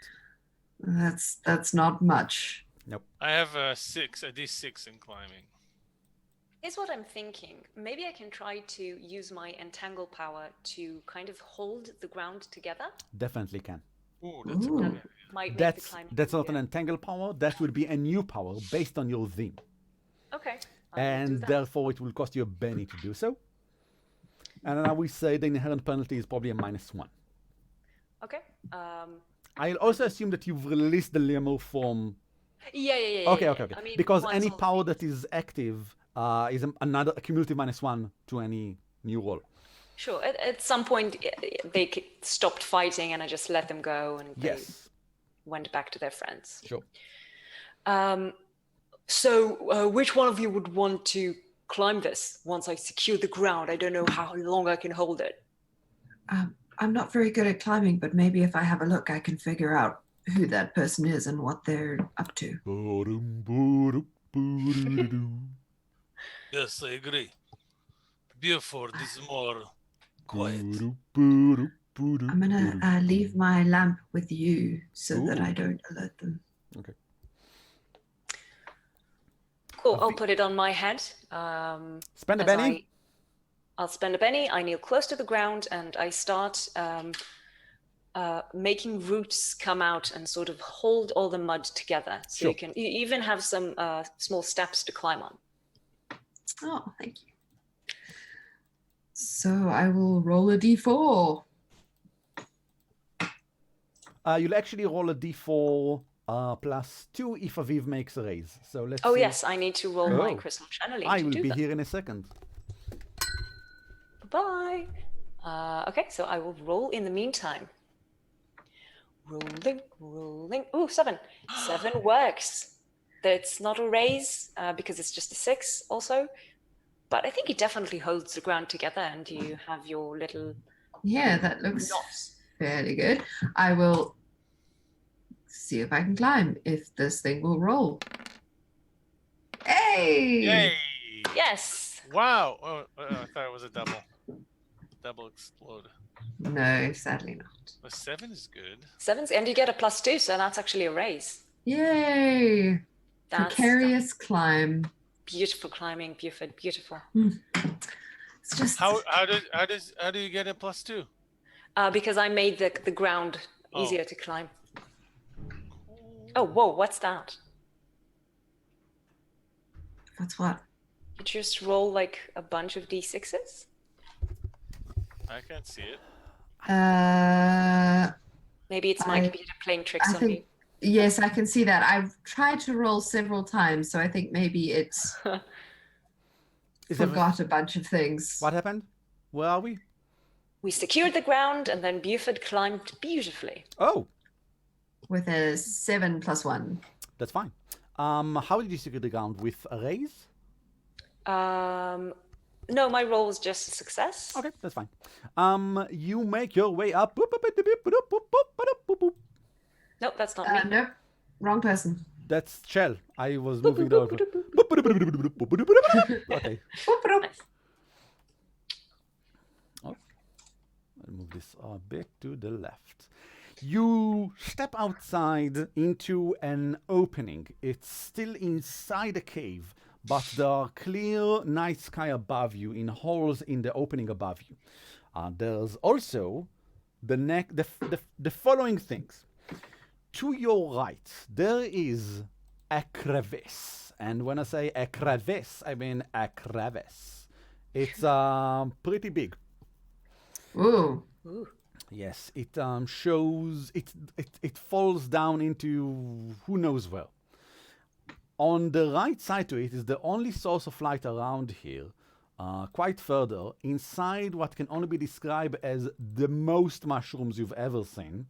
Speaker 2: That's not much.
Speaker 1: Nope.
Speaker 4: I have a D6 in climbing.
Speaker 3: Here's what I'm thinking. Maybe I can try to use my entangle power to kind of hold the ground together.
Speaker 1: Definitely can.
Speaker 4: Ooh, that's a
Speaker 2: Ooh.
Speaker 4: good
Speaker 3: That
Speaker 4: idea.
Speaker 3: might make the
Speaker 1: That's
Speaker 3: climbing
Speaker 1: not an
Speaker 3: easier.
Speaker 1: entangle power. That will be a new power based on your theme.
Speaker 3: Okay. I will do
Speaker 1: And
Speaker 3: that.
Speaker 1: therefore it will cost you a penny to do so. And I will say the inherent penalty is probably a -1.
Speaker 3: Okay.
Speaker 1: I'll also assume that you've released the lemur from...
Speaker 3: Yeah.
Speaker 1: Okay.
Speaker 3: I mean,
Speaker 1: Because
Speaker 3: once
Speaker 1: any
Speaker 3: I'll-
Speaker 1: power that is active is another cumulative -1 to any new roll.
Speaker 3: Sure. At some point, they stopped fighting, and I just let them go. And they...
Speaker 1: Yes.
Speaker 3: went back to their friends.
Speaker 1: Sure.
Speaker 3: So which one of you would want to climb this once I secure the ground? I don't know how long I can hold it.
Speaker 2: I'm not very good at climbing, but maybe if I have a look, I can figure out who that person is and what they're up to.
Speaker 5: Yes, I agree. Buford is more quiet.
Speaker 2: I'm gonna leave my lamp with you so that I don't alert them.
Speaker 1: Okay.
Speaker 3: Cool, I'll put it on my head.
Speaker 1: Spend a
Speaker 3: as
Speaker 1: penny.
Speaker 3: I'll spend a penny. I kneel close to the ground and I start making roots come out and sort of hold all the mud together. So
Speaker 1: Sure.
Speaker 3: you can even have some small steps to climb on.
Speaker 2: Oh, thank you. So I will roll a d4.
Speaker 1: You'll actually roll a d4 +2 if Aviv makes a raise. So let's
Speaker 3: Oh
Speaker 1: see.
Speaker 3: yes, I need to roll my
Speaker 1: Oh.
Speaker 3: crystal channeling
Speaker 1: I
Speaker 3: to
Speaker 1: will
Speaker 3: do
Speaker 1: be
Speaker 3: that.
Speaker 1: here in a second.
Speaker 3: Bye. Okay, so I will roll in the meantime. Rolling. Ooh, 7. 7 works. That's not a raise because it's just a 6 also. But I think it definitely holds the ground together and you have your little
Speaker 2: Yeah, that looks
Speaker 3: knots.
Speaker 2: fairly good. I will see if I can climb, if this thing will roll. Hey!
Speaker 4: Yay!
Speaker 3: Yes.
Speaker 4: Wow! Oh, I thought it was a double. Double explode.
Speaker 2: No, sadly not.
Speaker 4: A 7 is good.
Speaker 3: 7s, and you get a +2, so that's actually a raise.
Speaker 2: Yay!
Speaker 3: That's
Speaker 2: Precarious climb.
Speaker 3: beautiful climbing, Buford. Beautiful.
Speaker 2: It's just
Speaker 4: How do you get a +2?
Speaker 3: Because I made the ground easier to climb. Oh, whoa! What's that?
Speaker 2: what's what?
Speaker 3: You just roll like a bunch of d6s.
Speaker 4: I can't see it.
Speaker 3: Maybe it's my computer playing tricks on me.
Speaker 2: Yes, I can see that. I've tried to roll several times, so I think maybe it's forgot a bunch of things.
Speaker 1: What happened? Where are we?
Speaker 3: We secured the ground, and then Buford climbed beautifully.
Speaker 1: Oh,
Speaker 2: With a 7 + 1.
Speaker 1: that's fine. How did you secure the ground? With a raise?
Speaker 3: No, my roll was just a success.
Speaker 1: Okay, that's fine. You make your way up.
Speaker 3: Nope, that's not me.
Speaker 2: Nope, wrong person.
Speaker 1: That's Shell. I was moving the over. Okay.
Speaker 3: Nice.
Speaker 1: Oh, I'll move this a bit to the left. You step outside into an opening. It's still inside a cave, but there are clear night sky above you in holes in the opening above you. There's also the following things. To your right, there is a crevice. And when I say a crevice, I mean a crevice. It's pretty big.
Speaker 2: Ooh.
Speaker 1: Yes, it shows, it falls down into who knows where. On the right side to it is the only source of light around here, quite further, inside what can only be described as the most mushrooms you've ever seen,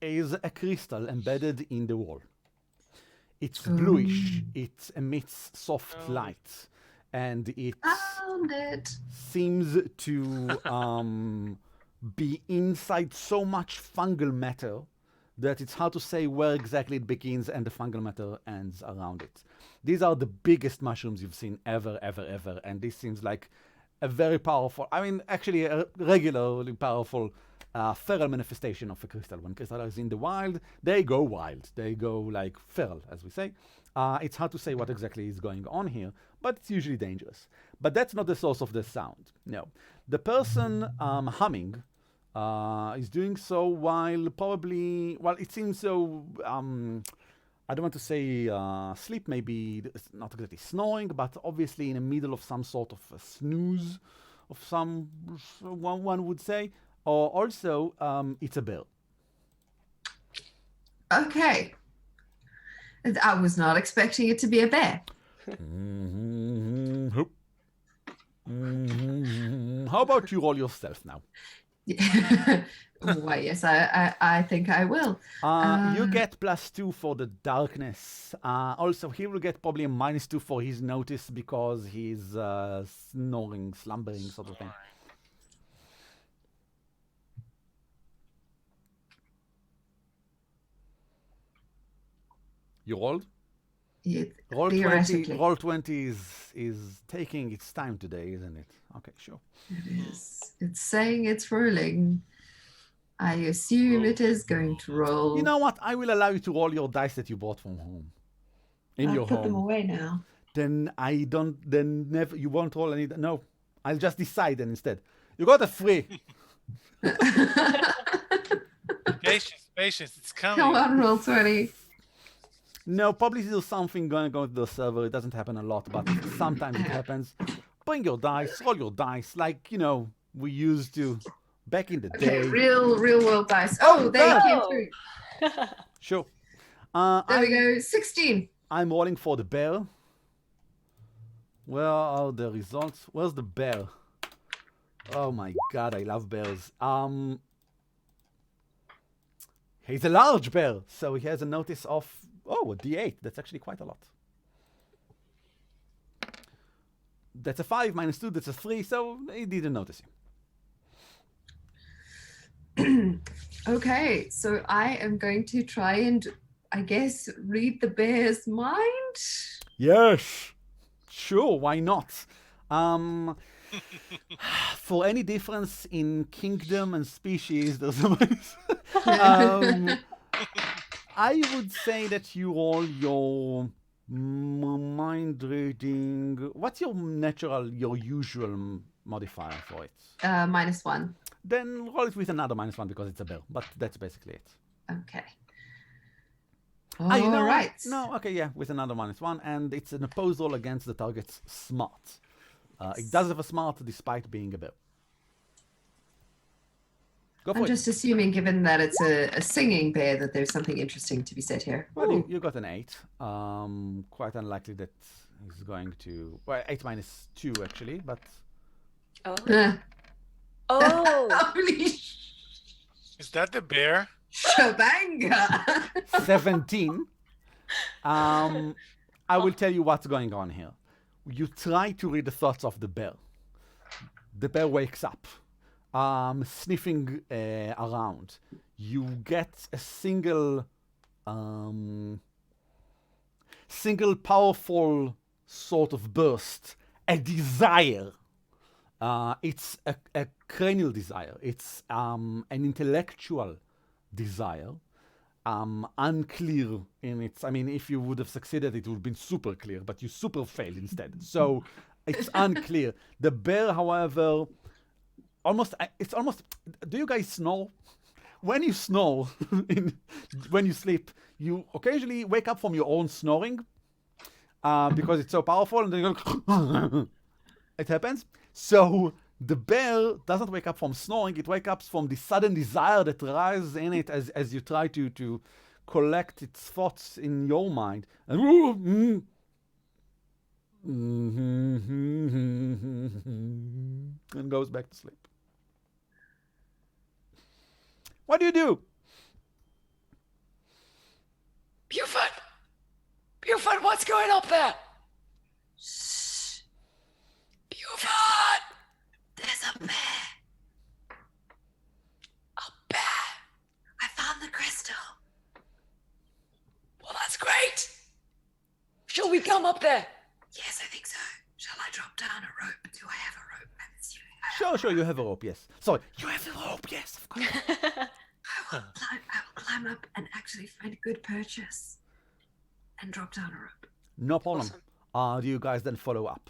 Speaker 1: is a crystal embedded in the wall. It's bluish, it emits soft light, and it
Speaker 2: Found it.
Speaker 1: seems to be inside so much fungal matter that it's hard to say where exactly it begins and the fungal matter ends around it. These are the biggest mushrooms you've seen ever, and this seems like a very powerful, I mean, actually a regularly powerful feral manifestation of a crystal. When crystal is in the wild, they go wild. They go like feral, as we say. It's hard to say what exactly is going on here, but it's usually dangerous. But that's not the source of the sound. No. The person humming is doing so while probably, well, it seems so, I don't want to say sleep, maybe it's not exactly snoring, but obviously in the middle of some sort of a snooze of some, one would say, or also it's a bear.
Speaker 2: Okay. I was not expecting it to be a bear.
Speaker 1: How about you roll yourself now?
Speaker 2: Why, yes, I think I will.
Speaker 1: You get +2 for the darkness. Also, he will get probably a -2 for his notice because he's snoring, slumbering, sort of thing. You rolled?
Speaker 2: Yeah,
Speaker 1: Roll 20,
Speaker 2: theoretically.
Speaker 1: roll 20 is taking its time today, isn't it? Okay, sure.
Speaker 2: It is. It's saying it's rolling. I assume it is going to roll.
Speaker 1: You know what? I will allow you to roll your dice that you bought from home. In
Speaker 2: I'll
Speaker 1: your
Speaker 2: put
Speaker 1: home.
Speaker 2: them away now.
Speaker 1: Then I don't, then never, you won't roll any, no. I'll just decide then instead. You got a 3.
Speaker 5: Patience, it's coming.
Speaker 2: Come on, roll 20.
Speaker 1: No, probably there's something going on with the server. It doesn't happen a lot, but sometimes it happens. Bring your dice, roll your dice, like, you know, we used to back in the
Speaker 2: Okay,
Speaker 1: day.
Speaker 2: real world dice. Oh, they
Speaker 1: God.
Speaker 2: came through.
Speaker 1: Sure.
Speaker 2: There we go. 16.
Speaker 1: I'm rolling for the bear. Where are the results? Where's the bear? Oh my god, I love bears. He's a large bear, so he has a notice of, oh, a D8. That's actually quite a lot. That's a 5 -2, that's a 3, so he didn't notice you.
Speaker 2: Okay, so I am going to try and, I guess, read the bear's mind.
Speaker 1: Yes, sure, why not? For any difference in kingdom and species, there's a I would say that you roll your mind reading. What's your usual modifier for it?
Speaker 2: -1.
Speaker 1: Then roll it with another -1 because it's a bear, but that's basically it.
Speaker 2: Okay.
Speaker 1: You know
Speaker 2: All
Speaker 1: what?
Speaker 2: right.
Speaker 1: No, okay, yeah, with another -1, and it's an opposed roll against the target's smart. It does have a smart despite being a bear. Go for
Speaker 2: I'm
Speaker 1: it.
Speaker 2: just assuming, given that it's a singing bear, that there's something interesting to be said here.
Speaker 1: Well, you got an 8. Quite unlikely that he's going to. Well, 8 -2 actually, but.
Speaker 3: Oh.
Speaker 2: Oh.
Speaker 3: Oh.
Speaker 2: Holy
Speaker 5: Is that the bear?
Speaker 2: shabanga.
Speaker 1: 17. I will tell you what's going on here. You try to read the thoughts of the bear. The bear wakes up, sniffing around. You get a single powerful sort of burst, a desire. It's a cranial desire. It's an intellectual desire. Unclear in its. I mean, if you would have succeeded, it would have been super clear, but you super failed instead. So it's unclear. The bear, however, it's almost. Do you guys snore? When you snore, when you sleep, you occasionally wake up from your own snoring because it's so powerful, and then you go. It happens. So the bear doesn't wake up from snoring. It wakes up from the sudden desire that rises in it as you try to collect its thoughts in your mind. And goes back to sleep. What do you do?
Speaker 3: Buford, what's going up there? Buford!
Speaker 2: There's a bear.
Speaker 3: A bear?
Speaker 2: I found the crystal.
Speaker 3: Well, that's great. Shall we come up there?
Speaker 2: Yes, I think so. Shall I drop down a rope? Do I have a rope? I'm assuming I
Speaker 1: Sure, you have a rope, yes. Sorry, you have a rope, yes, of course.
Speaker 2: I will climb up and actually find a good purchase and drop down a rope.
Speaker 1: No problem. Do you guys then follow up?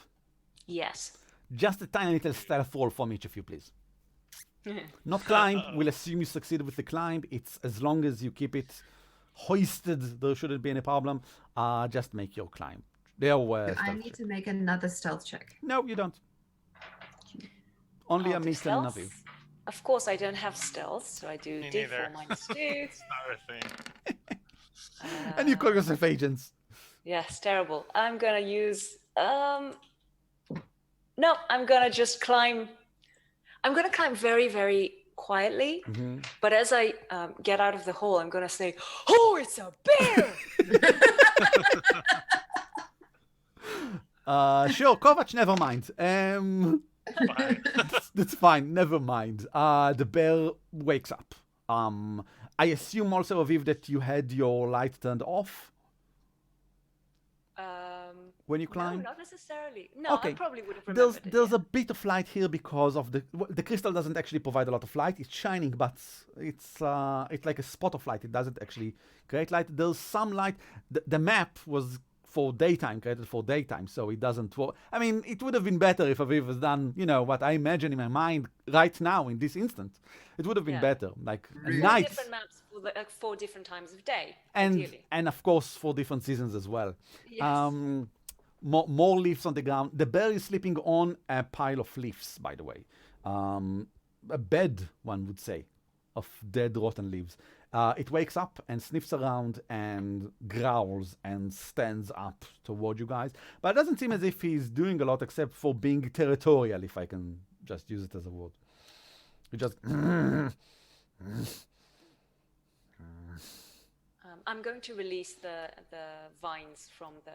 Speaker 3: Yes.
Speaker 1: Just a tiny little stealth roll from each of you, please. Not climb. We'll assume you succeeded with the climb. It's as long as you keep it hoisted, there shouldn't be any problem. Just make your climb.
Speaker 2: I need to make another stealth check.
Speaker 1: No, you don't. Only a
Speaker 3: do
Speaker 1: mix and
Speaker 3: stealth?
Speaker 1: Navi.
Speaker 3: Of course, I don't have stealth, so I do
Speaker 5: Me
Speaker 3: D4
Speaker 5: neither.
Speaker 3: -2.
Speaker 5: It's not a thing.
Speaker 1: And you call yourself agents.
Speaker 3: Yes, terrible. I'm gonna use no, I'm gonna just climb. I'm gonna climb very, very quietly.
Speaker 1: Mm-hmm.
Speaker 3: But as I get out of the hole, I'm going to say, "Oh, it's a bear!"
Speaker 1: Sure, Kovac, never mind.
Speaker 4: Fine.
Speaker 1: That's fine, never mind. The bear wakes up. I assume also, Aviv, that you had your light turned off when you
Speaker 3: No,
Speaker 1: climbed?
Speaker 3: not necessarily. No, I
Speaker 1: Okay.
Speaker 3: probably would have remembered
Speaker 1: There's
Speaker 3: it.
Speaker 1: a bit of light here because of the crystal doesn't actually provide a lot of light. It's shining, but it's like a spot of light. It doesn't actually create light. There's some light. The map was for daytime, created for daytime, so it doesn't work. I mean, it would have been better if Aviv was done, what I imagine in my mind right now in this instant. It would have been
Speaker 3: Yeah.
Speaker 1: better, like a
Speaker 2: Really?
Speaker 1: night,
Speaker 3: Different maps for the 4 different times of day,
Speaker 1: and
Speaker 3: ideally.
Speaker 1: of course for different seasons as well.
Speaker 3: Yes.
Speaker 1: More leaves on the ground. The bear is sleeping on a pile of leaves, by the way. A bed, one would say, of dead, rotten leaves. It wakes up and sniffs around and growls and stands up toward you guys. But it doesn't seem as if he's doing a lot except for being territorial, if I can just use it as a word. He just...
Speaker 3: I'm going to release the vines from the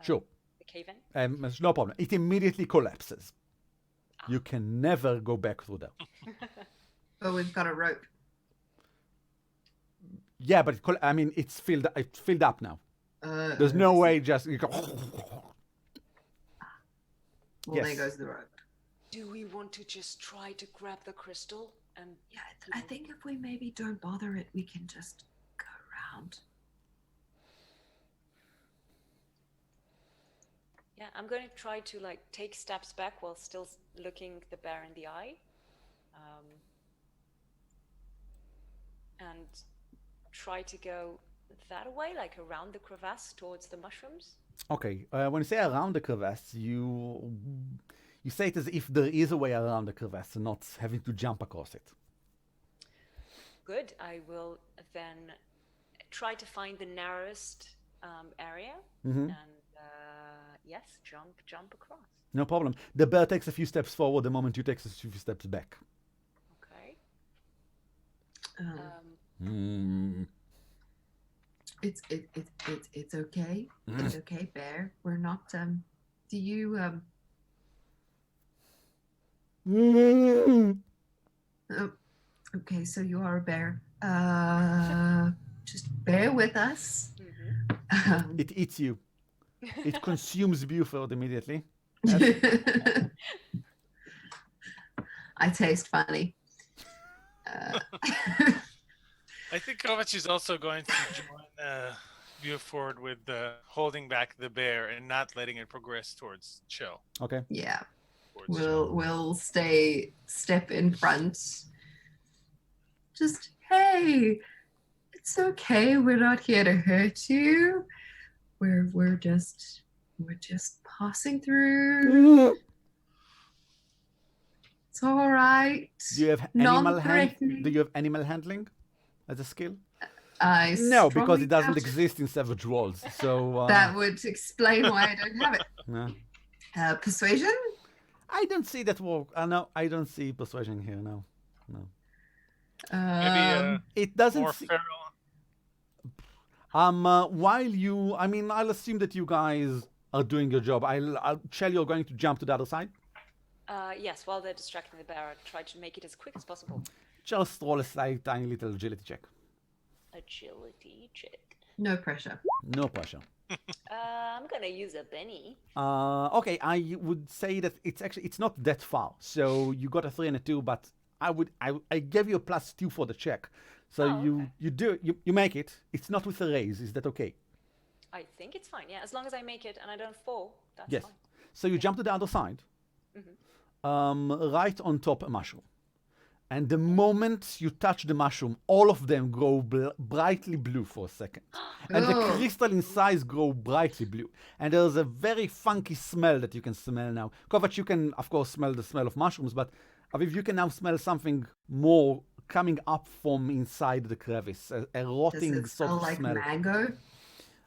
Speaker 1: Sure.
Speaker 3: the cave-in.
Speaker 1: There's no problem. It immediately collapses. You can never go back through there.
Speaker 2: But we've got a rope.
Speaker 1: Yeah, but it's filled up now. There's no way just... You go,
Speaker 2: Well,
Speaker 1: Yes.
Speaker 2: there goes the rope.
Speaker 3: Do we want to just try to grab the crystal and
Speaker 2: Yeah, I think if we maybe don't bother it, we can just go around.
Speaker 3: yeah, I'm going to try to take steps back while still looking the bear in the eye, and try to go that way, like around the crevasse towards the mushrooms.
Speaker 1: Okay, when you say around the crevasse, you say it as if there is a way around the crevasse, not having to jump across it.
Speaker 3: Good. I will then try to find the narrowest area and yes, jump across.
Speaker 1: No problem. The bear takes a few steps forward the moment you take a few steps back.
Speaker 3: Okay.
Speaker 2: It's okay. It's okay, Bear. We're not. Do you Okay, so you are a bear. Just bear with us.
Speaker 1: It eats you. It consumes Buford immediately.
Speaker 2: I taste funny.
Speaker 4: I think Kovac is also going to join Buford with holding back the bear and not letting it progress towards Cho.
Speaker 1: Okay.
Speaker 2: Yeah,
Speaker 4: Towards Cho.
Speaker 2: we'll step in front. Just hey, it's okay. We're not here to hurt you. We're just passing through. It's all right.
Speaker 1: Do you have animal
Speaker 2: Non-threatening.
Speaker 1: Do you have animal handling as a skill?
Speaker 2: I
Speaker 1: No, because
Speaker 2: strongly
Speaker 1: it doesn't
Speaker 2: doubt
Speaker 1: exist in Savage Worlds. So
Speaker 2: That would explain why I don't have it.
Speaker 1: no.
Speaker 2: Persuasion?
Speaker 1: I don't see that work. No, I don't see persuasion here. No.
Speaker 4: Maybe
Speaker 1: It doesn't.
Speaker 4: more
Speaker 1: See,
Speaker 4: feral.
Speaker 1: I'll assume that you guys are doing your job. Shell, you're going to jump to the other side.
Speaker 3: Yes, while they're distracting the bear, I'll try to make it as quick as possible.
Speaker 1: Just roll a slight, tiny little agility check.
Speaker 3: Agility check.
Speaker 2: No pressure.
Speaker 1: No pressure.
Speaker 3: I'm gonna use a Benny.
Speaker 1: Okay, I would say that it's not that far. So you got a 3 and a 2, but I gave you a +2 for the check. So
Speaker 3: okay.
Speaker 1: you make it. It's not with a raise. Is that okay?
Speaker 3: I think it's fine. Yeah, as long as I make it and I don't fall, that's
Speaker 1: Yes.
Speaker 3: fine.
Speaker 1: So you jump to the other side, right on top a mushroom. And the moment you touch the mushroom, all of them grow brightly blue for a second. And the
Speaker 2: Oh.
Speaker 1: crystal inside grow brightly blue. And there's a very funky smell that you can smell now. Kovac, you can, of course, smell the smell of mushrooms, but Aviv, you can now smell something more coming up from inside the crevice, a
Speaker 2: Does
Speaker 1: rotting
Speaker 2: it
Speaker 1: sort
Speaker 2: smell
Speaker 1: of
Speaker 2: like
Speaker 1: smell.
Speaker 2: mango?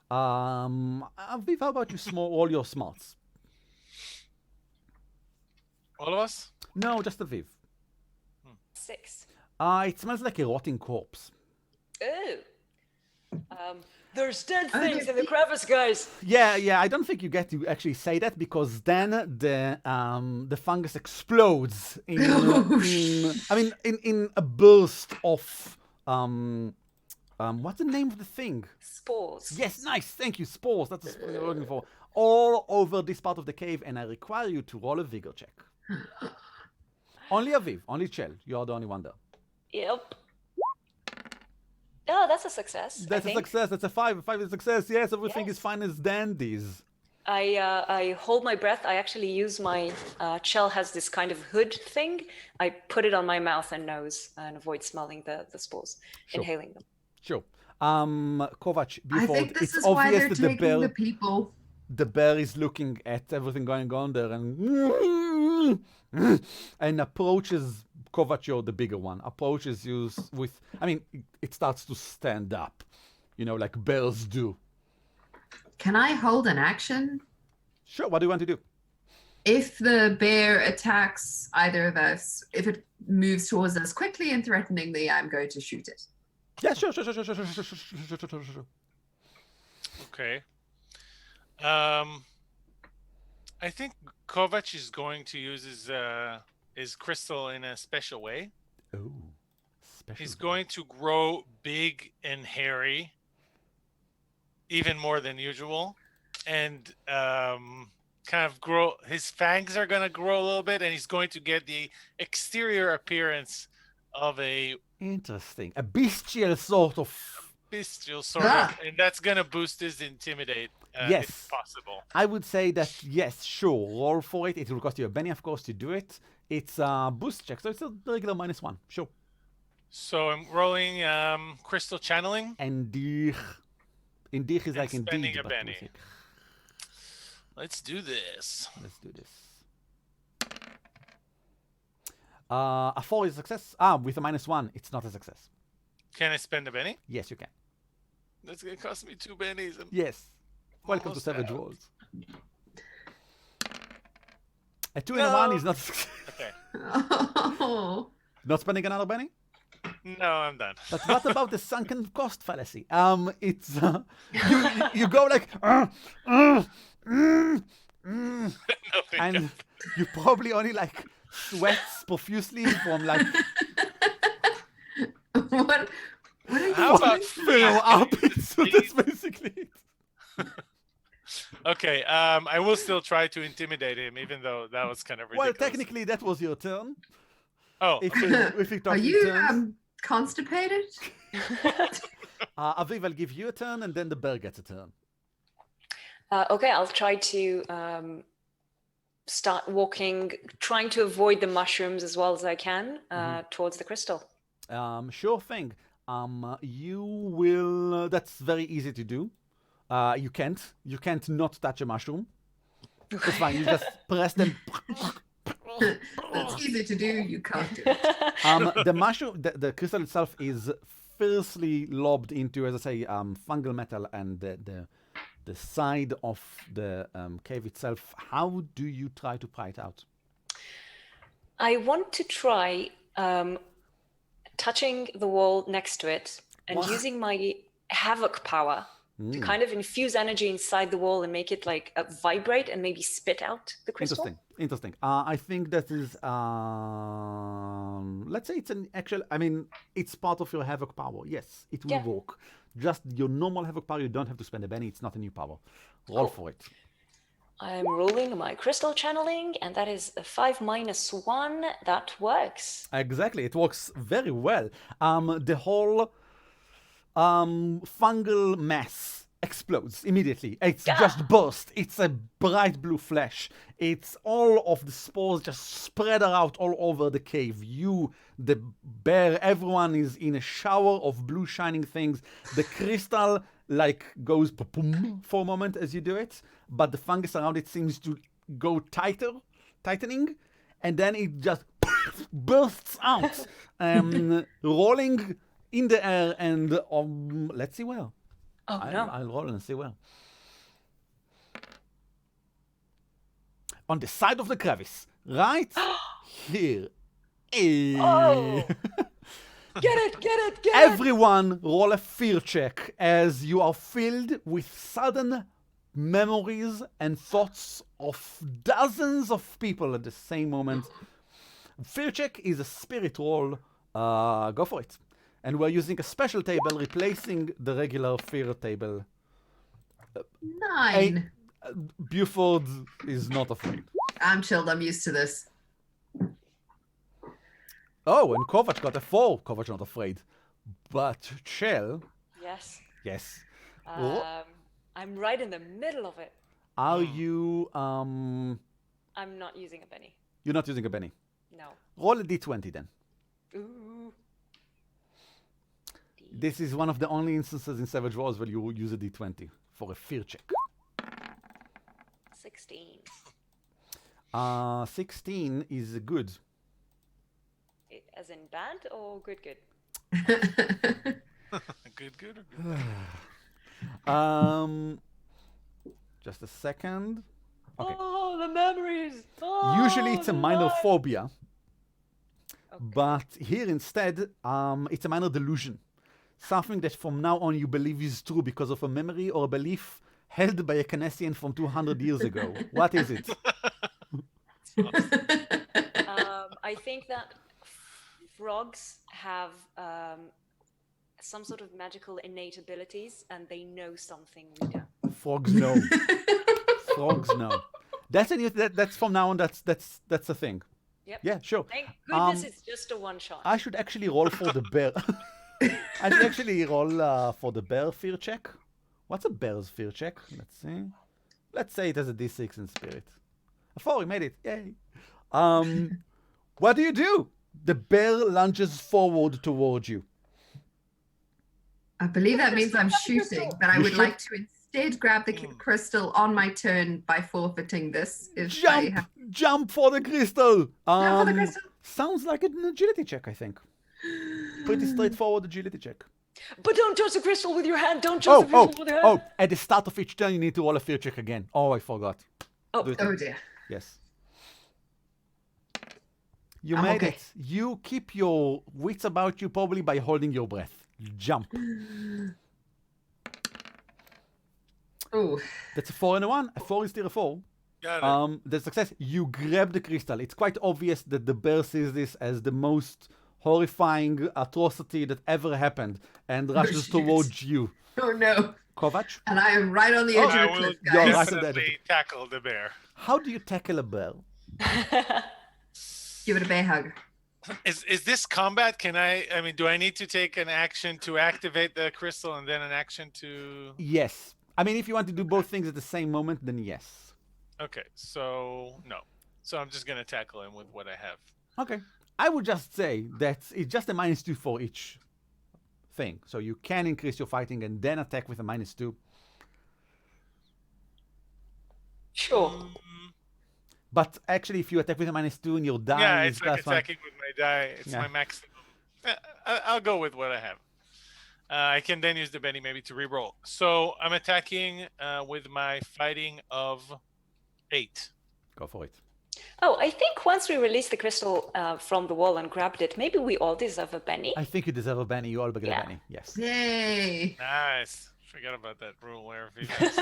Speaker 1: Aviv, how about you all your smarts?
Speaker 4: All of us?
Speaker 1: No, just Aviv.
Speaker 3: 6.
Speaker 1: It smells like a rotting corpse.
Speaker 3: Oh. There's dead
Speaker 2: Oh,
Speaker 3: things
Speaker 2: there's
Speaker 3: in the crevice, guys.
Speaker 1: Yeah, I don't think you get to actually say that because then the fungus explodes in a burst of what's the name of the thing?
Speaker 3: Spores.
Speaker 1: Yes, nice, thank you, spores. That's what you're looking for. All over this part of the cave, and I require you to roll a vigor check. Only Aviv, only Chell. You are the only one there.
Speaker 3: Yep. Oh, that's a success.
Speaker 1: That's a success. That's a 5. A 5 is a success. Yes, everything is fine as dandies.
Speaker 3: I hold my breath. I actually use my Chell has this kind of hood thing. I put it on my mouth and nose and avoid smelling the spores, inhaling them.
Speaker 1: Sure. Kovac,
Speaker 2: I
Speaker 1: before
Speaker 2: think this
Speaker 1: it's
Speaker 2: is why
Speaker 1: obvious
Speaker 2: they're
Speaker 1: that the
Speaker 2: taking
Speaker 1: bear,
Speaker 2: the people.
Speaker 1: the bear is looking at everything going on there and approaches Kovac, the bigger one, approaches you with, it starts to stand up, like bears do.
Speaker 2: Can I hold an action?
Speaker 1: Sure, what do you want to do?
Speaker 2: If the bear attacks either of us, if it moves towards us quickly and threateningly, I'm going to shoot it.
Speaker 1: Yeah, sure.
Speaker 5: Okay. I think Kovac is going to use his crystal in a special way.
Speaker 1: Oh, special.
Speaker 5: He's going to grow big and hairy, even more than usual, and kind of grow. His fangs are going to grow a little bit, and he's going to get the exterior appearance of a
Speaker 1: Interesting. A bestial sort of.
Speaker 5: bestial sort of, and that's going to boost his intimidate.
Speaker 1: Yes.
Speaker 5: If possible.
Speaker 1: I would say that, yes, sure, roll for it. It will cost you a Benny, of course, to do it. It's a boost check, so it's a regular -1. Sure.
Speaker 5: So I'm rolling crystal channeling.
Speaker 1: Indeed is like
Speaker 5: spending
Speaker 1: indeed.
Speaker 5: a
Speaker 1: but
Speaker 5: Benny.
Speaker 1: with it.
Speaker 5: Let's do this.
Speaker 1: Let's do this. A 4 is a success. With a -1, it's not a success.
Speaker 5: Can I spend a Benny?
Speaker 1: Yes, you can.
Speaker 5: That's going to cost me 2 Bennies.
Speaker 1: Yes. Welcome to
Speaker 5: Almost
Speaker 1: Savage
Speaker 5: out.
Speaker 1: Worlds. A 2 and a 1 is not a success.
Speaker 5: Okay.
Speaker 2: Oh.
Speaker 1: Not spending another Benny?
Speaker 5: No, I'm done.
Speaker 1: But what about the sunken cost fallacy? It's you go like
Speaker 5: No,
Speaker 1: and you probably only like sweats profusely from like
Speaker 2: What are you
Speaker 5: How about
Speaker 1: fill up. So that's basically it.
Speaker 5: Okay, I will still try to intimidate him, even though that was kind of
Speaker 1: Well,
Speaker 5: ridiculous.
Speaker 1: technically that was your turn.
Speaker 5: Oh,
Speaker 1: If we talk
Speaker 2: Are
Speaker 1: in
Speaker 2: you
Speaker 1: turns.
Speaker 2: constipated?
Speaker 1: Aviv, I'll give you a turn, and then the bear gets a turn.
Speaker 3: Okay, I'll try to start walking, trying to avoid the mushrooms as well as I can towards the crystal.
Speaker 1: Sure thing. You will. That's very easy to do. You can't not touch a mushroom. It's fine. You just press them.
Speaker 2: It's easy to do. You can't do it.
Speaker 1: The mushroom, the crystal itself is fiercely lobbed into, as I say, fungal metal, and the side of the cave itself. How do you try to pry it out?
Speaker 3: I want to try touching the wall next to it and
Speaker 1: What?
Speaker 3: using my havoc power to kind of infuse energy inside the wall and make it like vibrate and maybe spit out the crystal.
Speaker 1: Interesting. I think that is, let's say it's an actual, it's part of your havoc power. Yes, it will work. Just your normal havoc power, you don't have to spend a Benny. It's not a new power. Roll for it.
Speaker 3: I'm rolling my crystal channeling, and that is a 5 - 1. That works.
Speaker 1: Exactly. It works very well. The whole fungal mass explodes immediately. It's just burst. It's a bright blue flash. It's all of the spores just spread out all over the cave. You, the bear, everyone is in a shower of blue shining things. The crystal goes boom for a moment as you do it, but the fungus around it seems to go tightening, and then it just bursts out, rolling in the air, and let's see where.
Speaker 3: Oh, no.
Speaker 1: I'll roll and see where. On the side of the crevice, right here.
Speaker 3: Oh! Get it!
Speaker 1: Everyone roll a fear check as you are filled with sudden memories and thoughts of dozens of people at the same moment. Fear check is a spirit roll. Go for it. And we're using a special table replacing the regular fear table.
Speaker 2: 9.
Speaker 1: Buford is not afraid.
Speaker 2: I'm chilled. I'm used to this.
Speaker 1: Oh, and Kovac got a 4. Kovac not afraid. But Chell,
Speaker 3: Yes.
Speaker 1: yes.
Speaker 3: I'm right in the middle of it.
Speaker 1: Are you,
Speaker 3: I'm not using a penny.
Speaker 1: you're not using a Benny.
Speaker 3: No.
Speaker 1: Roll a d20 then.
Speaker 3: Ooh.
Speaker 1: This is one of the only instances in Savage Wars where you use a d20 for a fear check.
Speaker 3: 16.
Speaker 1: 16 is good.
Speaker 3: As in bad or good?
Speaker 5: Good or good?
Speaker 1: Just a second. Okay.
Speaker 3: Oh, the memories! Oh,
Speaker 1: Usually it's a
Speaker 3: the
Speaker 1: minor
Speaker 3: life.
Speaker 1: phobia,
Speaker 3: Okay.
Speaker 1: but here instead, it's a minor delusion. Something that from now on you believe is true because of a memory or a belief held by a Canessian from 200 years ago. What is it?
Speaker 3: I think that frogs have some sort of magical innate abilities, and they know something we don't.
Speaker 1: Frogs know. Frogs know. That's a new. That's from now on. That's a thing.
Speaker 3: Yep.
Speaker 1: Yeah, sure.
Speaker 3: Thank goodness it's just a one shot.
Speaker 1: I should actually roll for the bear. I should actually roll for the bear fear check. What's a bear's fear check? Let's see. Let's say it has a d6 in spirit. A 4, we made it. Yay. What do you do? The bear lunges forward towards you.
Speaker 2: I believe that means I'm shooting, but I
Speaker 1: You
Speaker 2: would
Speaker 1: should-
Speaker 2: like to instead grab the crystal on my turn by forfeiting this. If I
Speaker 1: Jump!
Speaker 2: have
Speaker 1: Jump for the crystal!
Speaker 2: Jump for the crystal.
Speaker 1: Sounds like an agility check, I think. Pretty straightforward agility check.
Speaker 3: But don't touch the crystal with your hand. Don't touch the crystal with your hand.
Speaker 1: At the start of each turn, you need to roll a fear check again. Oh, I forgot.
Speaker 3: Oh.
Speaker 1: Do it.
Speaker 2: Oh dear.
Speaker 1: Yes. You
Speaker 2: I'm
Speaker 1: made
Speaker 2: okay.
Speaker 1: it. You keep your wits about you probably by holding your breath. Jump.
Speaker 2: Oh,
Speaker 1: That's a 4 and a 1. A 4 is still a 4.
Speaker 5: Got it.
Speaker 1: The success. You grab the crystal. It's quite obvious that the bear sees this as the most horrifying atrocity that ever happened and rushes
Speaker 2: shit.
Speaker 1: towards you.
Speaker 2: oh no.
Speaker 1: Kovac,
Speaker 2: And I am right on the edge
Speaker 5: I
Speaker 2: of the
Speaker 5: will
Speaker 2: cliff,
Speaker 1: You're
Speaker 2: guys.
Speaker 1: right on the edge of
Speaker 5: definitely tackle the bear.
Speaker 1: how do you tackle a bear?
Speaker 2: Give it a bear hug.
Speaker 5: Is this combat? Can I mean, do I need to take an action to activate the crystal and then an action to...
Speaker 1: Yes. I mean, if you want to do both things at the same moment, then yes.
Speaker 5: Okay, so no. So I'm just going to tackle him with what I have.
Speaker 1: Okay. I would just say that it's just a -2 for each thing. So you can increase your fighting and then attack with a -2.
Speaker 3: Sure.
Speaker 1: But actually, if you attack with a -2 and you're dying,
Speaker 5: Yeah,
Speaker 1: it's
Speaker 5: it's like
Speaker 1: plus 1.
Speaker 5: attacking with my die. It's
Speaker 1: Yeah.
Speaker 5: my maximum. I'll go with what I have. I can then use the Benny maybe to re-roll. So I'm attacking with my fighting of 8.
Speaker 1: Go for it.
Speaker 3: Oh, I think once we released the crystal from the wall and grabbed it, maybe we all deserve a penny.
Speaker 1: I think you deserve a Benny. You all get
Speaker 3: Yeah.
Speaker 1: a Benny. Yes.
Speaker 2: Yay.
Speaker 5: Nice. Forgot about that rule where if you guys...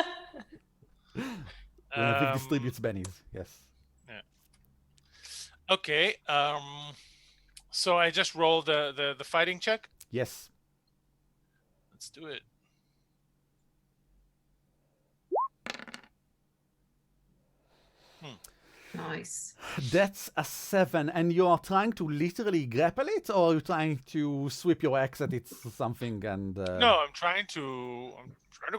Speaker 1: It distributes Bennies. Yes.
Speaker 5: Okay. So I just rolled the fighting check.
Speaker 1: Yes.
Speaker 5: Let's do it.
Speaker 2: Nice.
Speaker 1: That's a 7. And you are trying to literally grapple it, or are you trying to sweep your axe at it something and...
Speaker 5: No, I'm trying to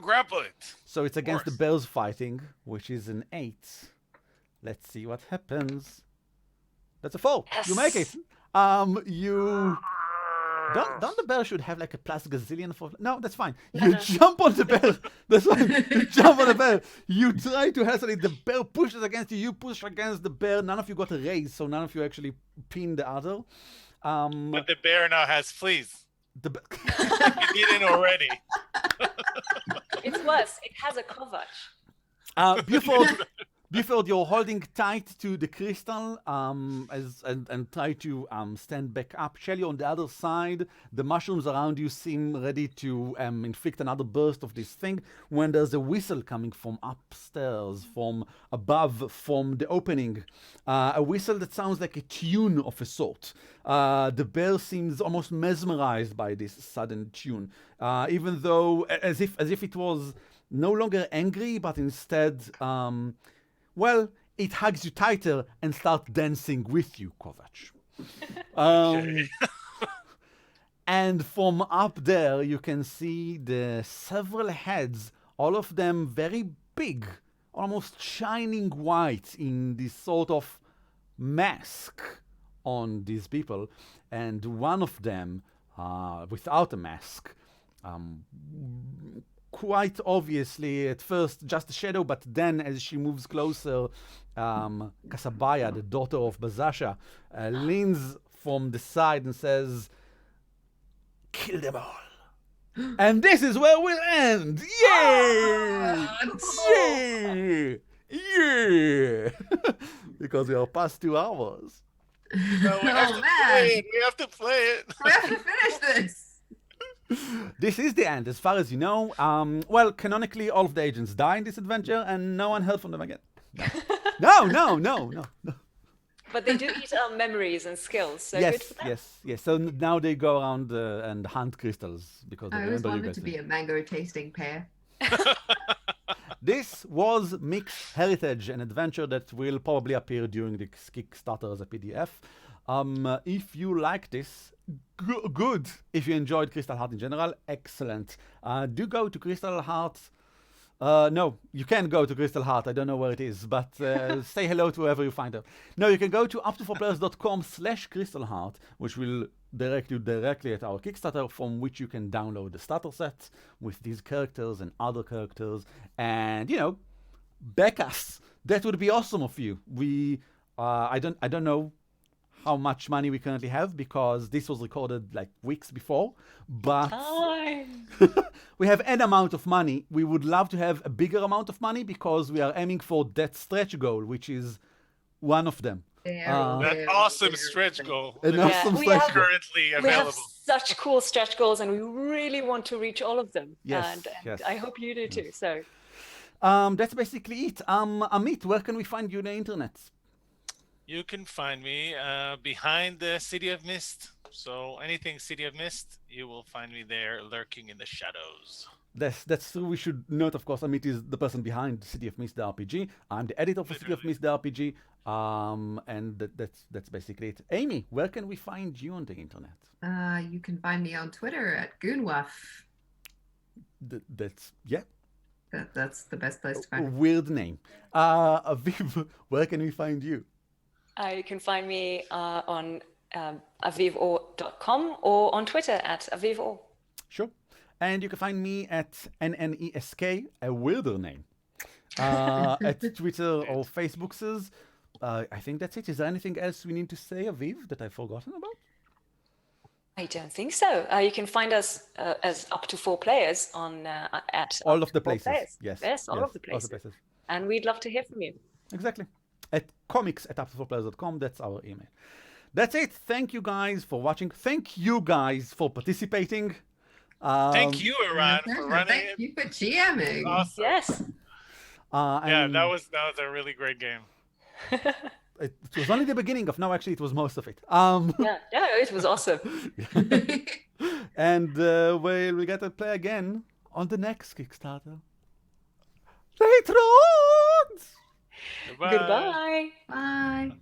Speaker 5: grapple it.
Speaker 1: So it's against the
Speaker 5: course.
Speaker 1: bears fighting, which is an 8. Let's see what happens. That's a 4. You make it. You... Don't the bear should have like a plus gazillion for... No, that's fine. You jump on the bear. That's fine. You jump on the bear. You try to hassle it. The bear pushes against you. You push against the bear. None of you got a raise, so none of you actually pin the other.
Speaker 5: But the bear now has fleas.
Speaker 1: The be-
Speaker 5: You didn't already.
Speaker 3: It's worse. It has a Kovac.
Speaker 1: Buford, you're holding tight to the crystal and try to stand back up. Shelly, on the other side, the mushrooms around you seem ready to inflict another burst of this thing when there's a whistle coming from upstairs, from above, from the opening. A whistle that sounds like a tune of a sort. The bear seems almost mesmerized by this sudden tune, even though as if it was no longer angry, but instead... well, it hugs you tighter and starts dancing with you, Kovac. And from up there, you can see the several heads, all of them very big, almost shining white in this sort of mask on these people. And one of them, without a mask, quite obviously, at first, just a shadow, but then as she moves closer, Kasabaya, the daughter of Bazasha, leans from the side and says, "Kill them all." And this is where we'll end. Yay! Yay! Yeah! Because we are past 2 hours.
Speaker 5: No, we have to play it. We have to play it.
Speaker 2: We have to finish this.
Speaker 1: This is the end, as far as you know. Well, canonically, all of the agents die in this adventure, and no one heard from them again. No.
Speaker 3: But they do eat our memories and skills, so good for them.
Speaker 1: Yes. So now they go around and hunt crystals because they
Speaker 2: I always
Speaker 1: remember you
Speaker 2: wanted
Speaker 1: guys.
Speaker 2: to be a mango tasting pear.
Speaker 1: This was Mixed Heritage, an adventure that will probably appear during the Kickstarter as a PDF. If you like this, good. If you enjoyed Crystal Heart in general, excellent. Do go to Crystal Heart. No, you can go to Crystal Heart. I don't know where it is, but say hello to whoever you find her. No, you can go to up24players.com/Crystal Heart, which will direct you directly at our Kickstarter, from which you can download the starter set with these characters and other characters, and back us. That would be awesome of you. I don't know how much money we currently have because this was recorded like weeks before, but we have an amount of money. We would love to have a bigger amount of money because we are aiming for that stretch goal, which is one of them.
Speaker 5: That awesome stretch goal.
Speaker 1: An awesome
Speaker 3: we
Speaker 1: stretch
Speaker 3: have-
Speaker 1: goal.
Speaker 5: Currently
Speaker 3: We have
Speaker 5: available.
Speaker 3: such cool stretch goals, and we really want to reach all of them.
Speaker 1: Yes,
Speaker 3: and
Speaker 1: yes.
Speaker 3: I hope you do too. So
Speaker 1: That's basically it. Amit, where can we find you on the internet?
Speaker 5: You can find me behind the City of Mist. So anything City of Mist, you will find me there lurking in the shadows.
Speaker 1: That's true. We should note, of course, Amit is the person behind City of Mist, the RPG. I'm the editor for City of Mist, the RPG. And that's basically it. Amy, where can we find you on the internet?
Speaker 2: You can find me on Twitter at Goonwuff. That's the best place to
Speaker 1: A
Speaker 2: find me.
Speaker 1: weird name. Aviv, where can we find you?
Speaker 3: you can find me on avivor.com or on Twitter at avivor.
Speaker 1: Sure. And you can find me at NNESK, a weirder name, at Twitter or Facebook. I think that's it. Is there anything else we need to say, Aviv, that I've forgotten about?
Speaker 3: I don't think so. You can find us as Up to 4 Players on at
Speaker 1: All
Speaker 3: Up
Speaker 1: of
Speaker 3: to
Speaker 1: the
Speaker 3: 4
Speaker 1: places.
Speaker 3: Players.
Speaker 1: Yes.
Speaker 3: All of the places. And we'd love to hear from you.
Speaker 1: Exactly. At comics@up4players.com. That's our email. That's it. Thank you guys for watching. Thank you guys for participating.
Speaker 5: Thank you, Iran, for running
Speaker 2: Thank
Speaker 5: it.
Speaker 2: you for GMing.
Speaker 5: Awesome.
Speaker 3: Yes.
Speaker 5: Yeah,
Speaker 1: and
Speaker 5: that was a really great game.
Speaker 1: it was only the beginning of. No, actually, it was most of it.
Speaker 3: Yeah, it was awesome.
Speaker 1: And we get to play again on the next Kickstarter. Later on!
Speaker 5: Goodbye.
Speaker 3: Goodbye.
Speaker 2: Bye.